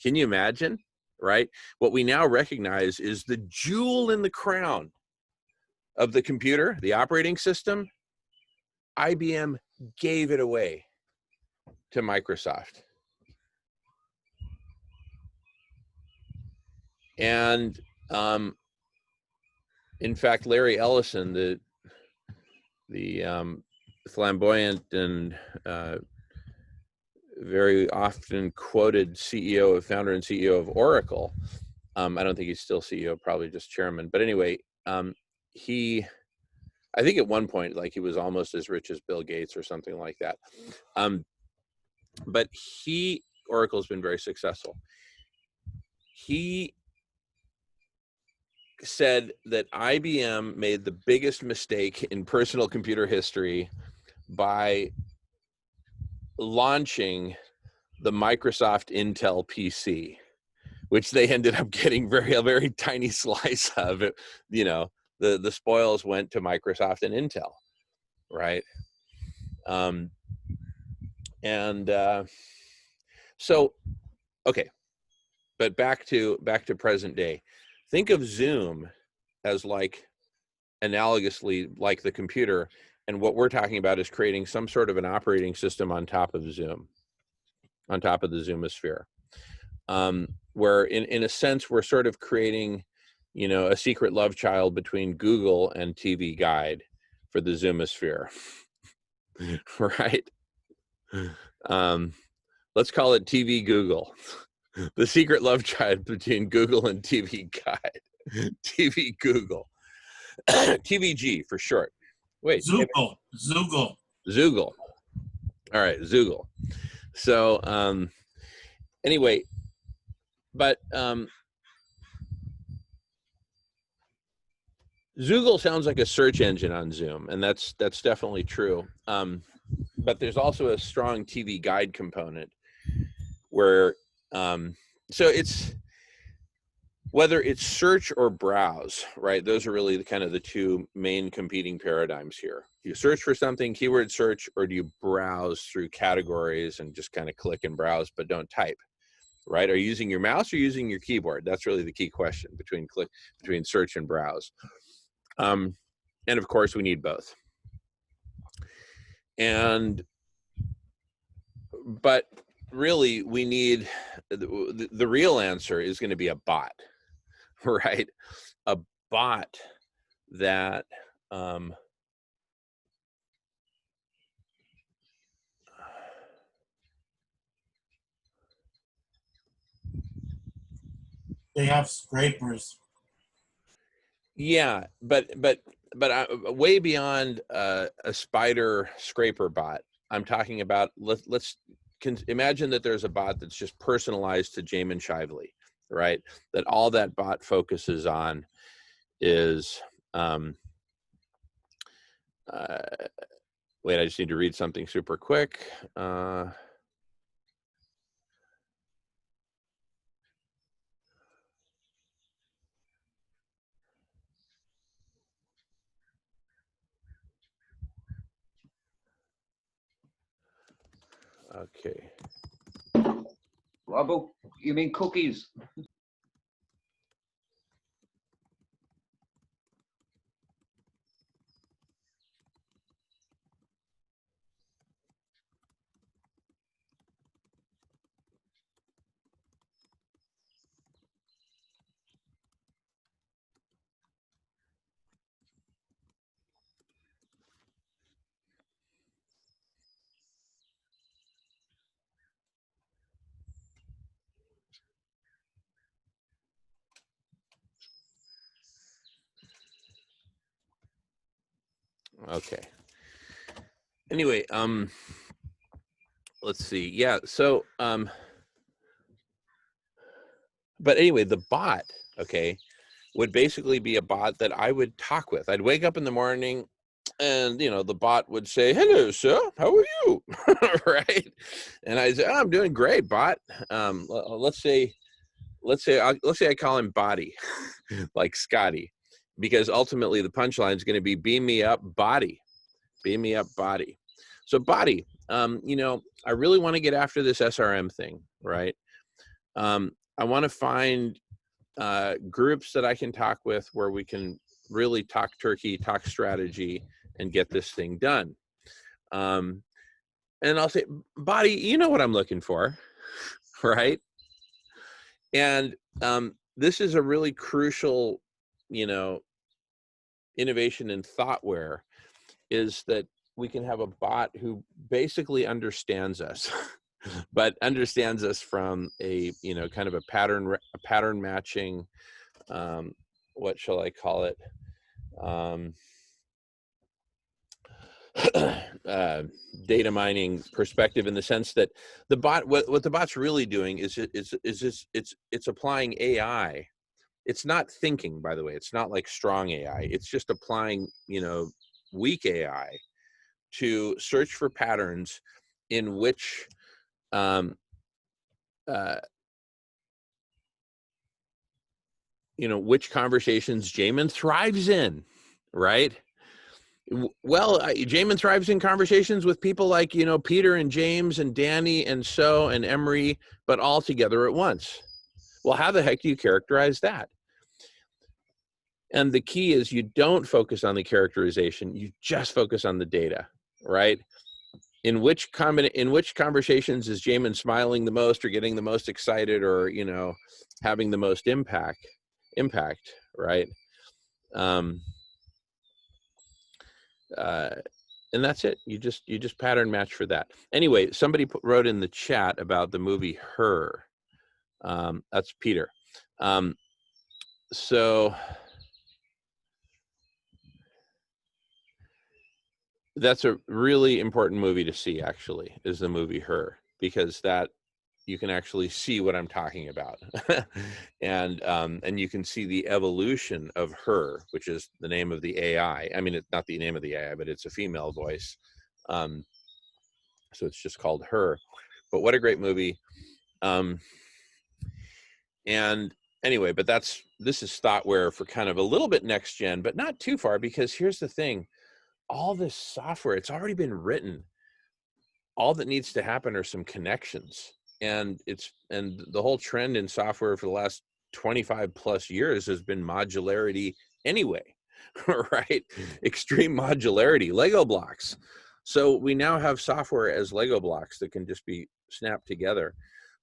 Can you imagine, right? What we now recognize is the jewel in the crown of the computer, the operating system. IBM gave it away to Microsoft. And in fact, Larry Ellison, the flamboyant and very often quoted founder and CEO of Oracle, I don't think he's still CEO, probably just chairman. But anyway, I think at one point, like, he was almost as rich as Bill Gates or something like that. But Oracle's been very successful. He said that IBM made the biggest mistake in personal computer history by launching the Microsoft Intel PC, which they ended up getting a very tiny slice of it. You know, the spoils went to Microsoft and Intel, right? So, okay, but back to present day. Think of Zoom as like analogously like the computer, and what we're talking about is creating some sort of an operating system on top of Zoom, on top of the Zoomosphere, where in a sense we're sort of creating, you know, a secret love child between Google and TV Guide for the Zoomosphere, right? Let's call it TV Google, the secret love child between Google and TV Guide. TV Google. TVG for short. Wait.
Zoogle.
All right, Zoogle. So anyway, but Zoogle sounds like a search engine on Zoom, and that's definitely true. But there's also a strong TV Guide component where so it's whether it's search or browse, right? Those are really the two main competing paradigms here. Do you search for something, keyword search, or do you browse through categories and just kind of click and browse but don't type, right? Are you using your mouse or using your keyboard? That's really the key question between search and browse. And of course, we need both. But really, we need the real answer is going to be a bot. Right, a bot that
They have scrapers.
Yeah, but way beyond a spider scraper bot. I'm talking about let's imagine that there's a bot that's just personalized to Jamin Shively. right? That all that bot focuses on is, wait, I just need to read something super quick. Okay.
What about, you mean cookies?
Okay. Anyway, let's see. Yeah. So, but anyway, the bot, okay, would basically be a bot that I would talk with. I'd wake up in the morning and, you know, the bot would say, "Hello, sir, how are you?" Right? And I say, "Oh, I'm doing great, bot." Let's say I call him Body, like Scotty, because ultimately the punchline is going to be "Beam me up, body, beam me up, body." So, Body, you know, I really want to get after this SRM thing, right? I want to find groups that I can talk with where we can really talk turkey, talk strategy, and get this thing done. And I'll say, Body, you know what I'm looking for, right? And this is a really crucial, you know, innovation in thoughtware, is that we can have a bot who basically understands us, but understands us from a, you know, kind of a pattern matching, what shall I call it? Data mining perspective, in the sense that the bot, what the bot's really doing is it's applying AI. It's not thinking, by the way. It's not like strong AI. It's just applying, you know, weak AI to search for patterns in which you know, which conversations Jamin thrives in, right? Well, Jamin thrives in conversations with people like, you know, Peter and James and Danny and So and Emery, but all together at once. Well, how the heck do you characterize that? And the key is you don't focus on the characterization, you just focus on the data, right? In which conversations is Jamin smiling the most, or getting the most excited, or, you know, having the most impact, right? And that's it. You just pattern match for that. Anyway, somebody wrote in the chat about the movie Her. That's Peter. So that's a really important movie to see, actually, is the movie Her, because that you can actually see what I'm talking about. And you can see the evolution of Her, which is the name of the AI. I mean, it's not the name of the AI, but it's a female voice. So it's just called Her. But what a great movie. And anyway, but this is thoughtware for kind of a little bit next gen, but not too far, because here's the thing. All this software, it's already been written. All that needs to happen are some connections. And the whole trend in software for the last 25 plus years has been modularity anyway, right? Extreme modularity, Lego blocks. So we now have software as Lego blocks that can just be snapped together.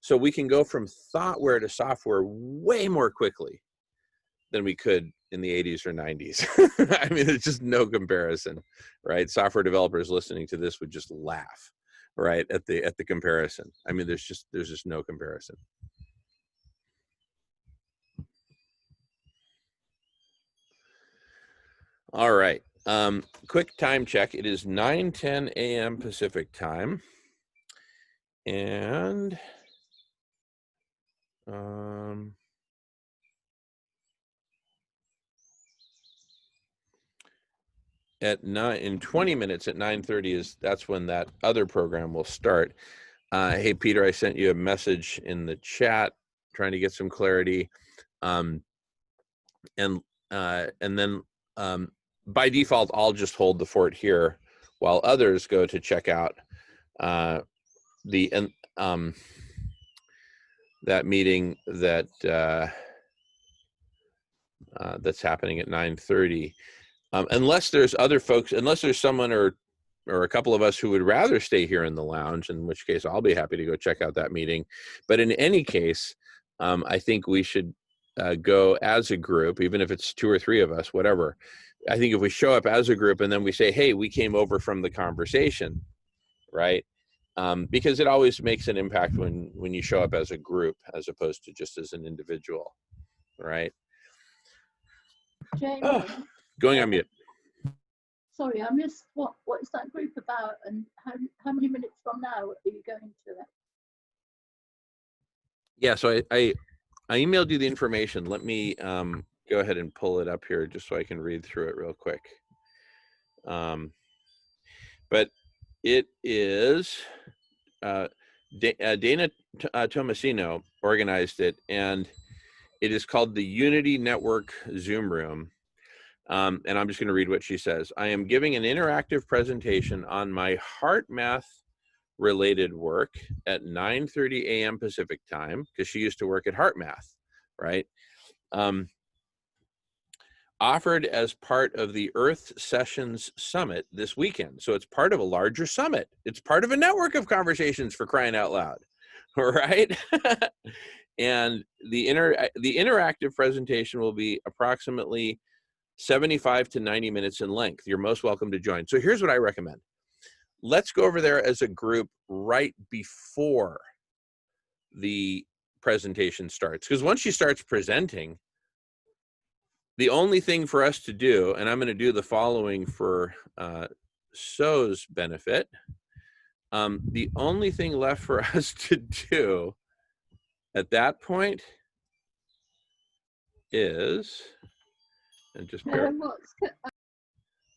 So we can go from thoughtware to software way more quickly than we could in the 80s or 90s. I mean, there's just no comparison, right? Software developers listening to this would just laugh, right, at the comparison. I mean, there's just no comparison. All right. Quick time check. It is 9:10 a.m. Pacific time. And in 20 minutes at 9:30 that's when that other program will start. Hey, Peter, I sent you a message in the chat trying to get some clarity. And then by default, I'll just hold the fort here while others go to check out that meeting that's happening at 9:30. Unless there's other folks, unless there's someone or a couple of us who would rather stay here in the lounge, in which case I'll be happy to go check out that meeting. But in any case, I think we should go as a group, even if it's 2 or 3 of us, whatever. I think if we show up as a group and then we say, hey, we came over from the conversation, right? Because it always makes an impact when you show up as a group as opposed to just as an individual, right?
Jamie,
Going on mute.
sorry, I missed what is that group about, and how many minutes from now are you going to it?
Yeah, so I emailed you the information. Let me go ahead and pull it up here just so I can read through it real quick. But it is Dana Tomasino organized it, and it is called the Unity Network Zoom Room. And I'm just going to read what she says. I am giving an interactive presentation on my heart math related work at 9:30 a.m. Pacific time, because she used to work at Heart Math, right? Offered as part of the Earth Sessions Summit this weekend. So it's part of a larger summit. It's part of a network of conversations, for crying out loud, right? And the interactive presentation will be approximately 75 to 90 minutes in length. You're most welcome to join. So here's what I recommend. Let's go over there as a group right before the presentation starts. Because once she starts presenting, the only thing for us to do, and I'm going to do the following for So's benefit, the only thing left for us to do at that point is, and just bear,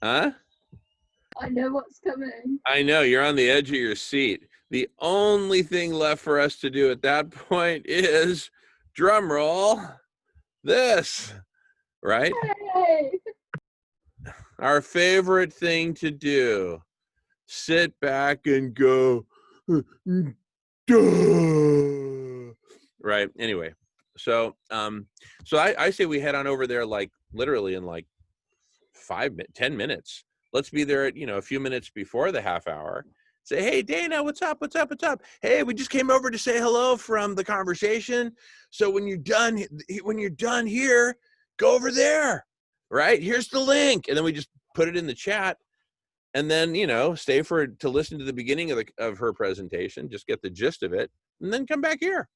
huh?
I know what's coming.
I know, you're on the edge of your seat. The only thing left for us to do at that point is, drum roll, this, right?
Yay!
Our favorite thing to do. Sit back and go, duh. Right, anyway. So I say we head on over there, like literally in like 10 minutes. Let's be there at, a few minutes before the half hour. Say, hey, Dana, what's up? What's up? What's up? Hey, we just came over to say hello from the conversation. So when you're done here, go over there, right? Here's the link. And then we just put it in the chat, and then, stay to listen to the beginning of her presentation, just get the gist of it, and then come back here.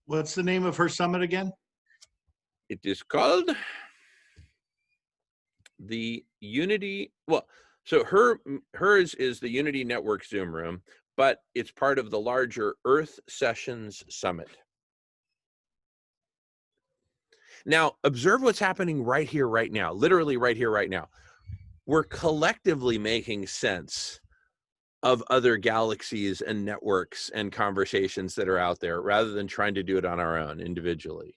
What's the name of her summit again?
It is called the Unity, so hers is the Unity Network Zoom Room, but it's part of the larger Earth Sessions Summit. Now, observe what's happening right here, right now, literally right here, right now. We're collectively making sense of other galaxies and networks and conversations that are out there, rather than trying to do it on our own individually.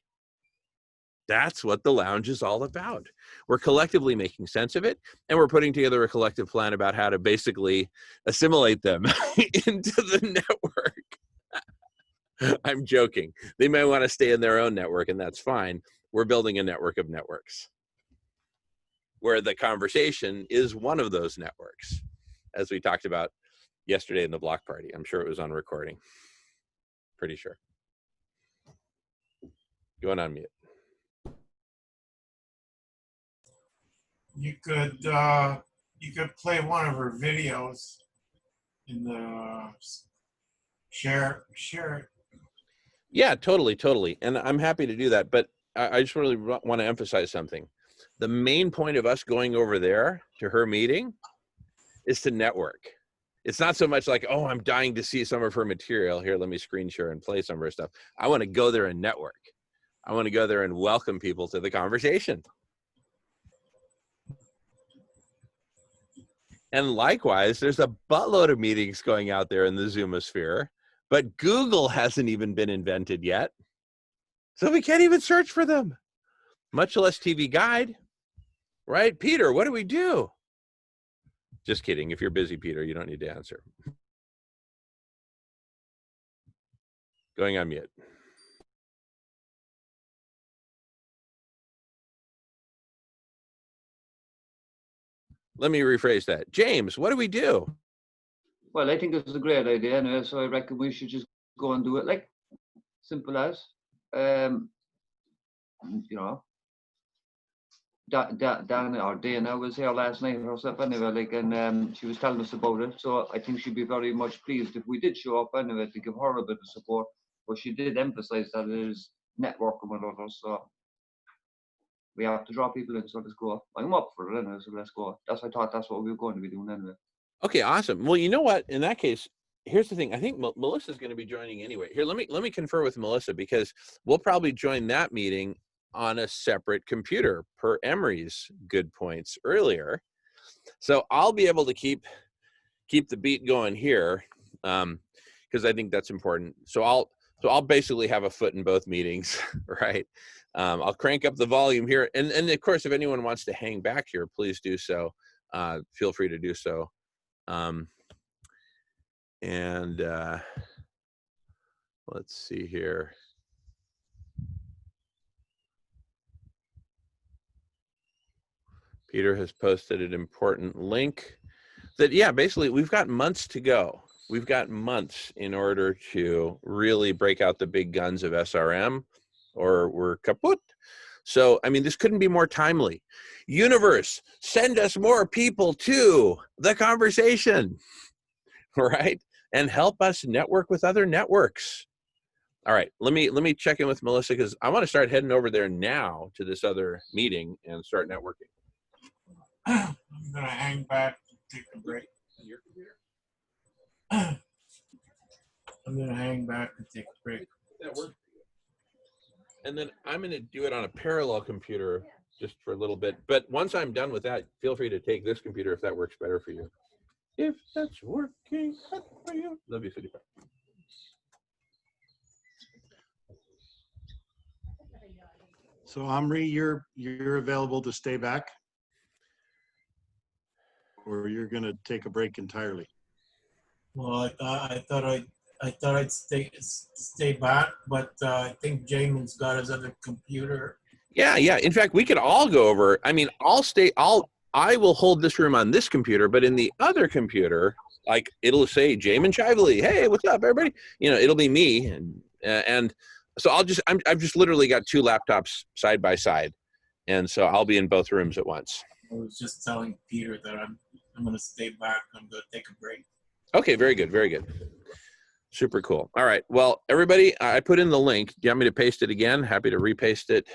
That's what the lounge is all about. We're collectively making sense of it, and we're putting together a collective plan about how to basically assimilate them into the network. I'm joking. They may want to stay in their own network, and that's fine. We're building a network of networks, where the conversation is one of those networks, as we talked about yesterday in the block party. I'm sure it was on recording. Pretty sure. Going on mute.
You could play one of her videos in the share it.
Yeah, totally. And I'm happy to do that. But I just really want to emphasize something. The main point of us going over there to her meeting is to network. It's not so much like, oh, I'm dying to see some of her material. Here, let me screen share and play some of her stuff. I want to go there and network. I want to go there and welcome people to the conversation. And likewise, there's a buttload of meetings going out there in the Zoomosphere, but Google hasn't even been invented yet. So we can't even search for them, much less TV Guide. Right? Peter, what do we do? Just kidding. If you're busy, Peter, you don't need to answer. Going on mute. Let me rephrase that. James, what do we do?
Well, I think it's a great idea anyway, so I reckon we should just go and do it, like, simple as. You know, Dana or Dana was here last night herself anyway, like, and she was telling us about it. So I think she'd be very much pleased if we did show up anyway to give her a bit of support. But she did emphasize that it is networking with others, so we have to draw people in. So let's go. I'm up for it anyway, so let's go. I thought that's what we were going to be doing anyway.
Okay, awesome. Well, you know what? In that case, here's the thing. I think Melissa's going to be joining anyway. Here, let me confer with Melissa, because we'll probably join that meeting on a separate computer per Emery's good points earlier. So I'll be able to keep the beat going here, because I think that's important. So I'll basically have a foot in both meetings, right? I'll crank up the volume here, and of course, if anyone wants to hang back here, please do so. Feel free to do so. Let's see here. Peter has posted an important link that, yeah, basically we've got months to go. We've got months in order to really break out the big guns of SRM, or we're kaput. So, I mean, this couldn't be more timely. Universe, send us more people to the conversation, right? And help us network with other networks. All right, let me check in with Melissa, because I want to start heading over there now to this other meeting and start networking.
I'm gonna hang back and take a break. I'm gonna hang back and take a break.
That works. And then I'm going to do it on a parallel computer just for a little bit. But once I'm done with that, feel free to take this computer if that works better for you. If that's working for you. Love you, 55.
So Omri, you're available to stay back, or you're going to take a break entirely?
Well, I thought I'd stay back, but I think Jamin's got his other computer.
Yeah. In fact, we could all go over. I mean, I will hold this room on this computer, but in the other computer, like, it'll say Jamin Shively. Hey, what's up, everybody? You know, it'll be me, and so I've just literally got two laptops side by side, and so I'll be in both rooms at once.
I was just telling Peter that I'm going to stay back. I'm going to take a break.
Okay, very good, very good. Super cool. All right, well, everybody, I put in the link. Do you want me to paste it again? Happy to repaste it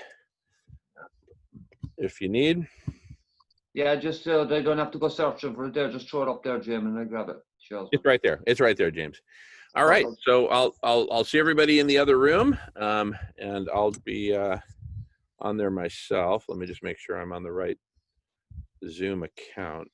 if you need.
Yeah, just they don't have to go searching for it there. Just throw it up there, Jim, and I grab it. Sure.
It's right there. It's right there, James. All right, so I'll see everybody in the other room, and I'll be on there myself. Let me just make sure I'm on the right Zoom account.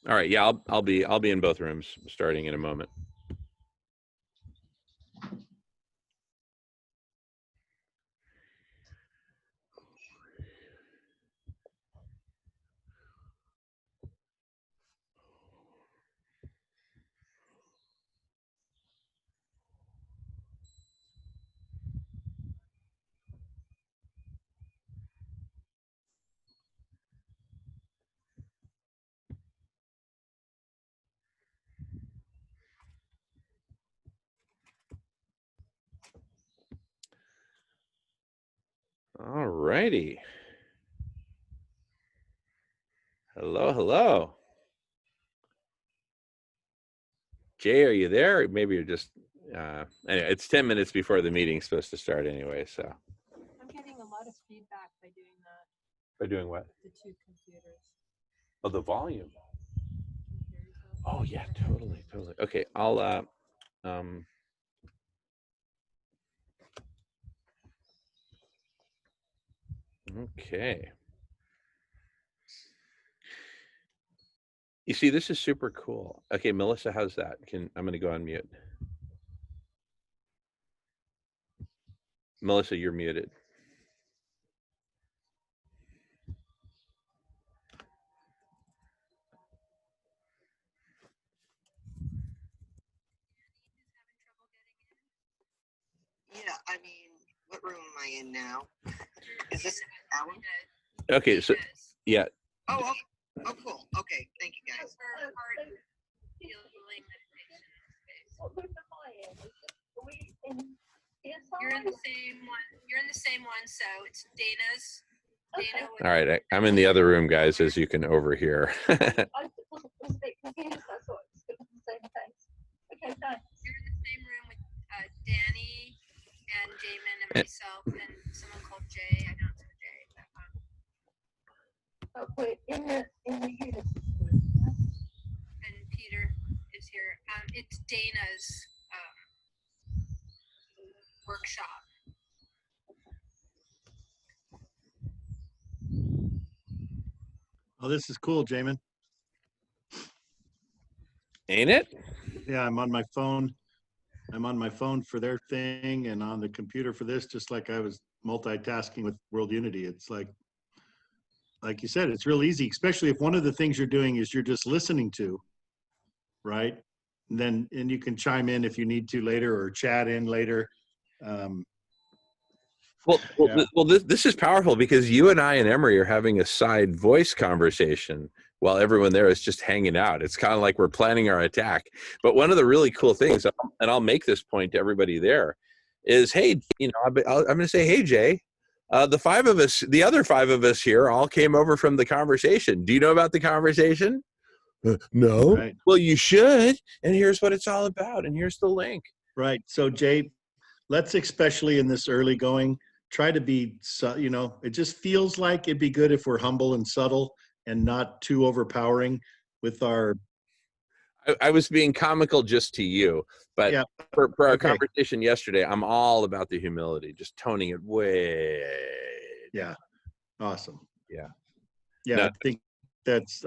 All right, yeah, I'll be in both rooms starting in a moment. All righty. Hello. Jay, are you there? Or maybe you're just, anyway, it's 10 minutes before the meeting's supposed to start anyway, so.
feedback by doing that.
By doing what?
The two computers.
Oh, the volume.
Can you hear yourself?
Oh yeah, totally. Okay, I'll okay. You see, this is super cool. Okay, Melissa, how's that? I'm gonna go on mute. Melissa, you're muted.
Yeah, I mean, what room am I in now? Is this Alan?
Okay, so yeah.
Oh, cool. Okay, thank you guys.
What room am I in? Are we in
You're in the same one. You're in the same one, so it's Dana's. Dana.
All right, I'm in the other room, guys, as you can overhear.
I wasn't a bit confused. I thought it was going to be the same place. Okay, thanks.
You're in the same room with Danny and Jamin and myself and someone called Jay. I don't know Jay. But,
Oh, we're in the unit.
and Peter is here. It's Dana's workshop.
Oh, this is cool, Jamin.
Ain't it?
Yeah, I'm on my phone. I'm on my phone for their thing and on the computer for this, just like I was multitasking with World Unity. It's like you said, it's real easy, especially if one of the things you're doing is you're just listening to, right? And you can chime in if you need to later or chat in later.
Well, this is powerful because you and I and Emery are having a side voice conversation while everyone there is just hanging out. It's kind of like we're planning our attack. But one of the really cool things, and I'll make this point to everybody there, is, hey, I'm going to say, hey, Jay, the other five of us here all came over from the conversation. Do you know about the conversation? No.
Right.
Well, you should. And here's what it's all about. And here's the link.
Right. So, Jay, let's, especially in this early going, try to be, it just feels like it'd be good if we're humble and subtle and not too overpowering with our.
I was being comical just to you, but
yeah.
for our conversation yesterday, I'm all about the humility, just toning it way.
Yeah. Awesome.
Yeah.
Yeah. No. I think that's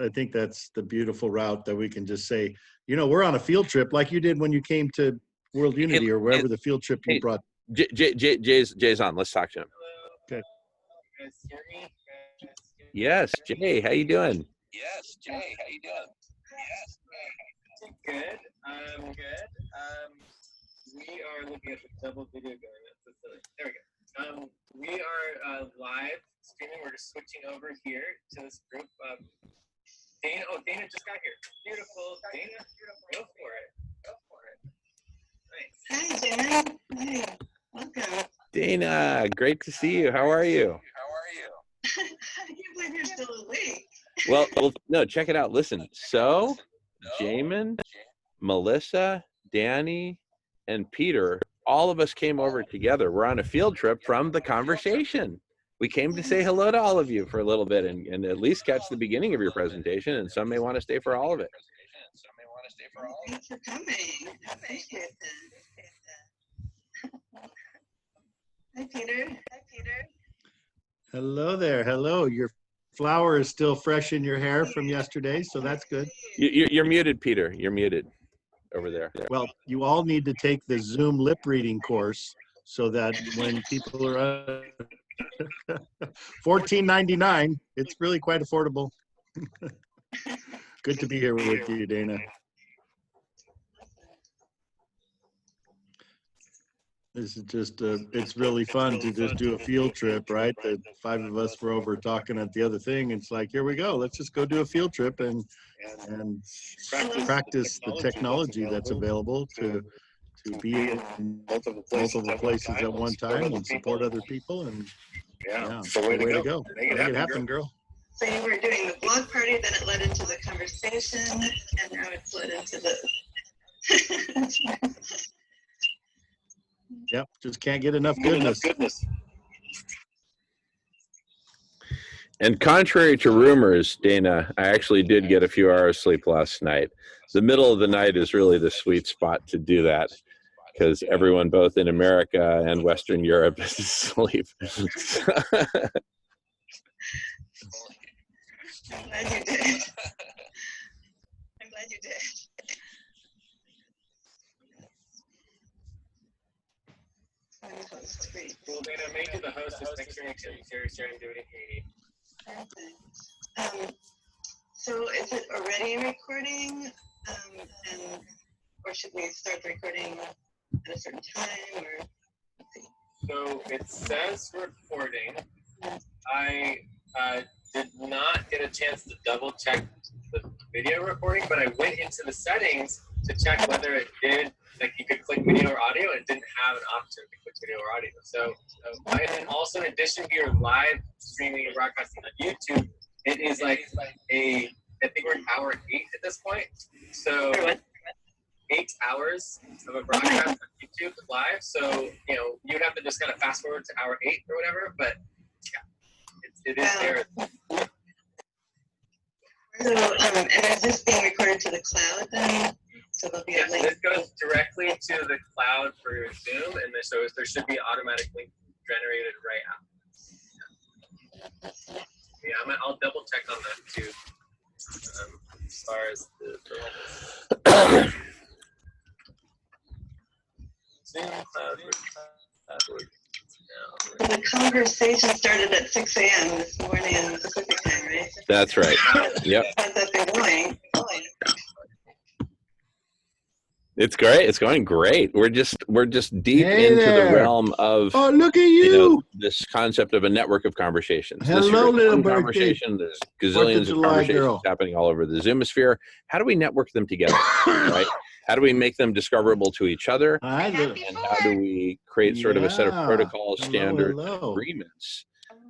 the beautiful route that we can just say, we're on a field trip like you did when you came to World Unity or wherever the field trip you brought.
Jay's on. Let's talk to him.
Okay.
Yes, Jay. How you doing?
Yes, Jay. How you doing? Yes. Good. I'm good. We are looking at the double video going. That's silly. There we go. We are live streaming. We're just switching over here to this group. Dana. Oh, Dana just got here. Beautiful. Dana, go for it. Go for it. Nice.
Hi, Dana. Hey, welcome.
Dana, great to see you. How are you?
I can't believe you're still awake.
Well, no, check it out. Listen. So, Jamin, Melissa, Danny, and Peter, all of us came over together. We're on a field trip from the conversation. We came to say hello to all of you for a little bit and at least catch the beginning of your presentation, and some may want to stay for all of it.
Thanks for coming. I appreciate that. Hi, Peter. Hi, Peter.
Hello there. Hello. Your flower is still fresh in your hair from yesterday, so that's good.
You're muted, Peter. You're muted over there.
Well, you all need to take the Zoom lip reading course so that when people are $14.99, it's really quite affordable. Good to be here with you, Dana. This is just, it's really fun to just do a field trip, right? The five of us were over talking at the other thing. It's like, here we go. Let's just go do a field trip and practice the technology that's available to be in multiple places at one time and support other people. And yeah, way to go. Make it happen, girl.
So you were doing the blog party, then it led into the conversation, and now it's led into the...
Yep, just can't get enough goodness.
And contrary to rumors, Dana, I actually did get a few hours sleep last night. The middle of the night is really the sweet spot to do that because everyone both in America and Western Europe is asleep.
I'm glad you did. I'm glad you did.
Well, Dana, make you the host. Just make sure you share serendipity.
Perfect. So is it already recording? Or should we start the recording at a certain time? Or let's see.
So it says recording. I did not get a chance to double check the video recording, but I went into the settings to check whether it did, like you could click video or audio, and it didn't have an option to click video or audio. So and then also in addition to your live streaming and broadcasting on YouTube, it is like I think we're at hour 8 at this point. So 8 hours of a broadcast on YouTube live. So, you know, you'd have to just kind of fast forward to hour 8 or whatever, but yeah, it is there.
So, and is this being recorded to the cloud then? So there'll be a link.
This goes directly to the cloud for your Zoom, and so there should be an automatic link generated right after. Yeah, I'll double check on that too. As far as the Zoom
The conversation started at 6 a.m. this morning in Pacific time, right?
That's right. Yep.
How's that been going?
It's great. It's going great. We're just deep into the realm of
look at you.
This concept of a network of conversations.
Hello,
this year,
little
one
birthday.
conversation. There's gazillions of
July
conversations
girl.
happening all over the Zoomosphere. How do we network them together? Right? How do we make them discoverable to each other? And how do we create sort of a set of protocols, standards, and agreements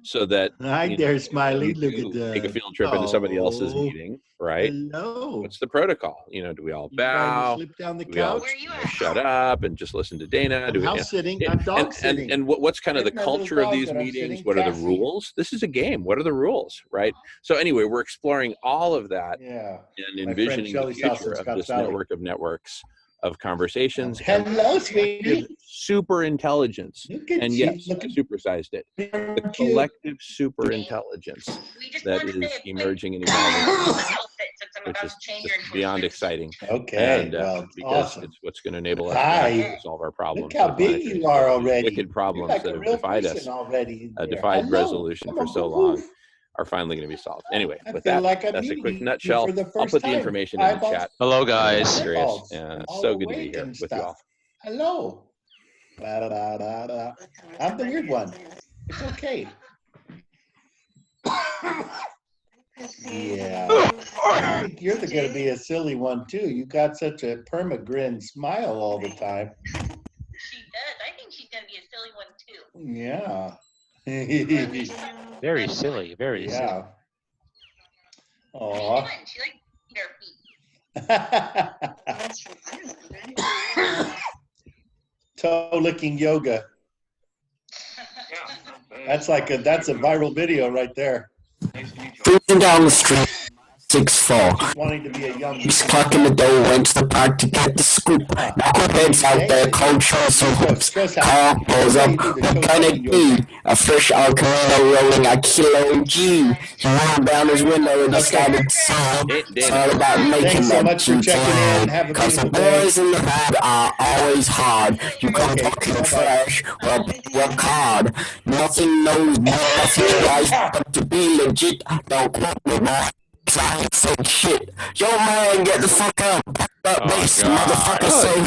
so that
Hi there, Smiley. Look at that.
take a field trip into somebody else's meeting, right?
Hello.
What's the protocol? You know, do we all
You trying to
bow?
slip down the
Do we all
couch?
shut up and just listen to Dana? Do we,
I'm sitting. I'm dog sitting.
and what's kind of the
There's my little
culture of
dog
these
that I'm
meetings?
sitting
What are the
Cassie.
rules? This is a game. What are the rules, right? So anyway, we're exploring all of that
Yeah.
and
My friend
envisioning the
Shelley's house
future
in
of
Scotts
this
Valley.
network of networks of conversations. and
Hello, sweetie.
super intelligence.
Look at
And
you.
yes, I supersized it. The
Look cute.
collective super intelligence that is emerging and evolving, which is just beyond exciting.
Okay.
And
Well,
because
awesome.
it's what's going to enable us
Hi.
to solve our problems.
Look how
of
big
monetary
you are
stability.
already.
Wicked problems
You're like
that
a
have
real
defied us,
person already. there.
defied
Hello.
resolution
Come
for
on,
so
woof,
long,
woof.
are finally going to be solved. Anyway,
I
with
feel
that,
like I'm
that's a
meeting
quick
you
nutshell.
for the
I'll
first
put the
time.
information in the
Eyeballs
chat.
Hello,
I'm
guys.
curious,
Eyeballs.
and it's
All
so good to be
awake
here
and
with you all.
stuff. Hello. Da, da, da, da, da. I'm the weird one. It's okay. Yeah. I think you're going to be a silly one too. You got such a perma-grin smile all the time.
She does. I think she's gonna be a silly one too.
Yeah.
Very silly. Very silly.
Yeah.
She's
Aw.
fun. She likes to eat her feet.
That's from Ireland, right?
Toe-licking yoga. That's that's a viral video right there.
Cruising down the street, 6'4".
Wanting to be a young.
6 o'clock in the day, went to the park to get the scoop. Knuckleheads out there, cold shorts and hoops. Car pulls up, what kind of deed? A fresh El Camino rolling a kilo G. He rolled down his window and decided to sell. It's all about making
Thanks so
that
much for checking in. Have a
Cause the
beautiful day.
boys in the hood are always hard. You come talking fresh, well, work hard. Nothing knows nothing life but to be legit. Don't quote me, boy. I ain't saying shit. Yo, man, get the fuck up. That bass, motherfucker, say.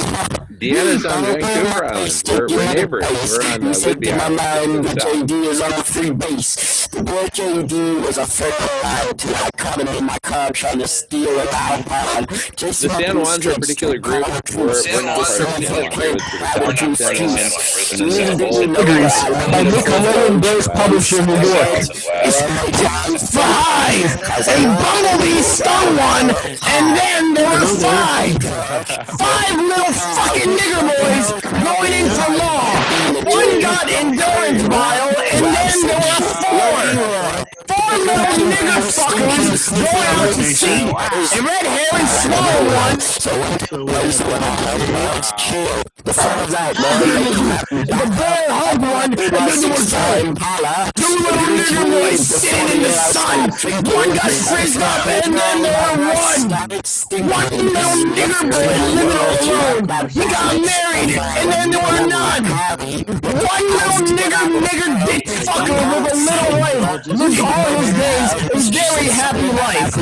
Deanna's on Vancouver Island. We're neighbors. We're on Whidbey
My
Island.
mind,
Just
the
to the south.
JD is on a free base. The boy JD was a fucking lie till I caught him in my car trying to steal a loud pod. Just
The San Juans are a particular group. We're not part of San Juan. We're to the south of San Juan. And then there's a whole
By Nick Llewellyn Bears Publisher, New York. It's five! A bumblebee stung one, and then there were five! 5 little fucking nigger boys going in for law! One got endurance bile, and then there were 4! 4 little going out to sea, and Red Herring swallowed one.
So we have
Chill. The sun's out, man. The bear hugged one, and then there was two little nigger boys sitting in the sun. One got frizzed up, and then there was one little nigger boy living alone. He got married, and then there were none. One little nigger dick fucker with a little wife lived all his days a very happy life.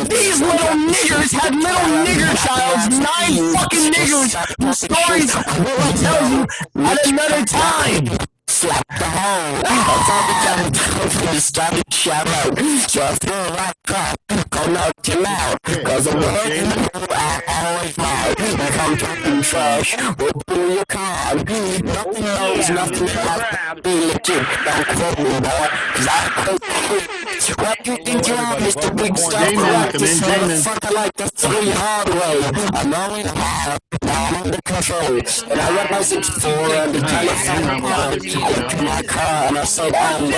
These little niggers had little nigger childs, 9 fucking niggers, whose stories will tell you at another time. Slap the hole. I found the time for the started shout out. So I feel like crap. Go knock him out. Cause I'm working I always loud. If I'm talking trash, we'll pull your card. Nothing knows, nothing about. Be legit. Don't quote me, boy. Cause I quote. What you think you're on, Mr. Big Stuff? Like this motherfucker like the 3 hard way. I'm always hard. Now I'm under control. And I rep my 6'4" on the telephone line. I went to my car and I said, I'm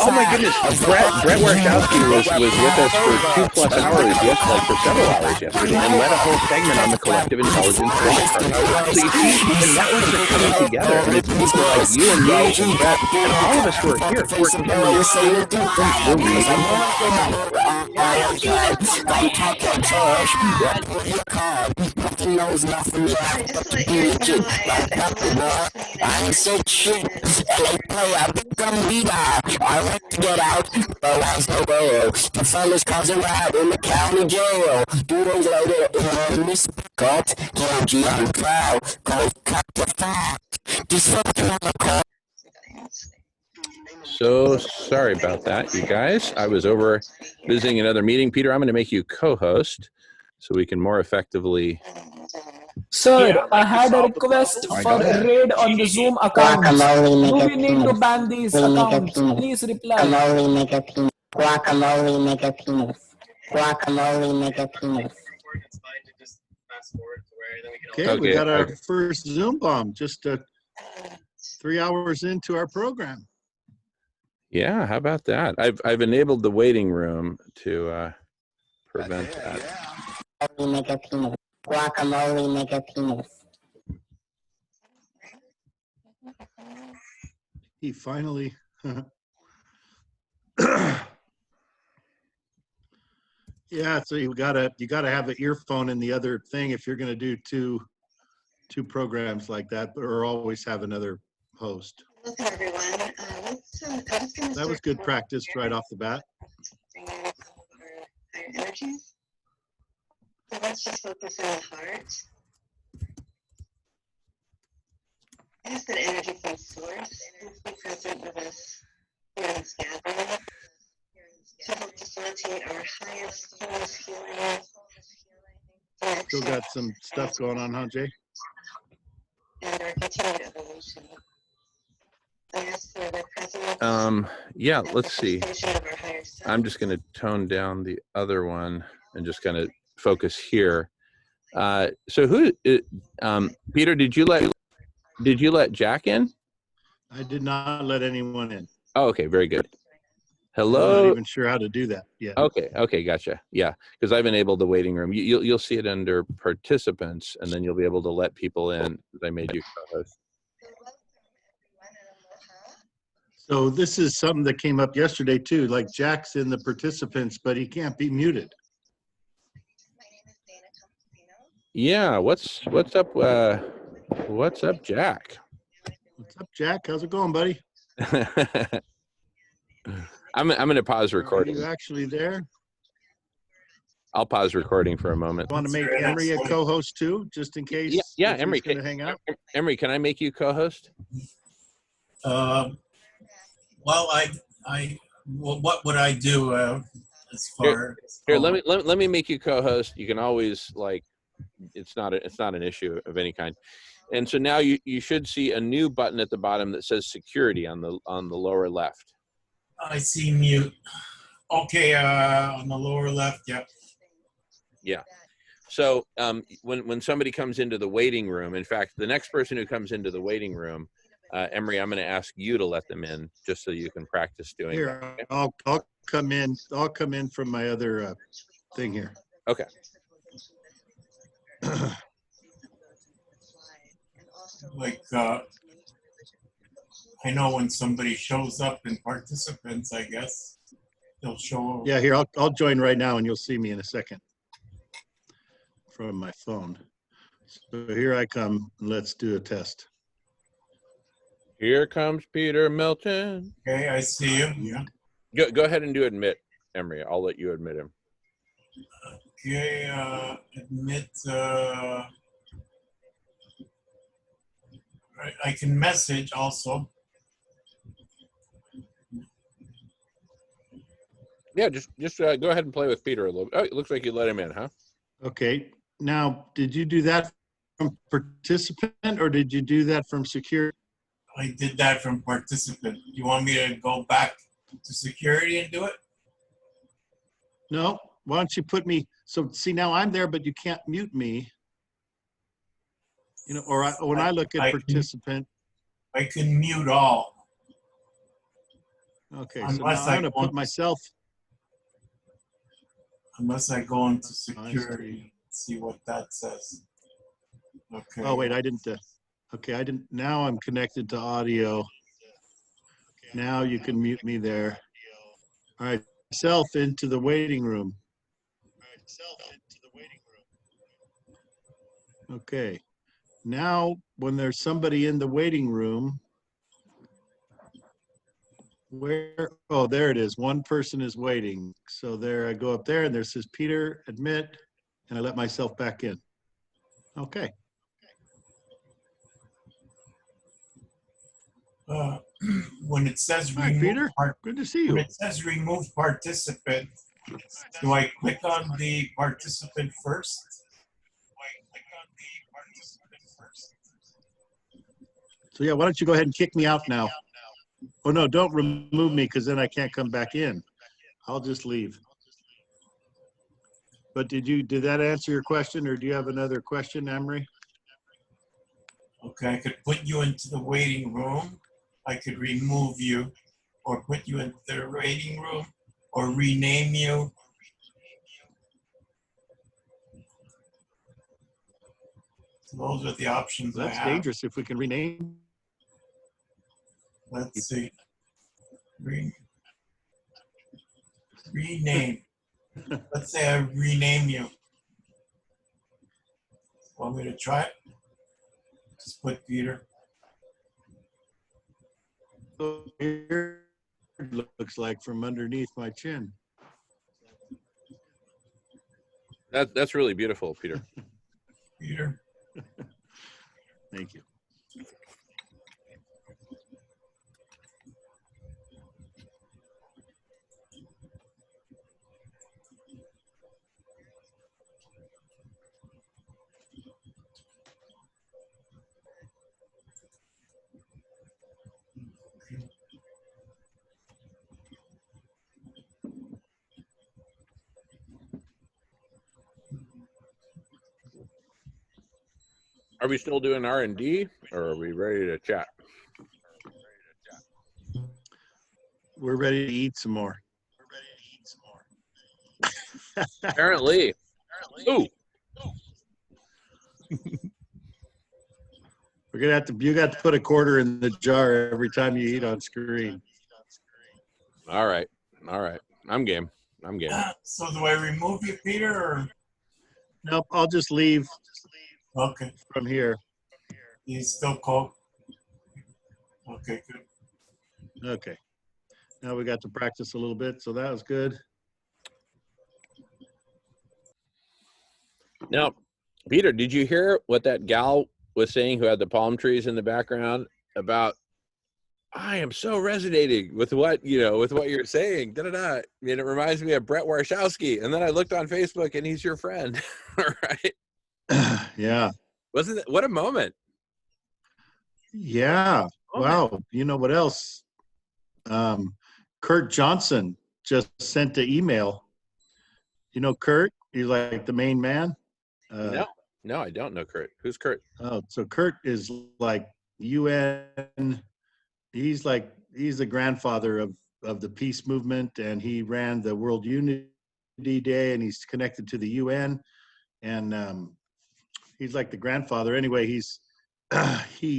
Oh my goodness, Brett Warshawski was with us for 2+ hours, for several hours yesterday, and led a whole segment on the collective intelligence project. So you see, the networks are coming together, and it's people like you and me and Brett, and all of us who are here working together. We're
nothing knows nothing but be legit. I ain't said shit. LA player, I become leader. I like to get out, but I was no bail. The fellas causing ride in the county jail. 2 days later, in this court, KG on trial, called cut the fact. Disrupting on the court.
So sorry about that, you guys. I was over visiting another meeting. Peter, I'm going to make you co-host so we can more effectively.
Sir, I had a request for a raid on the Zoom account. Do we need to ban these accounts? Please reply.
Guacamole, make a penis. Guacamole, make a penis. Guacamole, make a penis.
Okay, we got our first Zoom bomb just 3 hours into our program.
Yeah, how about that? I've enabled the waiting room to prevent that.
Make a penis. Guacamole, make a penis.
He finally. Yeah, so you gotta have an earphone in the other thing if you're gonna do two programs like that, or always have another host.
Welcome everyone.
That was good practice right off the bat.
Higher energies. So let's just focus on the heart. Ask that energy from source be present with us here in this gathering to help facilitate our highest wholeness healing.
Still got some stuff going on, huh, Jay?
And our continued evolution. I ask for the presence.
Yeah, let's see. I'm just going to tone down the other one and just kind of focus here. So who, Peter, did you let Jack in?
I did not let anyone in.
Oh, okay, very good. Hello.
I'm not even sure how to do that yet.
Okay, gotcha. Yeah, because I've enabled the waiting room. You'll see it under participants, and then you'll be able to let people in. I made you co-host.
So this is something that came up yesterday too. Like Jack's in the participants, but he can't be muted.
Yeah, what's up? What's up, Jack?
What's up, Jack? How's it going, buddy?
I'm gonna pause recording.
Are you actually there?
I'll pause recording for a moment.
Want to make Emery a co-host too, just in case?
Yeah, Emery,
can hang out.
Emery, can I make you co-host?
Well, what would I do as far?
Here, let me make you co-host. You can always it's not an issue of any kind. And so now you should see a new button at the bottom that says security on the lower left.
I see mute. Okay, on the lower left, yeah.
Yeah. So when somebody comes into the waiting room, in fact, the next person who comes into the waiting room, Emery, I'm going to ask you to let them in just so you can practice doing
Here,
that.
I'll come in. I'll come in from my other thing here.
Okay.
Like, I know when somebody shows up in participants, I guess they'll show.
Yeah, here, I'll join right now and you'll see me in a second from my phone. So here I come. Let's do a test.
Here comes Peter Milton.
Okay, I see you. Yeah.
Go ahead and do admit, Emery. I'll let you admit him.
Okay, admit. I can message also.
Yeah, just go ahead and play with Peter a little bit. Oh, it looks like you let him in, huh?
Okay. Now, did you do that from participant or did you do that from security?
I did that from participant. You want me to go back to security and do it?
No. Why don't you put me? So see, now I'm there, but you can't mute me. You know, or when I look at participant,
I can mute all.
Okay, so now I'm going to put myself.
Unless I go into security, see what that says. Okay.
Oh wait, I didn't. Okay, I didn't. Now I'm connected to audio. Now you can mute me there. All right, myself into the waiting room. Okay. Now, when there's somebody in the waiting room, oh, there it is. One person is waiting. So there I go up there and there says Peter, admit, and I let myself back in. Okay.
When it says
Hi, Peter. Good to see you.
When it says remove participant, do I click on the participant first?
So yeah, why don't you go ahead and kick me out now? Oh no, don't remove me because then I can't come back in. I'll just leave. But did that answer your question or do you have another question, Emery?
Okay, I could put you into the waiting room. I could remove you or put you into the waiting room or rename you. So those are the options I have.
That's dangerous if we can rename.
Let's see. Rename. Let's say I rename you. Want me to try it? Just put Peter.
So here it looks like from underneath my chin.
That's really beautiful, Peter.
Peter.
Thank you.
Are we still doing R&D or are we ready to chat?
We're ready to eat some more.
Apparently. Ooh.
We're gonna have to. You got to put a quarter in the jar every time you eat on screen.
All right. I'm game.
So do I remove you, Peter, or?
Nope. I'll just leave.
Okay.
From here.
He's still cold. Okay, good.
Okay. Now we got to practice a little bit, so that was good.
Now, Peter, did you hear what that gal was saying who had the palm trees in the background about, I am so resonating with what you're saying. Da, da, da. And it reminds me of Brett Warshawski. And then I looked on Facebook and he's your friend. Right?
Yeah.
Wasn't it? What a moment.
Yeah. Wow. You know what else? Kurt Johnson just sent an email. You know Kurt? He's like the main man.
No, I don't know Kurt. Who's Kurt?
Oh, so Kurt is like UN. He's the grandfather of the peace movement, and he ran the World Unity Day, and he's connected to the UN, and he's like the grandfather. Anyway, he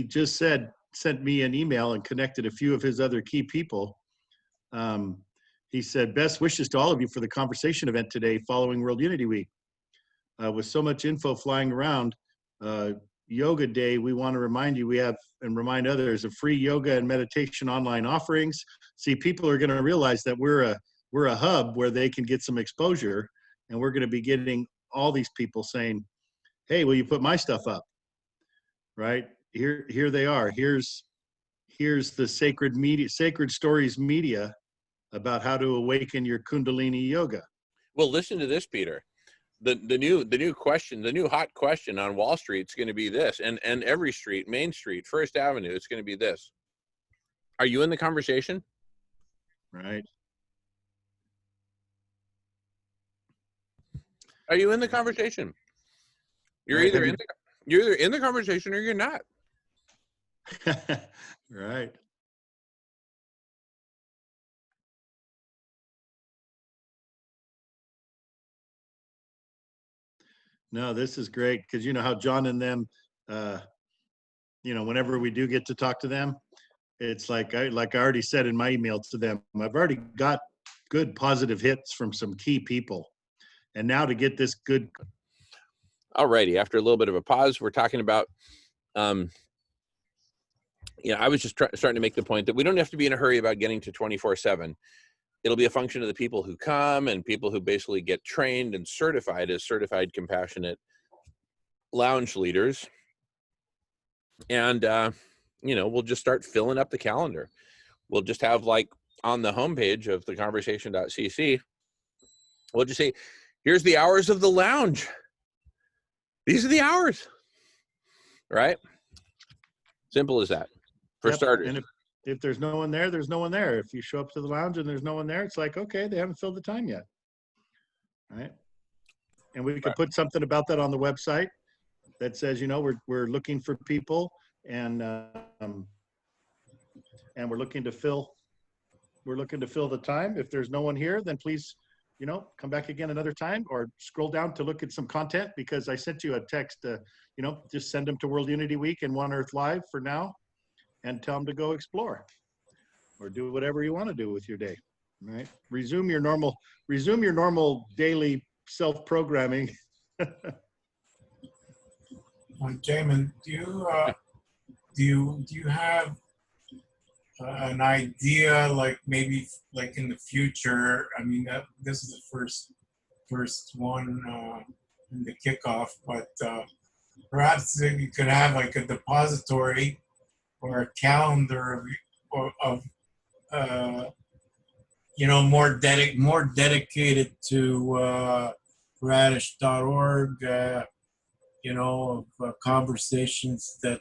just sent me an email and connected a few of his other key people. He said, best wishes to all of you for the conversation event today following World Unity Week. With so much info flying around, Yoga Day, we want to remind you, we have, and remind others, of free yoga and meditation online offerings. See, people are going to realize that we're a hub where they can get some exposure, and we're going to be getting all these people saying, hey, will you put my stuff up? Right? Here they are. Here's the Sacred Stories Media about how to awaken your Kundalini yoga.
Well, listen to this, Peter. The new question, the new hot question on Wall Street is going to be this, and every street, Main Street, First Avenue, it's going to be this. Are you in the conversation?
Right.
Are you in the conversation? You're
Right.
either in the conversation or you're not.
Right. No, this is great, because you know how John and them, whenever we do get to talk to them, it's like I already said in my email to them, I've already got good positive hits from some key people, and now to get this good.
Alrighty, after a little bit of a pause, we're talking about, I was just starting to make the point that we don't have to be in a hurry about getting to 24/7. It'll be a function of the people who come and people who basically get trained and certified as certified compassionate lounge leaders. And, we'll just start filling up the calendar. We'll just have, like, on the homepage of the conversation.cc, we'll just say, here's the hours of the lounge. These are the hours, right? Simple as that, for starters.
And if there's no one there, there's no one there. If you show up to the lounge and there's no one there, it's like, okay, they haven't filled the time yet, right? And we could put something about that on the website that says, we're looking for people, and we're looking to fill the time. If there's no one here, then please, come back again another time, or scroll down to look at some content, because I sent you a text, just send them to World Unity Week and One Earth Live for now, and tell them to go explore or do whatever you want to do with your day, right? Resume your normal daily self-programming.
Jamin, do you have an idea, like maybe like in the future? I mean, this is the first one in the kickoff, but perhaps you could have like a depository or a calendar of more dedicated to radish.org, of conversations that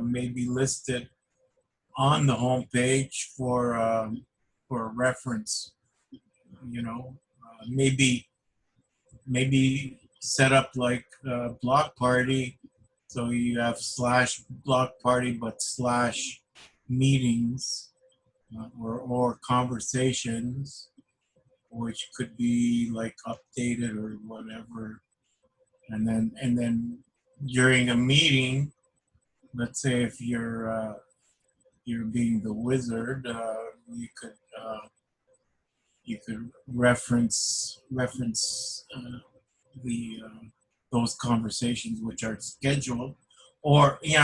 may be listed on the homepage for reference. Maybe set up like a block party, so you have /block party but /meetings or conversations, which could be like updated or whatever, and then during a meeting, let's say if you're being the wizard, you could reference those conversations which are scheduled, or there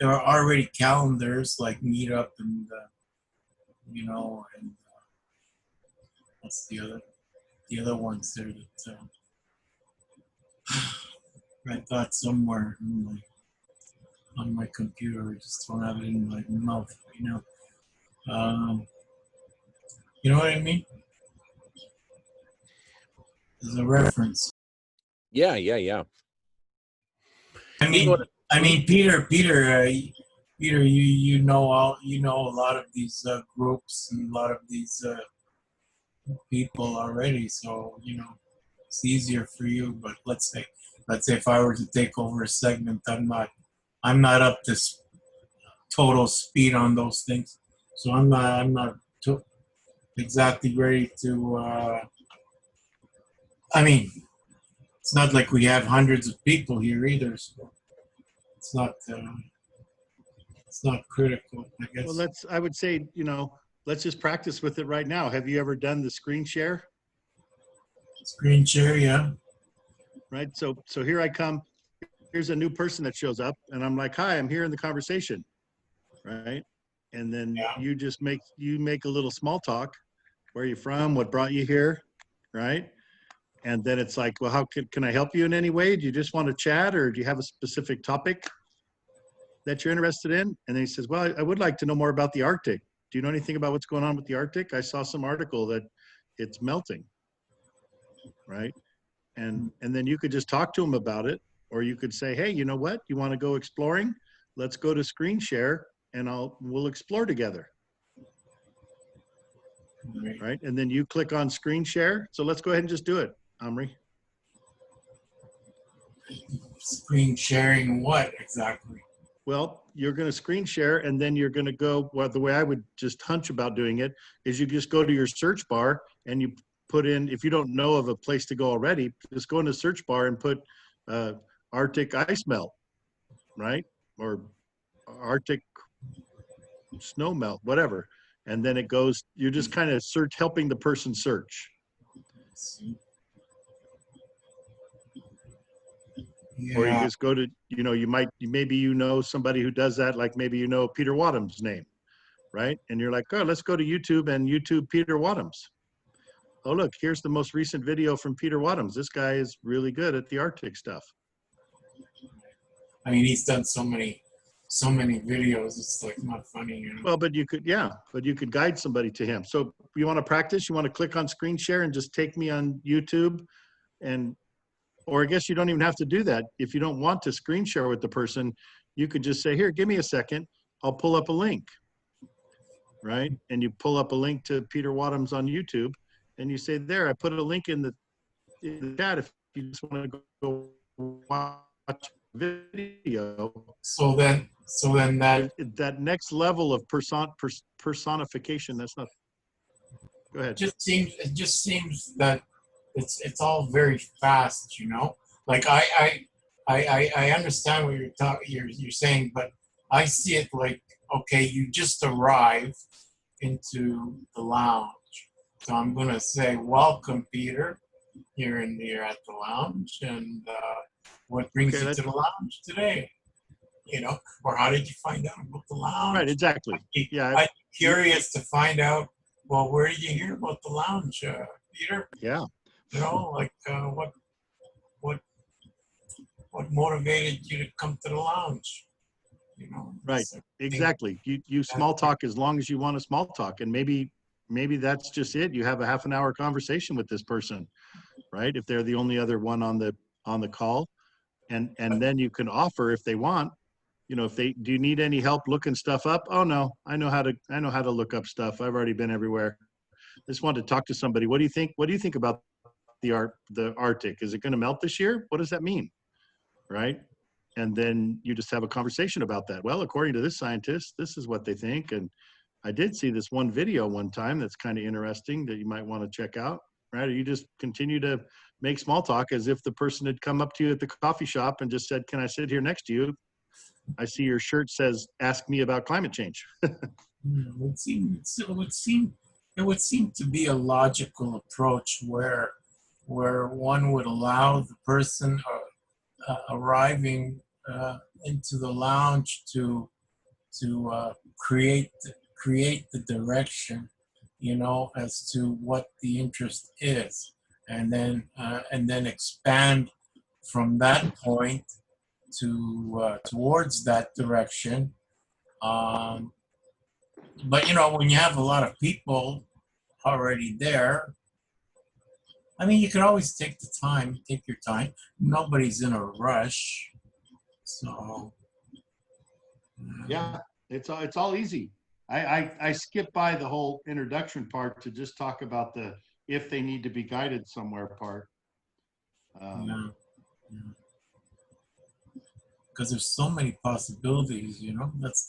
are already calendars like Meetup and and what's the other ones there that I thought somewhere on my computer. I just don't have it in my mouth right now. You know what I mean? As a reference.
Yeah.
I mean, Peter, you know a lot of these groups and a lot of these people already. So it's easier for you. But let's say if I were to take over a segment, I'm not up to total speed on those things, so I'm not exactly ready to. I mean, it's not like we have hundreds of people here either, so it's not critical, I guess.
Well, I would say, let's just practice with it right now. Have you ever done the screen share?
Screen share, yeah.
Right. So here I come. Here's a new person that shows up, and I'm like, "Hi, I'm here in the conversation." Right. And then you just make a little small talk. Where are you from? What brought you here? Right. And then it's like, well, how can I help you in any way? Do you just want to chat, or do you have a specific topic that you're interested in? And then he says, well, I would like to know more about the Arctic. Do you know anything about what's going on with the Arctic? I saw some article that it's melting. Right. And then you could just talk to him about it, or you could say, hey, you know what? You want to go exploring? Let's go to screen share and we'll explore together. Right. And then you click on screen share. So let's go ahead and just do it, Omri.
Screen sharing what exactly?
Well, you're going to screen share, and then you're going to go, well, the way I would just hunch about doing it is you just go to your search bar and you put in, if you don't know of a place to go already, just go in the search bar and put Arctic ice melt, right? Or Arctic snow melt, whatever. And then it goes, you're just kind of helping the person search.
Yeah.
Or you just go to, maybe somebody who does that, like maybe Peter Wadham's name, right? And you're like, oh, let's go to YouTube and YouTube Peter Wadham's. Oh, look, here's the most recent video from Peter Wadham's. This guy is really good at the Arctic stuff.
I mean, he's done so many videos, it's like not funny.
Well, but you could guide somebody to him. So you want to practice, you want to click on screen share and just take me on YouTube, or I guess you don't even have to do that. If you don't want to screen share with the person, you could just say, here, give me a second, I'll pull up a link, right? And you pull up a link to Peter Wadham's on YouTube, and you say, there, I put a link in the chat if you just want to go watch video.
So then
that next level of personification, that's not, go ahead.
It just seems that it's all very fast, like I understand what you're saying, but I see it like, okay, you just arrived into the lounge, so I'm gonna say, welcome, Peter. You're at the lounge, and what brings you to the lounge today? Or how did you find out about the lounge?
Right, exactly. Yeah,
I'm curious to find out. Well, where did you hear about the lounge, Peter?
Yeah.
Like what motivated you to come to the lounge?
Right, exactly. You small talk as long as you want to small talk, and maybe that's just it. You have a half an hour conversation with this person, right? If they're the only other one on the call, and then you can offer if they want. Do you need any help looking stuff up? Oh no, I know how to look up stuff. I've already been everywhere. I just wanted to talk to somebody. What do you think? What do you think about the Arctic? Is it going to melt this year? What does that mean? Right? And then you just have a conversation about that. Well, according to this scientist, this is what they think. And I did see this one video one time that's kind of interesting that you might want to check out. Right? Or you just continue to make small talk as if the person had come up to you at the coffee shop and just said, "Can I sit here next to you? I see your shirt says, ask me about climate change."
It would seem to be a logical approach where one would allow the person arriving into the lounge to create the direction, as to what the interest is, and then expand from that point towards that direction. But when you have a lot of people already there, I mean, you can always take your time. Nobody's in a rush, so
yeah, it's all easy. I skip by the whole introduction part to just talk about the if they need to be guided somewhere part.
Yeah. Because there's so many possibilities, you know. That's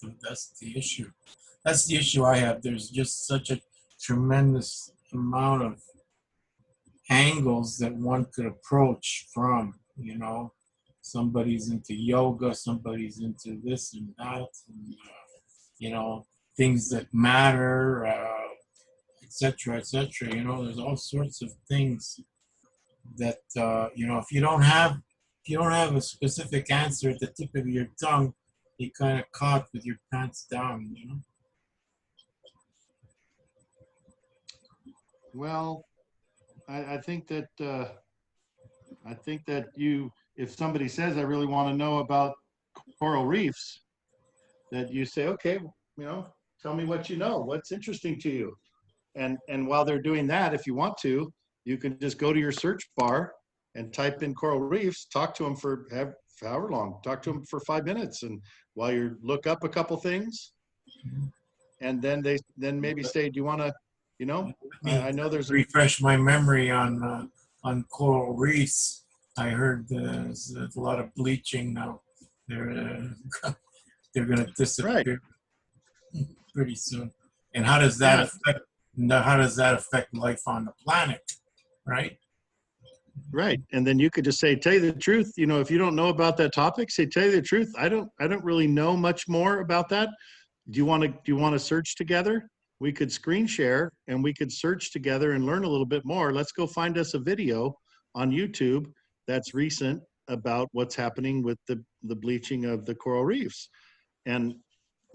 the issue. That's the issue I have. There's just such a tremendous amount of angles that one could approach from, you know. Somebody's into yoga, somebody's into this and that, and, you know, things that matter, et cetera, et cetera. You know, there's all sorts of things that, you know, if you don't have a specific answer at the tip of your tongue, you're kind of caught with your pants down, you know.
Well, I think that if somebody says, I really want to know about coral reefs, that you say, okay, you know, tell me what you know, what's interesting to you. And while they're doing that, if you want to, you can just go to your search bar and type in coral reefs, talk to them for however long, talk to them for 5 minutes. And while you look up a couple things, and then then maybe say, do you want to, you know, I know there's
refresh my memory on coral reefs. I heard there's a lot of bleaching now. They're going to disappear pretty soon. And how does that affect? How does that affect life on the planet? Right.
Right. And then you could just say, tell you the truth, you know, if you don't know about that topic, say, tell you the truth, I don't really know much more about that. Do you want to search together? We could screen share and we could search together and learn a little bit more. Let's go find us a video on YouTube that's recent about what's happening with the bleaching of the coral reefs. And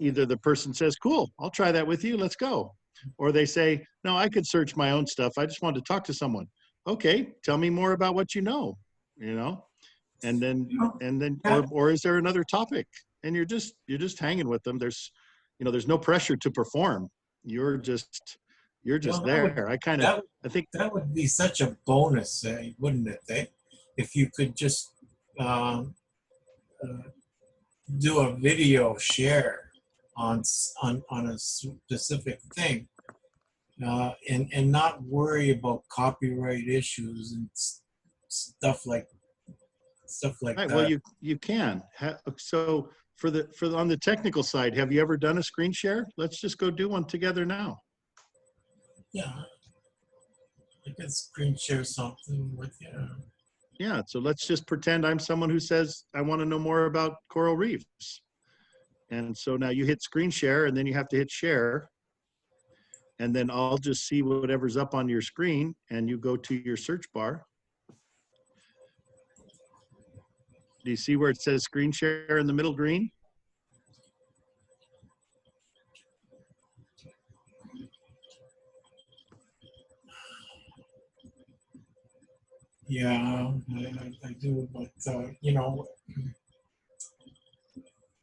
either the person says, cool, I'll try that with you, let's go. Or they say, no, I could search my own stuff, I just wanted to talk to someone. Okay, tell me more about what you know, and then or is there another topic? And you're just hanging with them. There's no pressure to perform. You're just there. I think
that would be such a bonus, wouldn't it? If you could just do a video share on a specific thing. And not worry about copyright issues and stuff like
right,
that.
Well, you can. So on the technical side, have you ever done a screen share? Let's just go do one together now.
Yeah, I can screen share something with you.
Yeah, so let's just pretend I'm someone who says, I want to know more about coral reefs. And so now you hit screen share and then you have to hit share. And then I'll just see whatever's up on your screen and you go to your search bar. Do you see where it says screen share in the middle green?
Yeah, I do, but you know,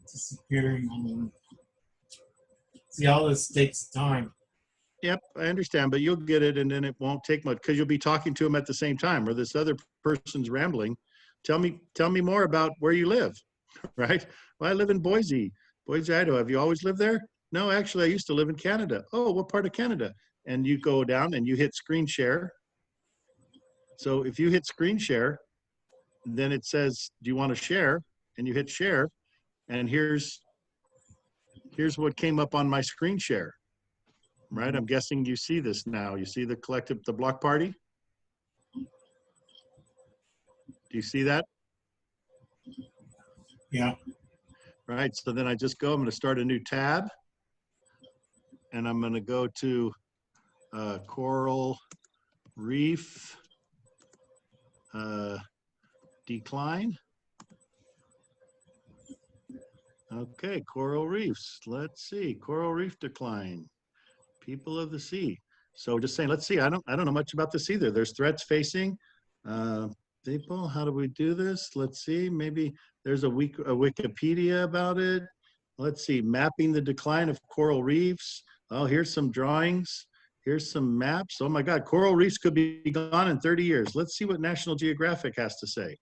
disappearing. See, all this takes time.
Yep, I understand, but you'll get it and then it won't take much because you'll be talking to them at the same time, or this other person's rambling. Tell me more about where you live, right? Well, I live in Boise, Idaho. Have you always lived there? No, actually, I used to live in Canada. Oh, what part of Canada? And you go down and you hit screen share. So if you hit screen share, then it says, do you want to share? And you hit share. And here's what came up on my screen share. Right, I'm guessing you see this now. You see the block party? Do you see that?
Yeah.
Right, so then I just I'm going to start a new tab. And I'm going to go to coral reef decline. Okay, coral reefs. Let's see, coral reef decline. People of the sea. So just saying, let's see. I don't know much about this either. There's threats facing people. How do we do this? Let's see. Maybe there's a Wikipedia about it. Let's see. Mapping the decline of coral reefs. Oh, here's some drawings. Here's some maps. Oh my God, coral reefs could be gone in 30 years. Let's see what National Geographic has to say.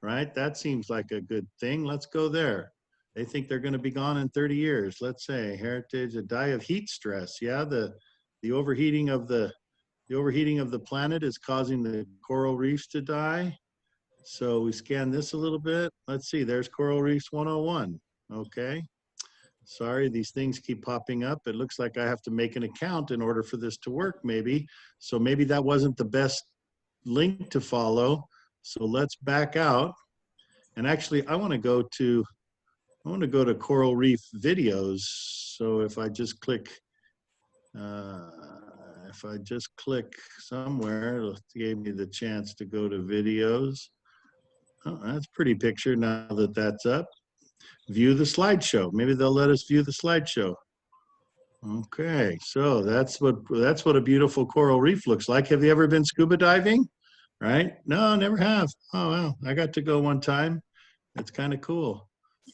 Right? That seems like a good thing. Let's go there. They think they're going to be gone in 30 years. Let's say heritage, a die of heat stress. Yeah, the overheating of the The overheating of the planet is causing the coral reefs to die. So we scan this a little bit. Let's see, there's Coral Reefs 101. Okay. Sorry, these things keep popping up. It looks like I have to make an account in order for this to work, maybe. So maybe that wasn't the best link to follow. So let's back out. And actually, I want to go to Coral Reef videos. So if I just click, somewhere, it gave me the chance to go to videos. Oh, that's a pretty picture now that that's up. View the slideshow. Maybe they'll let us view the slideshow. Okay, so that's what a beautiful coral reef looks like. Have you ever been scuba diving? Right? No, never have. Oh, well, I got to go one time. It's kind of cool.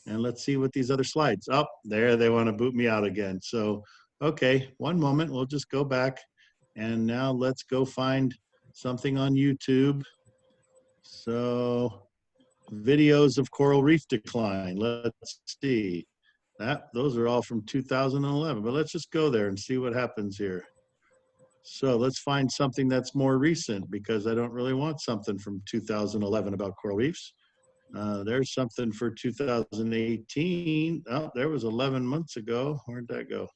And let's see what these other slides. Oh, there, they want to boot me out again. So, okay, one moment. We'll just go back. And now let's go find something on YouTube. So, videos of coral reef decline. Let's see. Those are all from 2011, but let's just go there and see what happens here. So let's find something that's more recent, because I don't really want something from 2011 about coral reefs. There's something for 2018. Oh, there was 11 months ago. Where'd that go?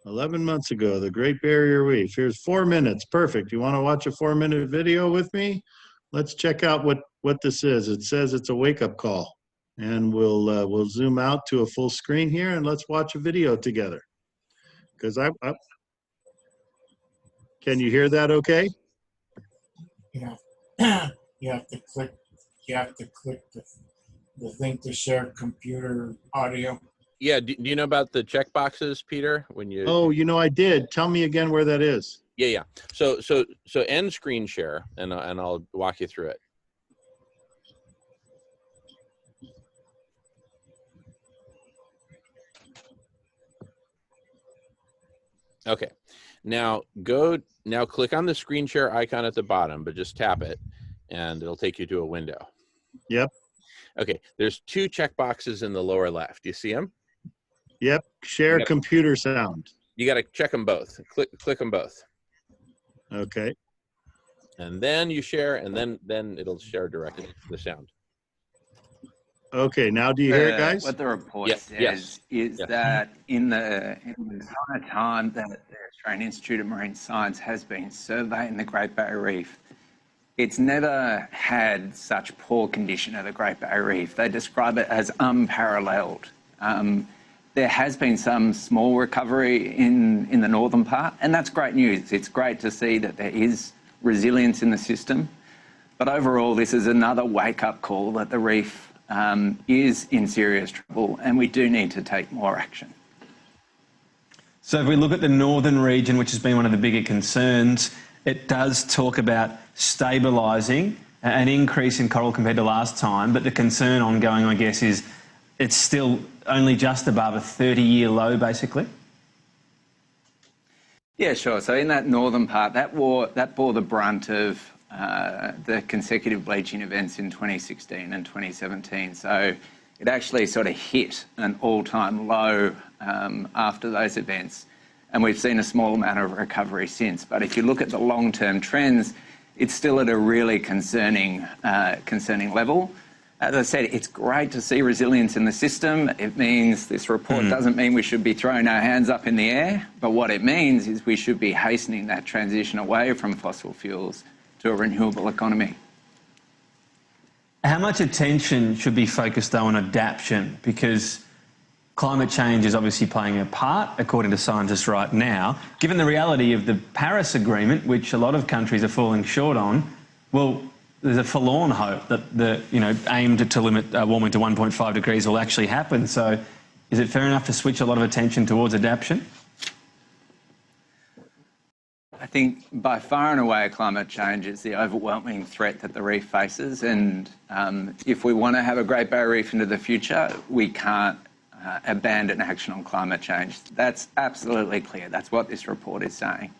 11 months ago, the Great Barrier Reef. Here's 4 minutes. Perfect. You want to watch a 4-minute video with me? Let's check out what this is. It says it's a wake-up call. And we'll zoom out to a full screen here, and let's watch a video together. Because can you hear that okay?
Yeah. You have to click the thing to share computer audio.
Yeah, do you know about the check boxes, Peter? When you
Oh, I did. Tell me again where that is.
Yeah. So end screen share, and I'll walk you through it. Okay. Now click on the screen share icon at the bottom, but just tap it, and it'll take you to a window.
Yep.
Okay. There's 2 check boxes in the lower left. Do you see them?
Yep. Share computer sound.
You got to check them both. Click them both.
Okay.
And then you share, and then it'll share directly the sound.
Okay, now do you hear it, guys?
What the report says is that in the entire time that the Australian Institute of Marine Science has been surveying the Great Barrier Reef, it's never had such poor condition of the Great Barrier Reef. They describe it as unparalleled. There has been some small recovery in the northern part, and that's great news. It's great to see that there is resilience in the system. But overall, this is another wake-up call that the reef is in serious trouble, and we do need to take more action.
So if we look at the northern region, which has been one of the bigger concerns, it does talk about stabilising, an increase in coral compared to last time, but the concern ongoing, I guess, is it's still only just above a 30-year low, basically.
Yeah, sure. So in that northern part, that bore the brunt of the consecutive bleaching events in 2016 and 2017. So it actually sort of hit an all-time low after those events. And we've seen a small amount of recovery since. But if you look at the long-term trends, it's still at a really concerning level. As I said, it's great to see resilience in the system. It means this report doesn't mean we should be throwing our hands up in the air, but what it means is we should be hastening that transition away from fossil fuels to a renewable economy.
How much attention should be focused, though, on adaptation? Because climate change is obviously playing a part, according to scientists right now. Given the reality of the Paris Agreement, which a lot of countries are falling short on, well, there's a forlorn hope that the aim to limit warming to 1.5 degrees will actually happen. So is it fair enough to switch a lot of attention towards adaptation?
I think by far and away climate change is the overwhelming threat that the reef faces, and if we want to have a Great Barrier Reef into the future, we can't abandon action on climate change. That's absolutely clear. That's what this report is saying.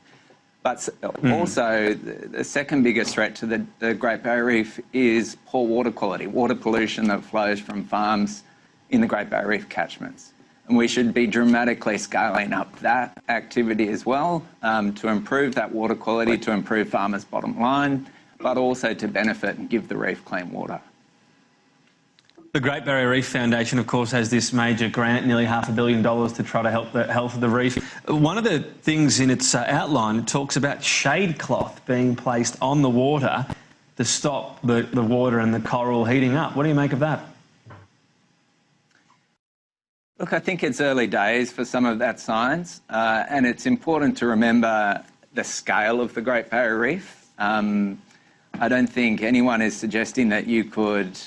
But also, the second biggest threat to the Great Barrier Reef is poor water quality, water pollution that flows from farms in the Great Barrier Reef catchments. And we should be dramatically scaling up that activity as well to improve that water quality, to improve farmers' bottom line, but also to benefit and give the reef clean water.
The Great Barrier Reef Foundation, of course, has this major grant, nearly $500 million, to try to help the health of the reef. One of the things in its outline, it talks about shade cloth being placed on the water to stop the water and the coral heating up. What do you make of that?
Look, I think it's early days for some of that science, and it's important to remember the scale of the Great Barrier Reef. I don't think anyone is suggesting that you could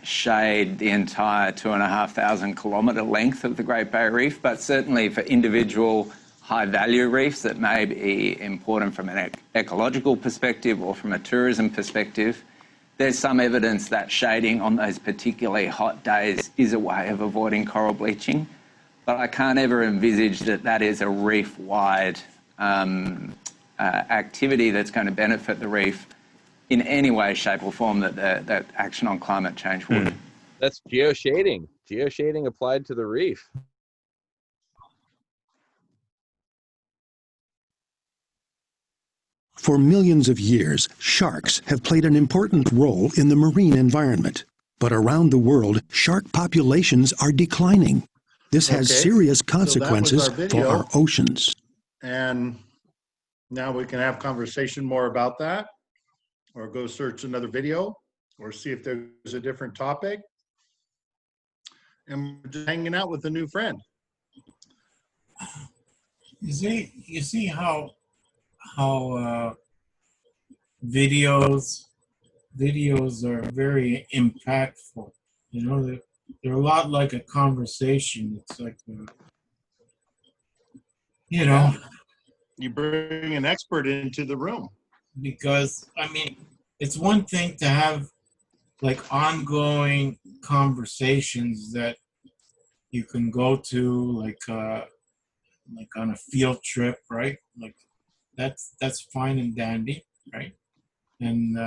shade the entire 2,500 kilometre length of the Great Barrier Reef, but certainly for individual high-value reefs that may be important from an ecological perspective or from a tourism perspective, there's some evidence that shading on those particularly hot days is a way of avoiding coral bleaching. But I can't ever envisage that that is a reef-wide activity that's going to benefit the reef in any way, shape or form that action on climate change would.
That's geoshading. Geoshading applied to the reef.
For millions of years, sharks have played an important role in the marine environment. But around the world, shark populations are declining. This has serious consequences for our oceans.
And now we can have conversation more about that, or go search another video, or see if there's a different topic. And we're just hanging out with a new friend.
You see how videos are very impactful. You know, they're a lot like a conversation. It's like, you know,
you bring an expert into the room.
Because I mean, it's one thing to have like ongoing conversations that you can go to, like on a field trip, right? Like that's fine and dandy, right? And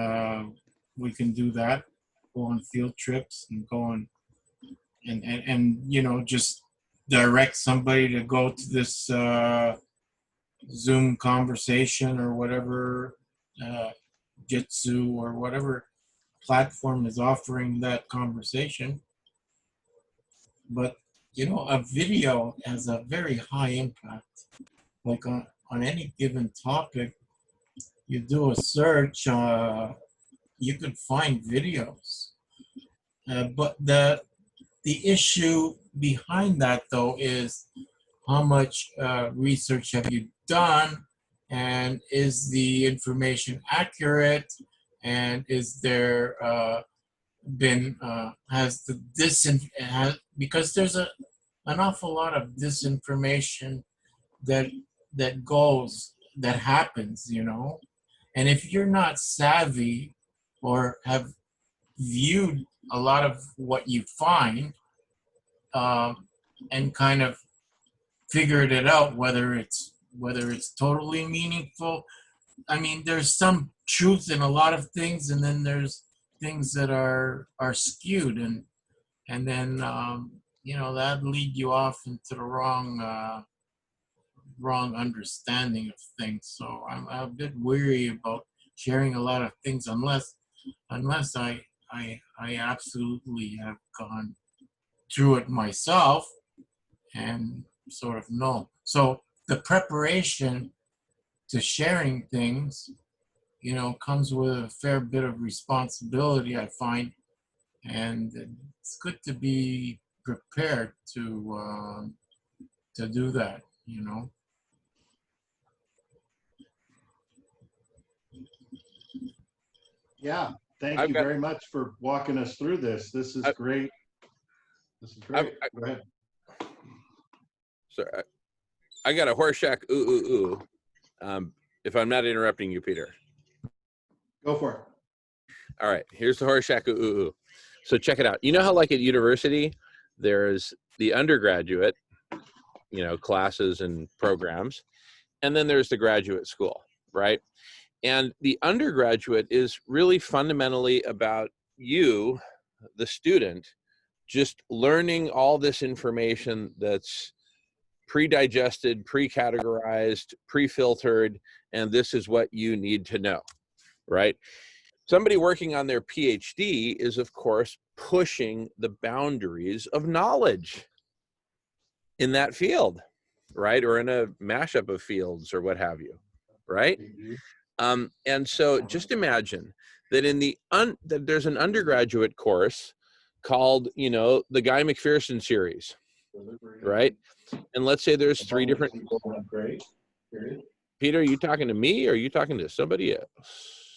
we can do that, go on field trips and go on and you know, just direct somebody to go to this Zoom conversation or whatever, Jitsu or whatever platform is offering that conversation. But you know, a video has a very high impact. Like on any given topic, you do a search, you can find videos. But the issue behind that, though, is how much research have you done, and is the information accurate, and is there been because there's an awful lot of disinformation that happens, you know. And if you're not savvy or have viewed a lot of what you find and kind of figured it out, whether it's totally meaningful. I mean, there's some truth in a lot of things, and then there's things that are skewed, and then you know, that lead you off into the wrong understanding of things. So I'm a bit weary about sharing a lot of things unless I absolutely have gone through it myself and sort of know. So the preparation to sharing things, you know, comes with a fair bit of responsibility, I find, and it's good to be prepared to do that, you know.
Yeah, thank you very much for walking us through this. This is great. This is great. Go ahead.
So I got a Horseshack ooh. If I'm not interrupting you, Peter.
Go for it.
All right, here's the Horseshack ooh. So check it out. You know how like at university, there's the undergraduate, you know, classes and programs, and then there's the graduate school, right? And the undergraduate is really fundamentally about you, the student, just learning all this information that's pre-digested, pre-categorized, pre-filtered, and this is what you need to know, right? Somebody working on their PhD is, of course, pushing the boundaries of knowledge in that field, right? Or in a mashup of fields or what have you, right? And so just imagine that in that there's an undergraduate course called, you know, the Guy McPherson series, right? And let's say there's 3 different. Peter, are you talking to me or are you talking to somebody else?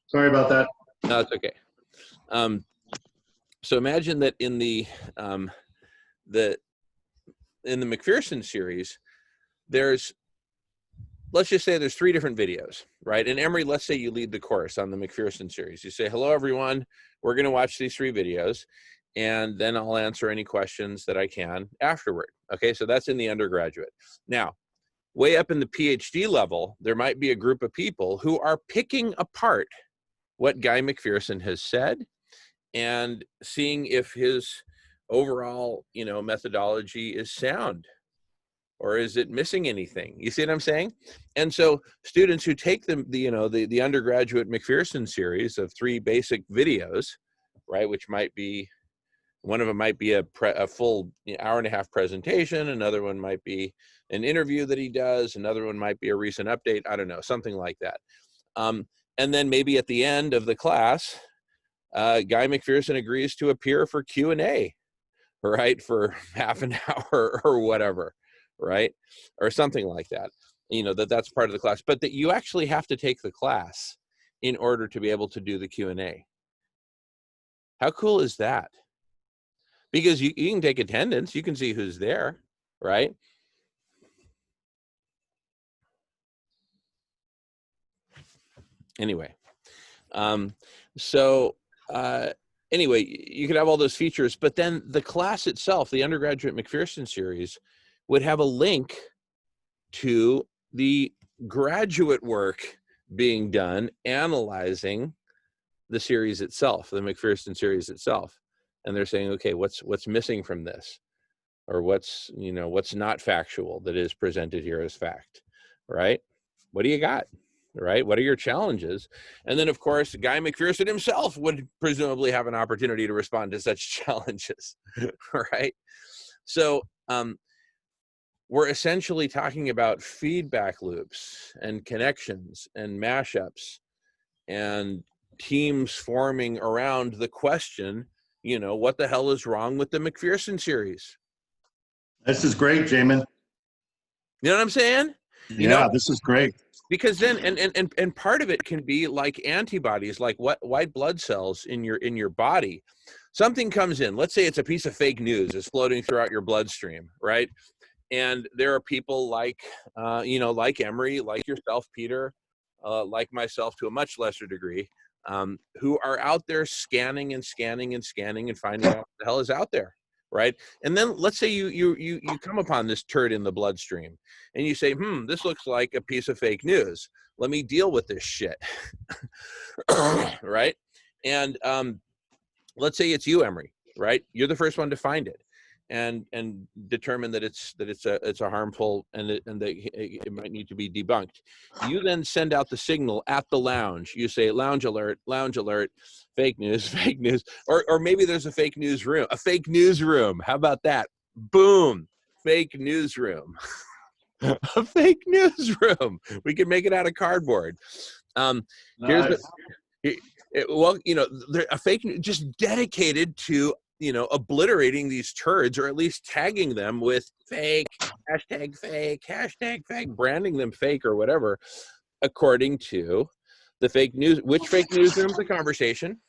Sorry about that.
No, it's okay. So imagine that in the McPherson series, let's just say there's 3 different videos, right? And Emery, let's say you lead the course on the McPherson series. You say, hello, everyone. We're going to watch these 3 videos, and then I'll answer any questions that I can afterward. Okay, so that's in the undergraduate. Now, way up in the PhD level, there might be a group of people who are picking apart what Guy McPherson has said and seeing if his overall, you know, methodology is sound. Or is it missing anything? You see what I'm saying? And so students who take the undergraduate McPherson series of 3 basic videos, right, which might be, one of them might be a full hour-and-a-half presentation, another one might be an interview that he does, another one might be a recent update, I don't know, something like that. And then maybe at the end of the class, Guy McPherson agrees to appear for Q&A, right, for half an hour or whatever. Right? Or something like that, you know, that's part of the class, but that you actually have to take the class in order to be able to do the Q&A. How cool is that? Because you can take attendance, you can see who's there, right? Anyway, anyway, you could have all those features, but then the class itself, the undergraduate McPherson series, would have a link to the graduate work being done analyzing the series itself, the McPherson series itself. And they're saying, okay, what's missing from this? Or what's not factual that is presented here as fact, right? What do you got, right? What are your challenges? And then, of course, Guy McPherson himself would presumably have an opportunity to respond to such challenges, right? So, we're essentially talking about feedback loops and connections and mashups and teams forming around the question, you know, what the hell is wrong with the McPherson series?
This is great, Jamin.
You know what I'm saying?
Yeah, this is great.
Because then, and part of it can be like antibodies, like white blood cells in your body. Something comes in, let's say it's a piece of fake news is floating throughout your bloodstream, right? And there are people like, like Emery, like yourself, Peter, like myself to a much lesser degree, who are out there scanning and finding out what the hell is out there, right? And then let's say you come upon this turd in the bloodstream and you say, this looks like a piece of fake news. Let me deal with this shit, right? And let's say it's you, Emery, right? You're the first one to find it and determine that it's a harmful and that it might need to be debunked. You then send out the signal at the lounge. You say, lounge alert, fake news, or maybe there's a fake newsroom. How about that? Boom, fake newsroom. A fake newsroom. We can make it out of cardboard. Here's a fake news just dedicated to obliterating these turds, or at least tagging them with fake, hashtag fake, branding them fake or whatever, according to the fake news. Which fake newsroom? The Conversation.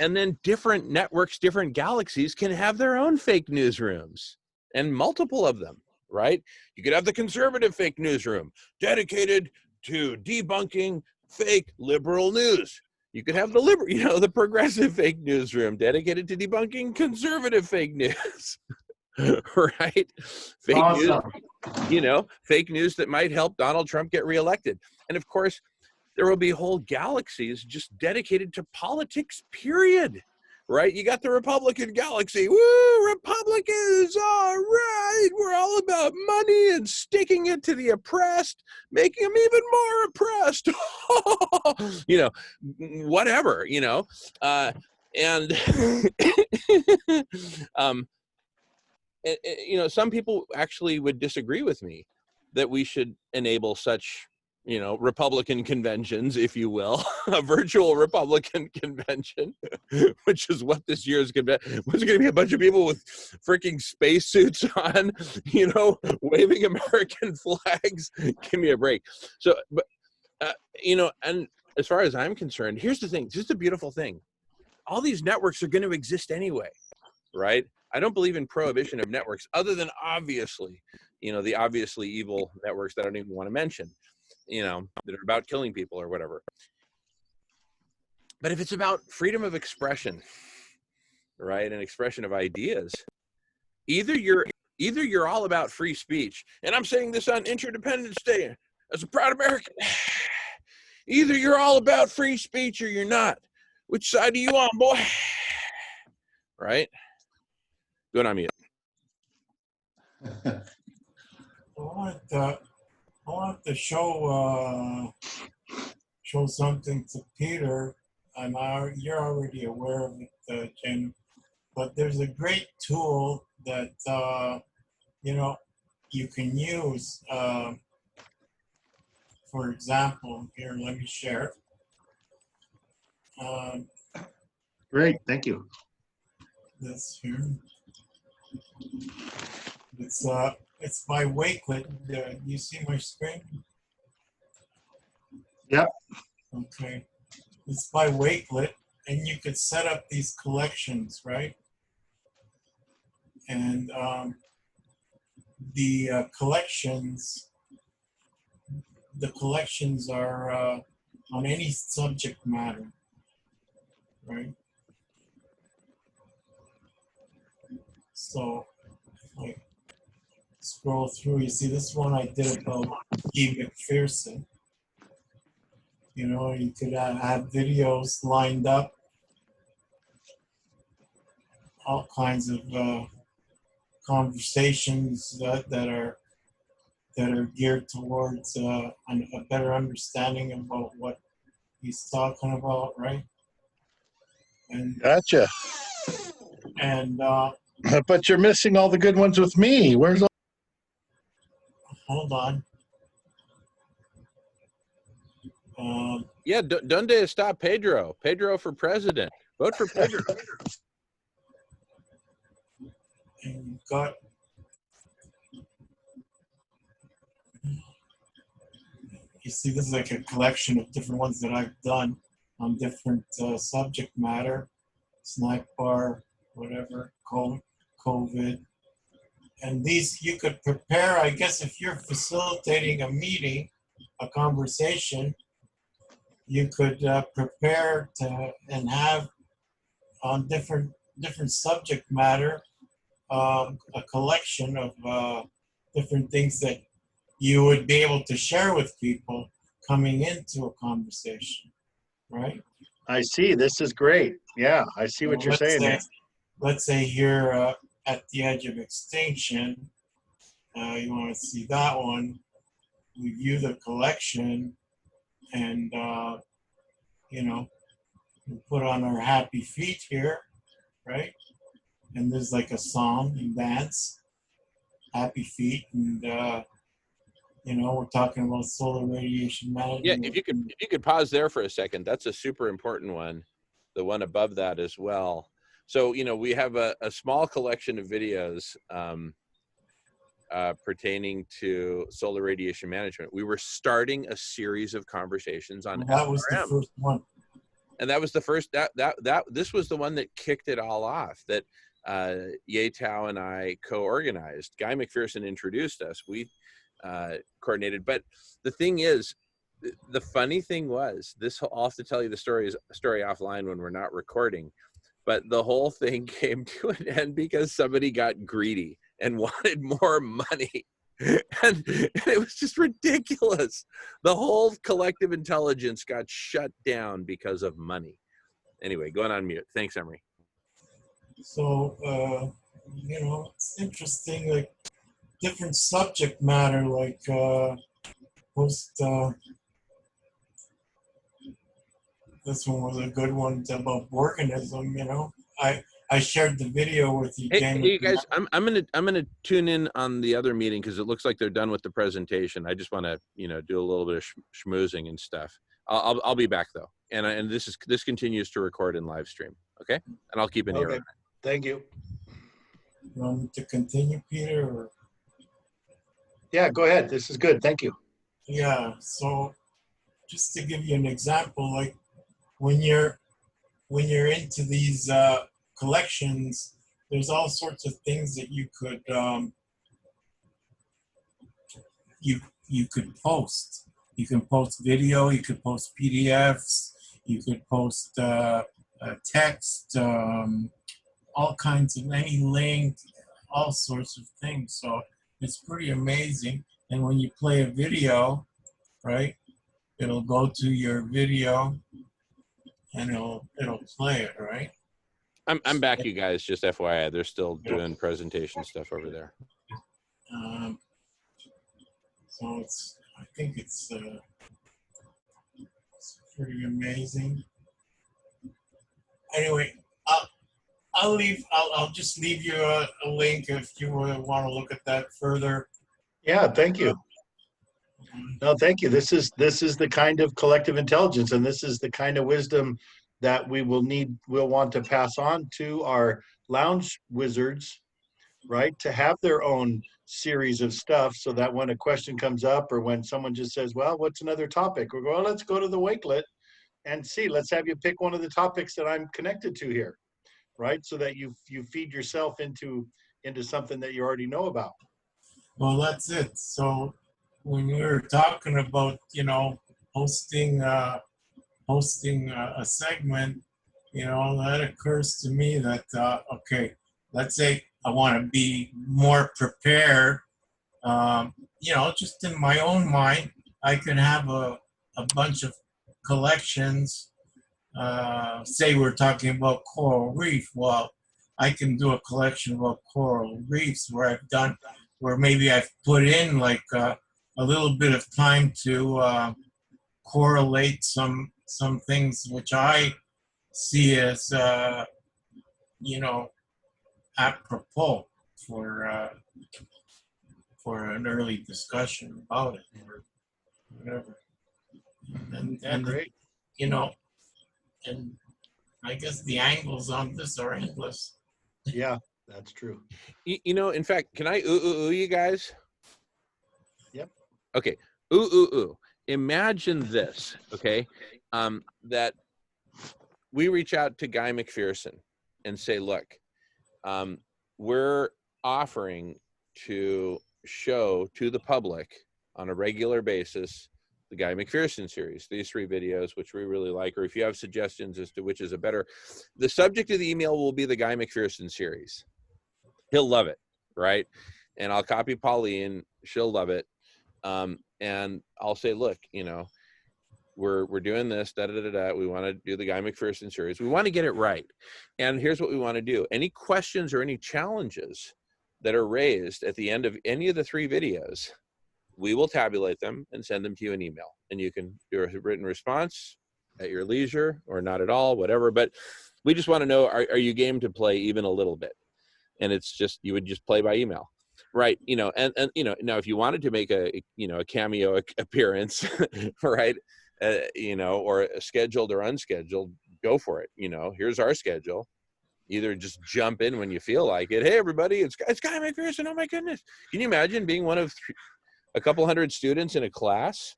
And then different networks, different galaxies can have their own fake newsrooms, and multiple of them, right? You could have the conservative fake newsroom dedicated to debunking fake liberal news. You could have the progressive fake newsroom dedicated to debunking conservative fake news, right? Fake news that might help Donald Trump get reelected. And of course, there will be whole galaxies just dedicated to politics, period, right? You got the Republican galaxy. Woo, Republicans, all right. We're all about money and sticking it to the oppressed, making them even more oppressed. You know, whatever, you know. And you know, some people actually would disagree with me that we should enable such, you know, Republican conventions, if you will, a virtual Republican convention, which is what this year is going to be. What's going to be a bunch of people with freaking spacesuits on, you know, waving American flags. Give me a break. So, but, you know, and as far as I'm concerned, here's the thing. This is the beautiful thing. All these networks are going to exist anyway, right? I don't believe in prohibition of networks, other than obviously, you know, the obviously evil networks that I don't even want to mention, you know, that are about killing people or whatever. But if it's about freedom of expression, right, and expression of ideas, either you're all about free speech, and I'm saying this on Interdependence Day as a proud American. Either you're all about free speech or you're not. Which side are you on, boy? Right? Good on mute.
I want to show something to Peter, and you're already aware of it, Jen. But there's a great tool that you know, you can use. For example, here, let me share.
Great, thank you.
This here. It's by Wakelet. You see my screen?
Yep.
Okay. It's by Wakelet, and you could set up these collections, right? And the collections are on any subject matter, right? So, like, scroll through, you see this one I did about E. McPherson. You know, you could have videos lined up, all kinds of conversations that are geared towards a better understanding about what he's talking about, right? And
Gotcha.
And
but you're missing all the good ones with me. Where's all?
Hold on.
Yeah, donde está Pedro? Pedro for president. Vote for Pedro.
And you've got you see, this is like a collection of different ones that I've done on different subject matter, snack bar, whatever, COVID. And these you could prepare, I guess, if you're facilitating a meeting, a conversation, you could prepare to and have on different subject matter a collection of different things that you would be able to share with people coming into a conversation, right?
I see. This is great. Yeah, I see what you're saying here.
Let's say here at the edge of extinction, you want to see that one. We view the collection, and you know, we put on our happy feet here, right? And there's like a song and dance, happy feet, and you know, we're talking about solar radiation management.
Yeah, if you could pause there for a second, that's a super important one. The one above that as well. So, you know, we have a small collection of videos pertaining to solar radiation management. We were starting a series of conversations on
that was the first one.
And that was the first, this was the one that kicked it all off, that Yatao and I co-organized. Guy McPherson introduced us. We coordinated. But the thing is, the funny thing was, I'll have to tell you the story offline when we're not recording, but the whole thing came to an end because somebody got greedy and wanted more money. And it was just ridiculous. The whole collective intelligence got shut down because of money. Anyway, going on mute. Thanks, Emery.
So, you know, it's interesting, like different subject matter, like this one was a good one about organism, you know. I shared the video with you,
Hey,
Jamie.
hey, you guys, I'm gonna tune in on the other meeting because it looks like they're done with the presentation. I just want to, you know, do a little bit of schmoozing and stuff. I'll be back though, and this continues to record in live stream. Okay, and I'll keep an ear on it.
Thank you.
You want me to continue, Peter? Or?
Yeah, go ahead. This is good. Thank you.
Yeah. So, just to give you an example, like when you're into these collections, there's all sorts of things that you could you could post. You can post video. You could post PDFs. You could post text. All kinds of any link, all sorts of things. So it's pretty amazing. And when you play a video, right, it'll go to your video and it'll play it, right?
I'm back, you guys. Just FYI, they're still doing presentation stuff over there.
So I think it's pretty amazing. Anyway, I'll just leave you a link if you want to look at that further.
Yeah, thank you. No, thank you. This is the kind of collective intelligence, and this is the kind of wisdom that we'll want to pass on to our lounge wizards, right? To have their own series of stuff so that when a question comes up or when someone just says, well, what's another topic? We'll go, well, let's go to the Wakelet and see, let's have you pick one of the topics that I'm connected to here, right? So that you feed yourself into something that you already know about.
Well, that's it. So when we were talking about, you know, hosting a segment, you know, that occurs to me that, okay, let's say I want to be more prepared, you know, just in my own mind, I can have a bunch of collections. Say we're talking about coral reef. Well, I can do a collection about coral reefs where maybe I've put in like a little bit of time to correlate some things which I see as you know, apropos for an early discussion about it or whatever. And
great.
You know, and I guess the angles on this are endless.
Yeah, that's true.
You know, in fact, can I ooh you guys?
Yep.
Okay. Ooh. Imagine this, okay? That we reach out to Guy McPherson and say, look, we're offering to show to the public on a regular basis the Guy McPherson series, these 3 videos, which we really like, or if you have suggestions as to which is a better, the subject of the email will be the Guy McPherson series. He'll love it, right? And I'll copy Pauline, she'll love it. And I'll say, look, you know, we're doing this, we want to do the Guy McPherson series. We want to get it right. And here's what we want to do. Any questions or any challenges that are raised at the end of any of the 3 videos, we will tabulate them and send them to you in email. And you can do a written response at your leisure or not at all, whatever. But we just want to know, are you game to play even a little bit? And it's just, you would just play by email. Right. You know, and you know, now if you wanted to make a cameo appearance, right, you know, or scheduled or unscheduled, go for it. You know, here's our schedule. Either just jump in when you feel like it. Hey, everybody, it's Guy McPherson. Oh my goodness. Can you imagine being one of a couple hundred students in a class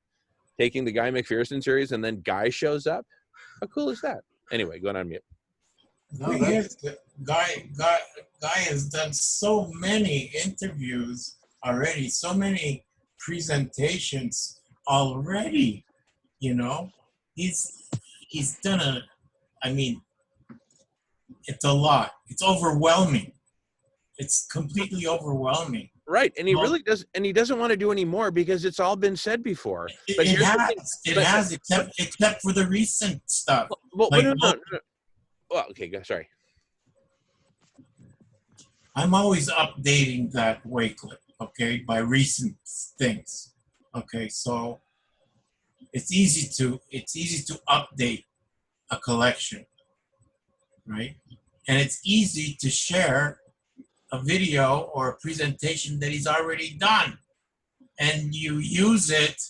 taking the Guy McPherson series and then Guy shows up? How cool is that? Anyway, going on mute.
Guy has done so many interviews already, so many presentations already, you know. He's done I mean, it's a lot. It's overwhelming. It's completely overwhelming.
Right, and he really does, and he doesn't want to do any more because it's all been said before. But
It has, except for the recent stuff.
Well,
Like,
no. Well, okay, sorry.
I'm always updating that Wakelet, okay, by recent things. Okay, so it's easy to update a collection, right? And it's easy to share a video or a presentation that he's already done, and you use it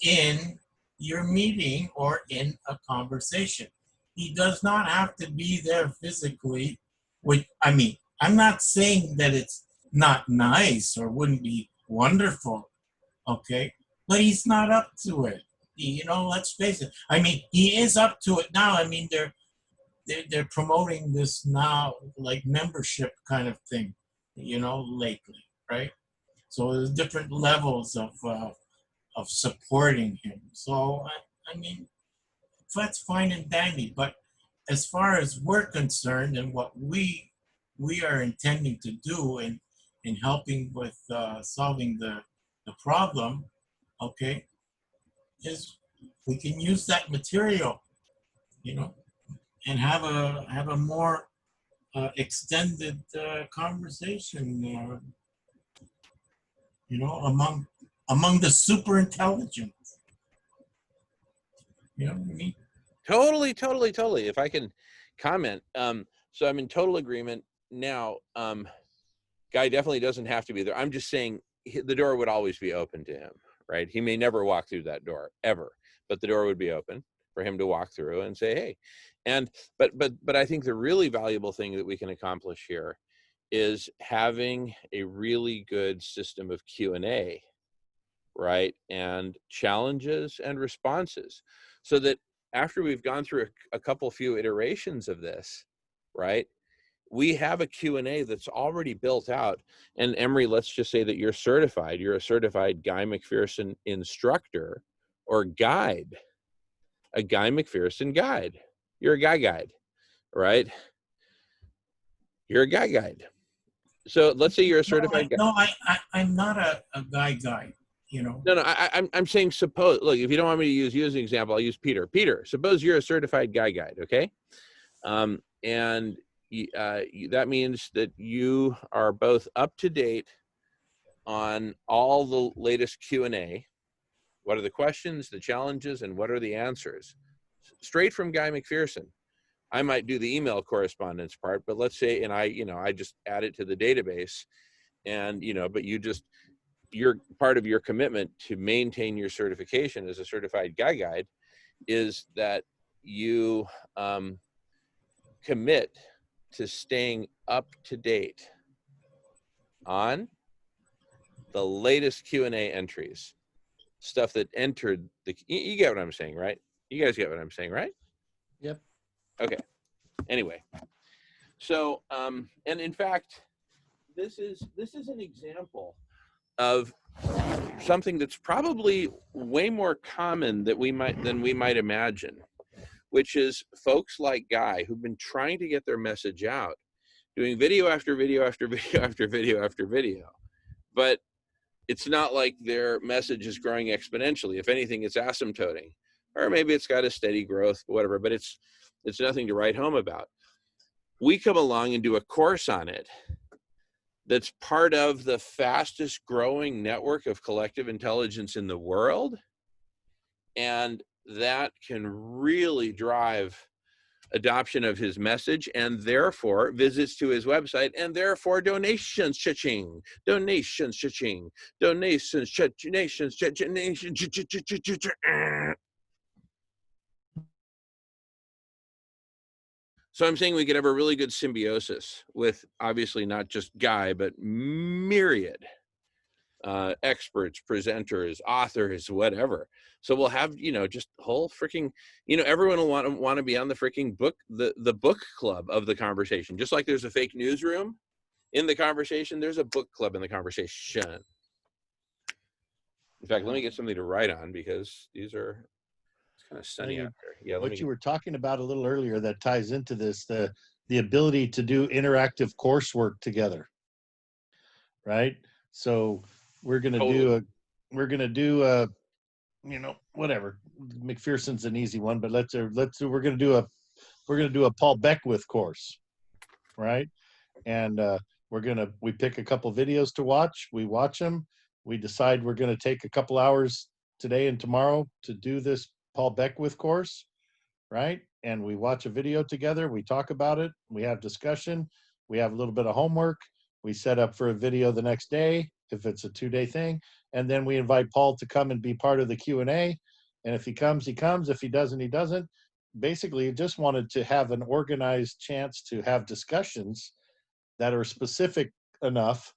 in your meeting or in a conversation. He does not have to be there physically. I mean, I'm not saying that it's not nice or wouldn't be wonderful, okay? But he's not up to it. You know, let's face it. I mean, he is up to it now. I mean, they're promoting this now, like membership kind of thing, you know, lately, right? So there's different levels of supporting him. So I mean, that's fine and dandy. But as far as we're concerned and what we are intending to do in helping with solving the problem, okay, is we can use that material, you know, and have a more extended conversation, you know, among the super intelligent. You know what I mean?
Totally. If I can comment, so I'm in total agreement. Now, Guy definitely doesn't have to be there. I'm just saying the door would always be open to him, right? He may never walk through that door ever, but the door would be open for him to walk through and say, hey. And but I think the really valuable thing that we can accomplish here is having a really good system of Q&A, right? And challenges and responses, so that after we've gone through a couple few iterations of this, right, we have a Q&A that's already built out. And Emery, let's just say that you're a certified Guy McPherson instructor or guide, a Guy McPherson guide. You're a guy guide, right? You're a guy guide. So let's say you're a certified guy.
No, I'm not a guy guide, you know.
No, I'm saying suppose, look, if you don't want me to use you as an example, I'll use Peter. Peter, suppose you're a certified guy guide, okay? And that means that you are both up to date on all the latest Q&A. What are the questions, the challenges, and what are the answers? Straight from Guy McPherson. I might do the email correspondence part, but let's say, and I just add it to the database, and, but you're part of your commitment to maintain your certification as a certified guy guide is that you commit to staying up to date on the latest Q&A entries, stuff that entered you get what I'm saying, right? You guys get what I'm saying, right?
Yep.
Okay. Anyway, so and in fact, this is an example of something that's probably way more common than we might imagine, which is folks like Guy who've been trying to get their message out, doing video after video after video after video after video, but it's not like their message is growing exponentially. If anything, it's asymptoting, or maybe it's got a steady growth, whatever, but it's nothing to write home about. We come along and do a course on it that's part of the fastest growing network of collective intelligence in the world. And that can really drive adoption of his message, and therefore visits to his website, and therefore donations, cha-ching, donations, cha-ching, donations, donations, donations. So I'm saying we could have a really good symbiosis with obviously not just Guy, but myriad experts, presenters, authors, whatever. So we'll have, just whole freaking, everyone will want to be on the freaking book, the book club of the conversation. Just like there's a fake newsroom in the conversation, there's a book club in the conversation. In fact, let me get something to write on, because it's kind of sunny out there. Yeah.
What you were talking about a little earlier that ties into this, the ability to do interactive coursework together, right? So we're gonna do whatever. McPherson's an easy one, but we're gonna do a Paul Beckwith course, right? And We pick a couple videos to watch. We watch them. We decide we're going to take a couple hours today and tomorrow to do this Paul Beckwith course, right? And we watch a video together. We talk about it. We have discussion. We have a little bit of homework. We set up for a video the next day if it's a 2-day thing, and then we invite Paul to come and be part of the Q&A. And if he comes, he comes. If he doesn't, he doesn't. Basically, just wanted to have an organized chance to have discussions that are specific enough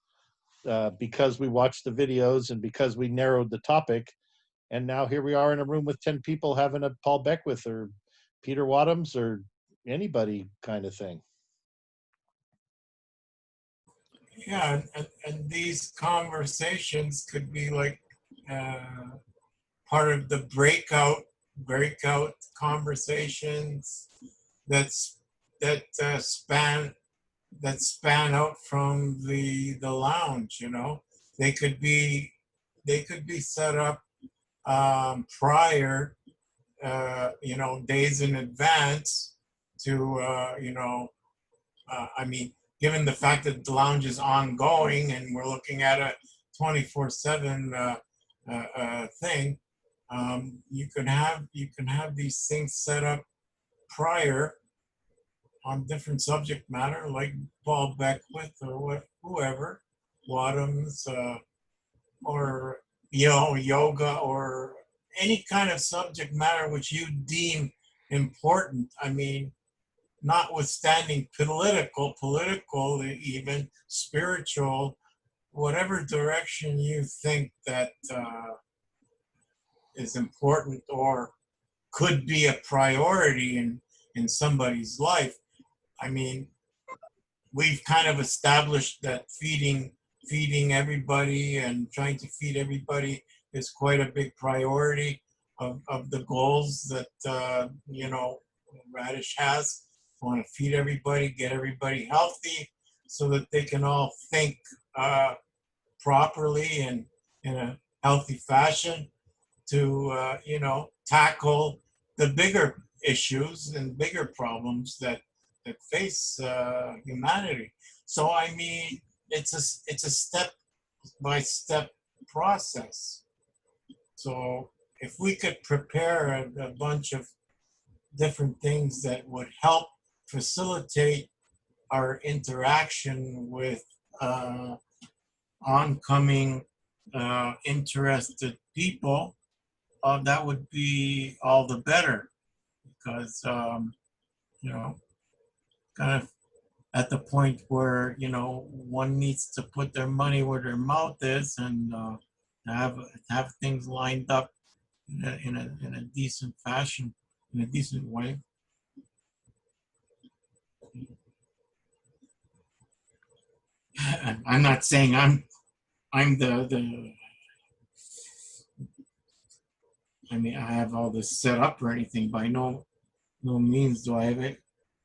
because we watched the videos and because we narrowed the topic. And now here we are in a room with 10 people having a Paul Beckwith or Peter Wadhams or anybody kind of thing.
Yeah, and these conversations could be like part of the breakout conversations that span out from the lounge. You know, they could be set up prior, days in advance to I mean, given the fact that the lounge is ongoing and we're looking at a 24/7 thing, you can have these things set up prior on different subject matter, like Paul Beckwith or whoever, Wadhams, or yoga, or any kind of subject matter which you deem important. I mean, notwithstanding political, even spiritual, whatever direction you think that is important or could be a priority in somebody's life. I mean, we've kind of established that feeding everybody and trying to feed everybody is quite a big priority of the goals that Radish has. Want to feed everybody, get everybody healthy, so that they can all think properly and in a healthy fashion to tackle the bigger issues and bigger problems that face humanity. So I mean, it's a step-by-step process. So if we could prepare a bunch of different things that would help facilitate our interaction with oncoming interested people, that would be all the better, because kind of at the point where one needs to put their money where their mouth is and have things lined up in a decent fashion, in a decent way. I'm not saying I'm the I mean, I have all this set up or anything. By no means do I have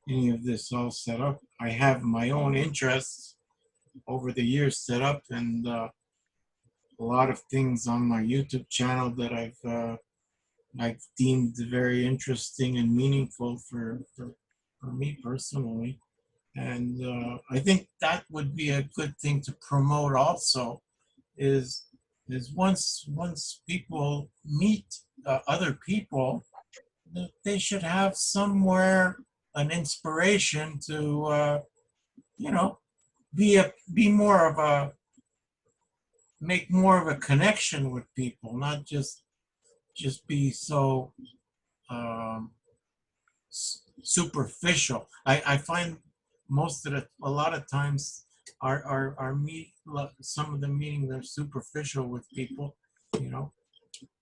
any of this all set up. I have my own interests over the years set up, and a lot of things on my YouTube channel that I've deemed very interesting and meaningful for me personally. And I think that would be a good thing to promote also, is once people meet other people, they should have somewhere an inspiration to make more of a connection with people, not just be so superficial. I find a lot of times some of the meetings are superficial with people,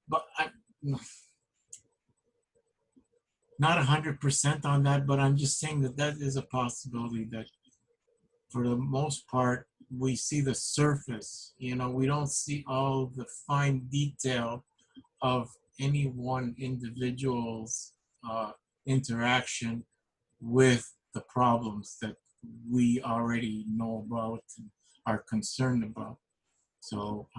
but I'm not 100% on that, but I'm just saying that is a possibility, that for the most part we see the surface. We don't see all the fine detail of any one individual's interaction with the problems that we already know about and are concerned about. So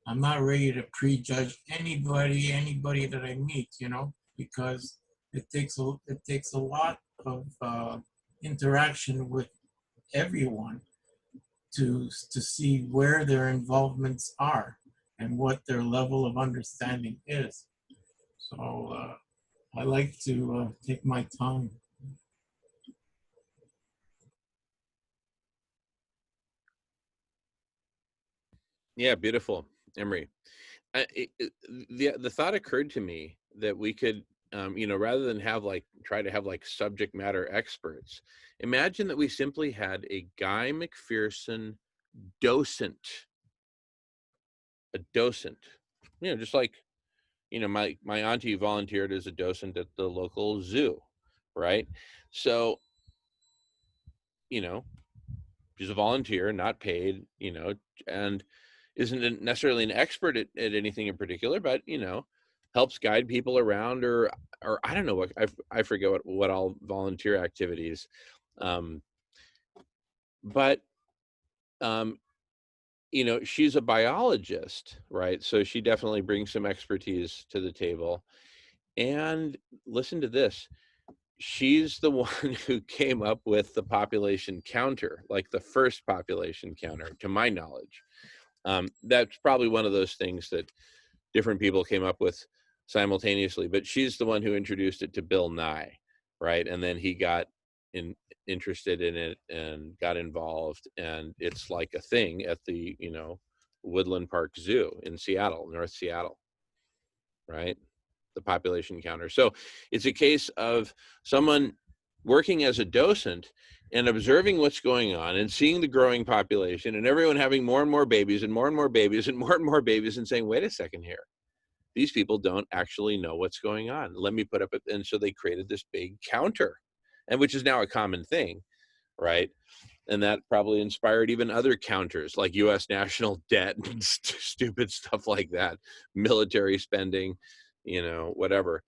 I'm not ready to prejudge anybody that I meet, because it takes a lot of interaction with everyone. to see where their involvements are and what their level of understanding is. So I like to take my time.
Yeah, beautiful, Emery. The thought occurred to me that we could, you know, rather than try to have like subject matter experts, imagine that we simply had a Guy McPherson docent, you know, just like, you know, my auntie volunteered as a docent at the local zoo, right? So, you know, she's a volunteer, not paid, you know, and isn't necessarily an expert at anything in particular, but, you know, helps guide people around, or I don't know what, I forget what all volunteer activities. But you know, she's a biologist, right? So she definitely brings some expertise to the table. And listen to this. She's the one who came up with the population counter, like the first population counter, to my knowledge. That's probably one of those things that different people came up with simultaneously, but she's the one who introduced it to Bill Nye, right? And then he got interested in it and got involved, and it's like a thing at the, you know, Woodland Park Zoo in Seattle, North Seattle, right? The population counter. So it's a case of someone working as a docent and observing what's going on and seeing the growing population and everyone having more and more babies and more and more babies and more and more babies, and saying, wait a second here, these people don't actually know what's going on. Let me put up it. And so they created this big counter, and which is now a common thing, right? And that probably inspired even other counters like US national debt and stupid stuff like that, military spending, you know, whatever.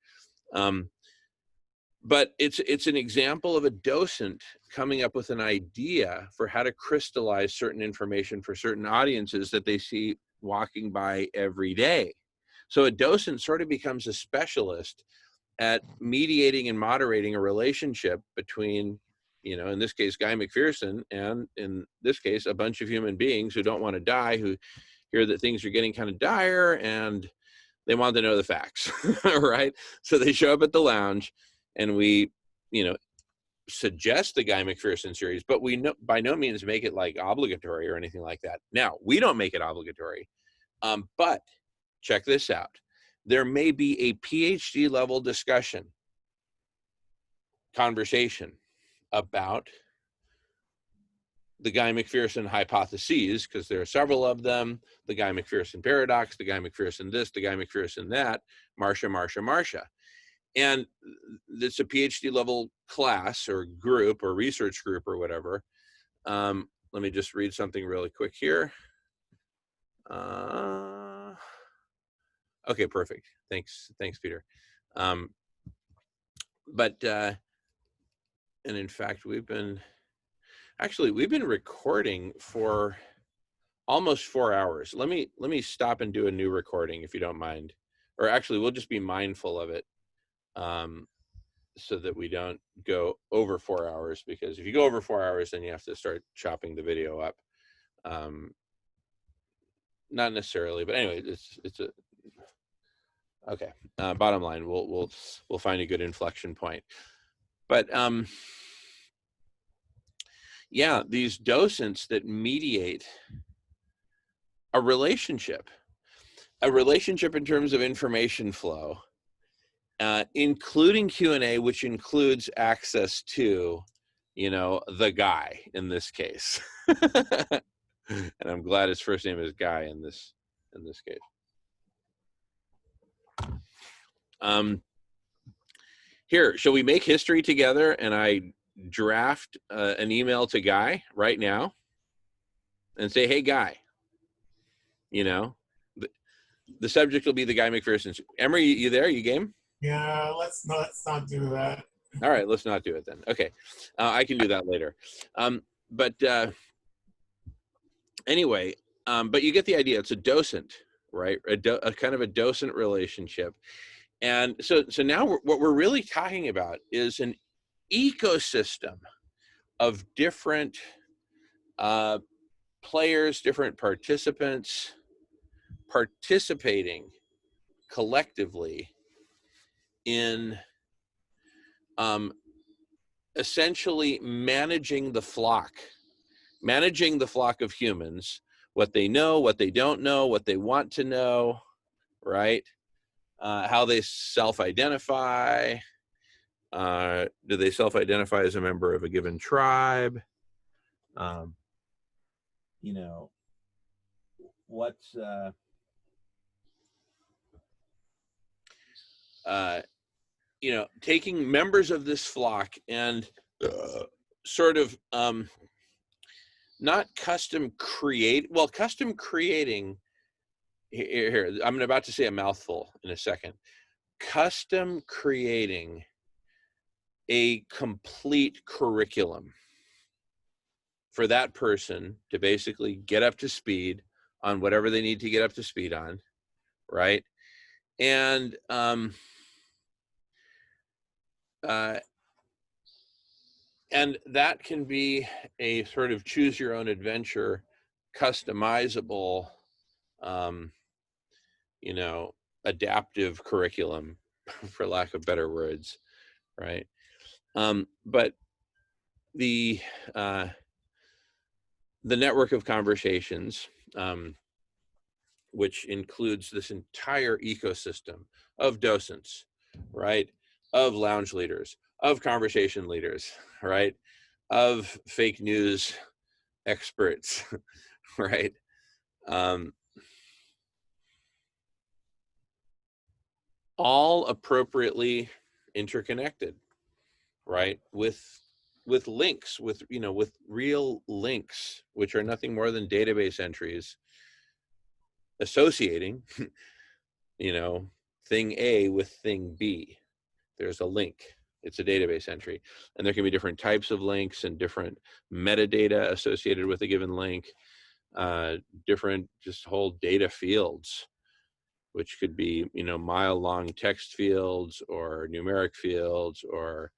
But it's an example of a docent coming up with an idea for how to crystallize certain information for certain audiences that they see walking by every day. So a docent sort of becomes a specialist at mediating and moderating a relationship between, you know, in this case, Guy McPherson, and in this case, a bunch of human beings who don't want to die, who hear that things are getting kind of dire and they want to know the facts, right? So they show up at the lounge, and we, you know, suggest the Guy McPherson series, but we by no means make it like obligatory or anything like that. Now, we don't make it obligatory, but check this out. There may be a PhD level conversation about the Guy McPherson hypotheses, because there are several of them: the Guy McPherson paradox, the Guy McPherson this, the Guy McPherson that, Marsha. And it's a PhD level class or group or research group or whatever. Let me just read something really quick here. Okay, perfect. Thanks, Peter. And in fact, we've been recording for almost 4 hours. Let me stop and do a new recording, if you don't mind. Or actually, we'll just be mindful of it, so that we don't go over 4 hours, because if you go over 4 hours, then you have to start chopping the video up. Not necessarily, but anyway, it's a okay. Bottom line, we'll find a good inflection point. But yeah, these docents that mediate a relationship in terms of information flow, including Q&A, which includes access to, you know, the guy in this case. And I'm glad his first name is Guy in this case. Here, shall we make history together? And I draft an email to Guy right now and say, hey, Guy, you know, the subject will be the Guy McPherson. Emery, you there? You game?
Yeah, let's not do that.
All right, let's not do it then. Okay, I can do that later. But anyway, but you get the idea. It's a docent, right? A kind of a docent relationship. And so now what we're really talking about is an ecosystem of different players, different participants participating collectively in essentially managing the flock of humans, what they know, what they don't know, what they want to know, right? How they self-identify. Do they self-identify as a member of a given tribe? You know, what's you know, taking members of this flock and sort of not custom creating. Here, I'm about to say a mouthful in a second. Custom creating a complete curriculum for that person to basically get up to speed on whatever they need to get up to speed on, right? And that can be a sort of choose your own adventure, customizable, you know, adaptive curriculum, for lack of better words, right? But the network of conversations, which includes this entire ecosystem of docents, right? Of lounge leaders, of conversation leaders, right? Of fake news experts, right? All appropriately interconnected, right? With links, with, you know, with real links, which are nothing more than database entries associating, you know, thing A with thing B. There's a link. It's a database entry. And there can be different types of links and different metadata associated with a given link, different just whole data fields, which could be, you know, mile-long text fields or numeric fields or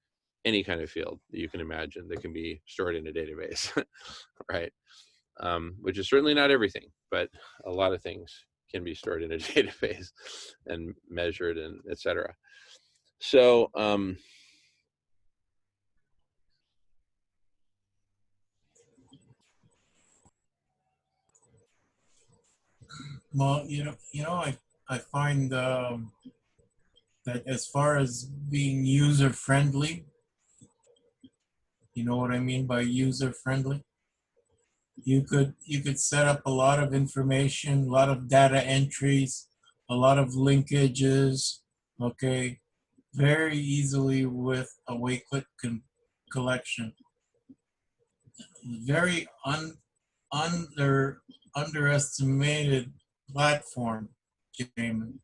any kind of field that you can imagine that can be stored in a database, right? Which is certainly not everything, but a lot of things can be stored in a database and measured and et cetera. So,
well, I find that as far as being user friendly, you know what I mean by user friendly? You could set up a lot of information, a lot of data entries, a lot of linkages, okay, very easily with a Wakelet collection. Very underestimated platform, Jamin.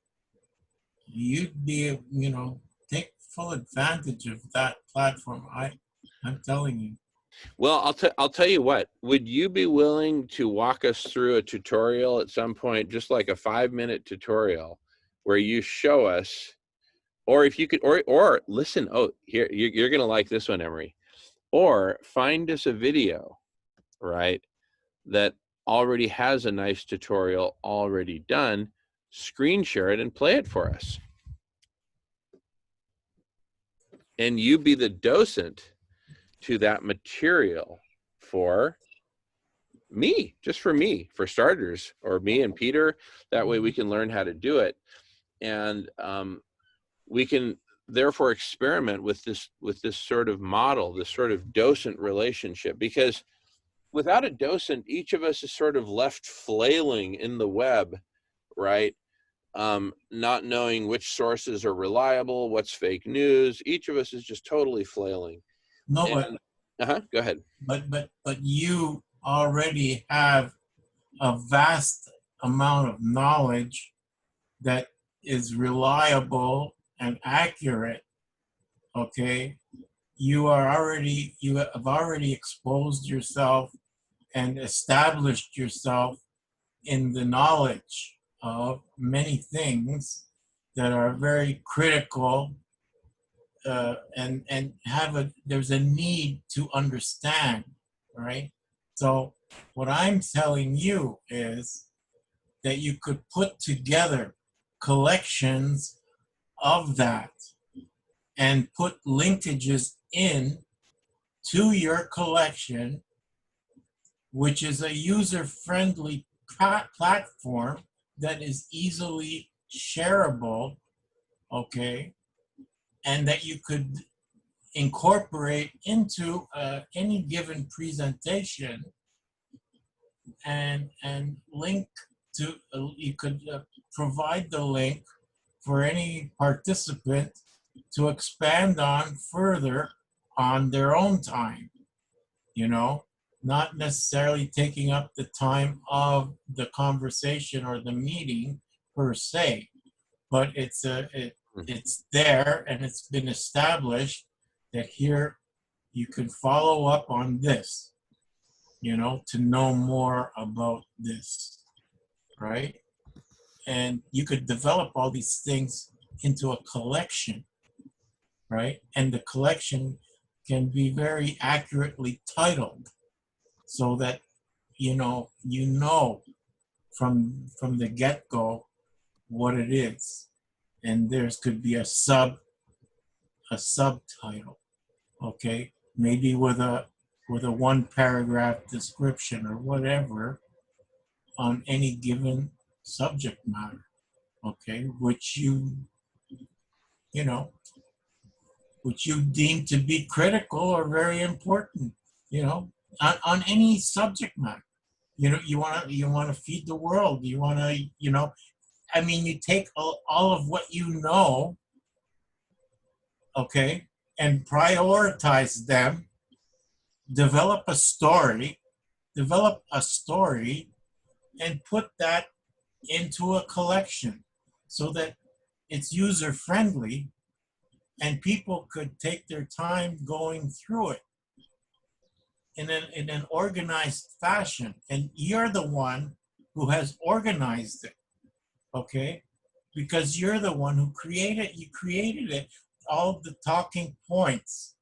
You'd be, you know, take full advantage of that platform. I'm telling you.
well, I'll tell you what, would you be willing to walk us through a tutorial at some point, just like a 5-minute tutorial where you show us, or if you could, or listen, oh, here, you're going to like this one, Emery, or find us a video, right, that already has a nice tutorial already done, screen share it and play it for us. And you be the docent to that material for me, just for me, for starters, or me and Peter. That way we can learn how to do it. And we can therefore experiment with this sort of model, this sort of docent relationship, because without a docent, each of us is sort of left flailing in the web, right? Not knowing which sources are reliable, what's fake news. Each of us is just totally flailing.
No,
go ahead.
But you already have a vast amount of knowledge that is reliable and accurate. Okay, you have already exposed yourself and established yourself in the knowledge of many things that are very critical, and there's a need to understand, right? So What I'm telling you is that you could put together collections of that and put linkages in to your collection, which is a user-friendly platform that is easily shareable, okay, and that you could incorporate into any given presentation and link to, you could provide the link for any participant to expand on further on their own time, you know, not necessarily taking up the time of the conversation or the meeting per se, but it's there and it's been established that here you can follow up on this, you know, to know more about this, right? And you could develop all these things into a collection, right? And the collection can be very accurately titled so that you know from the get-go what it is, and there's could be a subtitle, okay, maybe with a one paragraph description or whatever on any given subject matter, okay, which you know which you deem to be critical or very important, you know, on any subject matter. You know, you want to feed the world. You want to, you know, I mean, you take all of what you know, okay, and prioritize them. Develop a story, and put that into a collection so that it's user friendly and people could take their time going through it in an organized fashion. And you're the one who has organized it, okay? Because you're the one who you created it, all the talking points,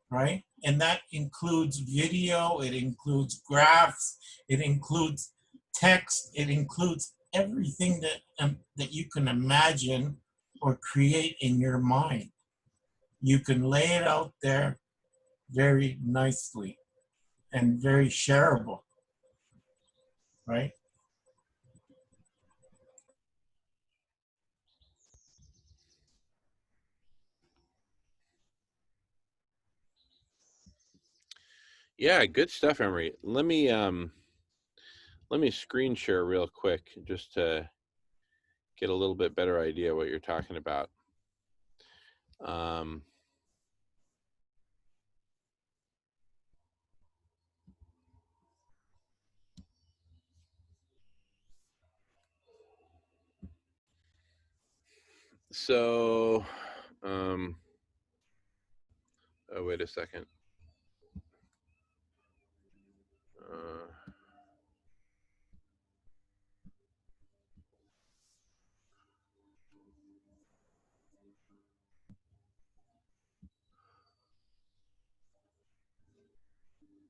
right? And that includes video, it includes graphs, it includes text, it includes everything that you can imagine or create in your mind. You can lay it out there very nicely and very shareable, right?
Yeah, good stuff, Emery. Let me screen share real quick just to get a little bit better idea what you're talking about. So, oh, wait a second.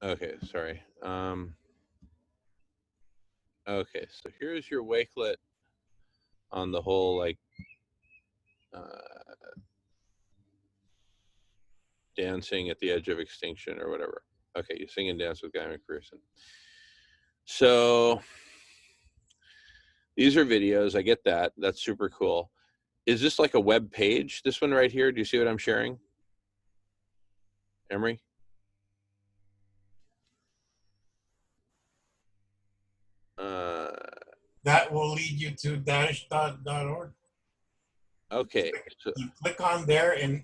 Okay, sorry. Okay, so here's your wakelet on the whole, like, dancing at the edge of extinction or whatever. Okay, you sing and dance with Guy McPherson. So these are videos. I get that. That's super cool. Is this like a web page? This one right here? Do you see what I'm sharing? Emery?
That will lead you to dash.org.
Okay. So,
you click on there and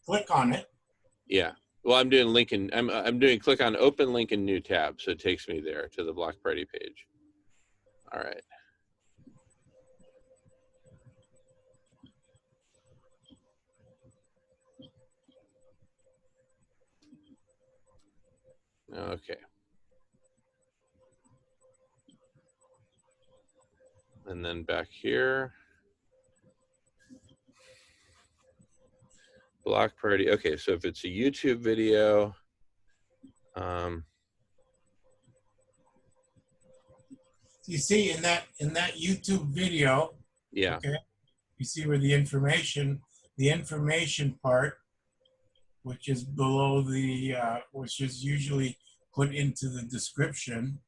click on it.
Yeah. Well, I'm doing link in, I'm doing click on open link in new tab. So it takes me there to the Block Party page. All right. Okay. And then back here. Block Party. Okay, so if it's a YouTube video,
You see in that YouTube video,
Yeah.
okay, you see where the information part, which is below the, which is usually put into the description,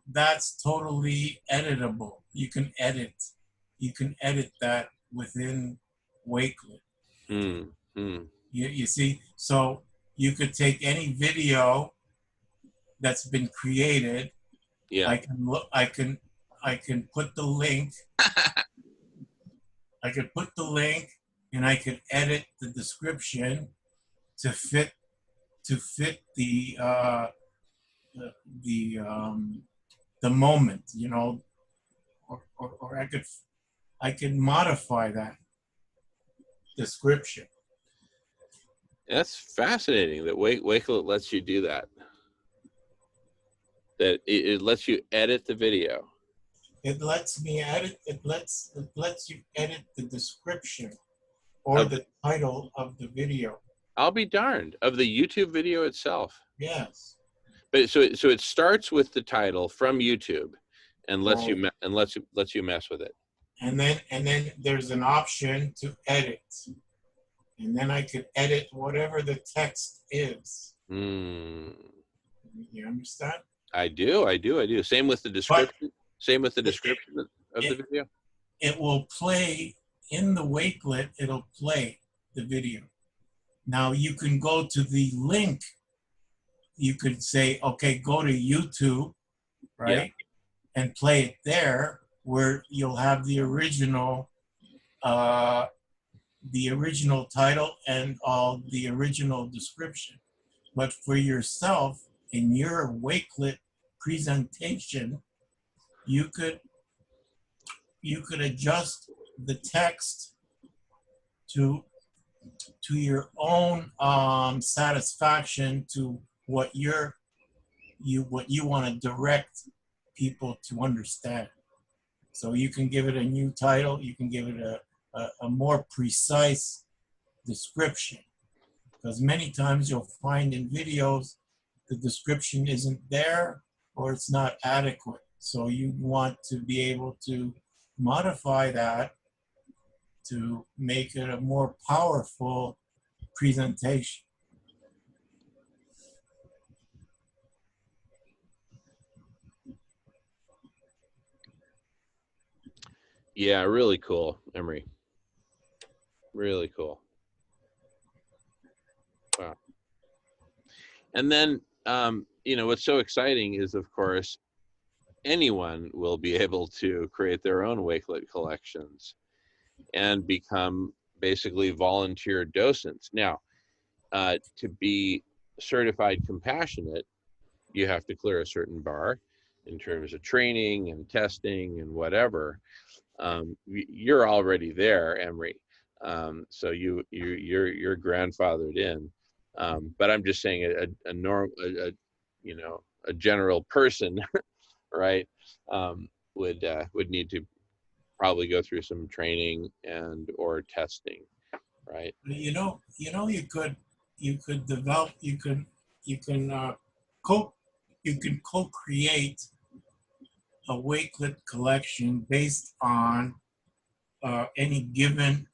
that's totally editable. You can edit that within Wakelet. You see, so you could take any video that's been created.
Yeah.
I can put the link. I could put the link, and I could edit the description to fit the moment, you know, or I could modify that description.
That's fascinating that Wakelet lets you do that. That it lets you edit the video.
It lets me edit. It lets you edit the description or the title of the video.
I'll be darned, of the YouTube video itself.
Yes.
But so it starts with the title from YouTube, and lets you mess with it.
And then there's an option to edit, and then I could edit whatever the text is. You understand?
I do. Same with the description. Same with the description of the video.
It will play in the Wakelet. It'll play the video. Now you can go to the link. You could say, okay, go to YouTube, right? Yeah. And play it there, where you'll have the original title and all the original description. But for yourself, in your Wakelet presentation, you could adjust the text to your own satisfaction, to what you want to direct people to understand. So you can give it a new title. You can give it a more precise description, because many times you'll find in videos the description isn't there or it's not adequate. So you want to be able to modify that to make it a more powerful presentation.
Yeah, really cool, Emery. Really cool. Wow. And then, what's so exciting is, of course, anyone will be able to create their own Wakelet collections and become basically volunteer docents. Now, to be certified compassionate, you have to clear a certain bar in terms of training and testing and whatever. You're already there, Emery. So you're grandfathered in. But I'm just saying a general person, right, would need to probably go through some training and or testing, right?
You could develop, you can co-create a Wakelet collection based on any given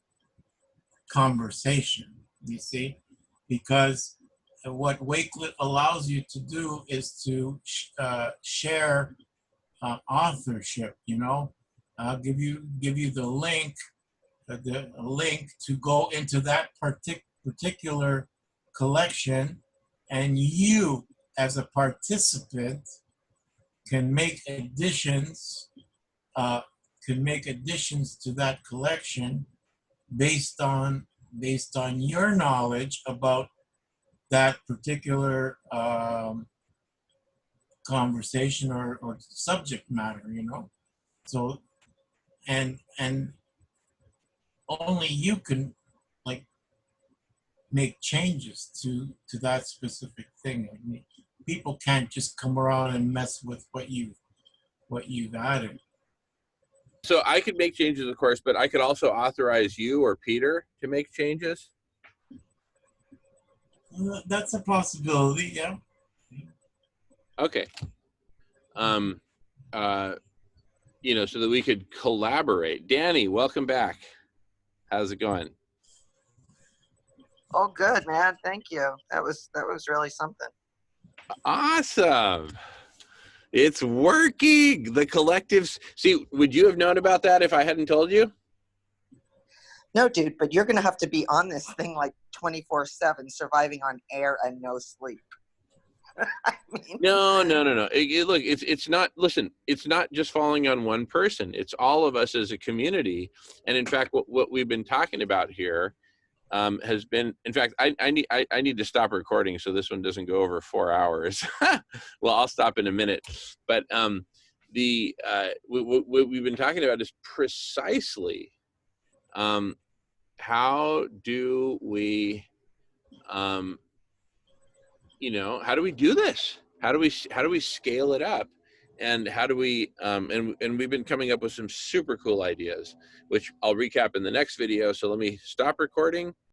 conversation, you see, because what Wakelet allows you to do is to share authorship. I'll give you the link, to go into that particular collection, and you as a participant can make additions to that collection based on your knowledge about that particular conversation or subject matter, So, and only you can make changes to that specific thing. I mean, people can't just come around and mess with what you've added.
So I could make changes, of course, but I could also authorize you or Peter to make changes.
That's a possibility, yeah.
Okay. you know, so that we could collaborate. Danny, welcome back. How's it going?
Oh, good, man. Thank you. That was really something.
Awesome. It's working. The collectives. See, would you have known about that if I hadn't told you?
No, dude, but you're going to have to be on this thing like 24/7, surviving on air and no sleep. I mean,
No. Look, it's not. Listen, it's not just falling on one person. It's all of us as a community. And in fact, what we've been talking about here has been. In fact, I need to stop recording so this one doesn't go over 4 hours. Well, I'll stop in a minute. But what we've been talking about is precisely how do we you know, how do we do this? How do we scale it up? And how do we and we've been coming up with some super cool ideas, which I'll recap in the next video. So let me stop recording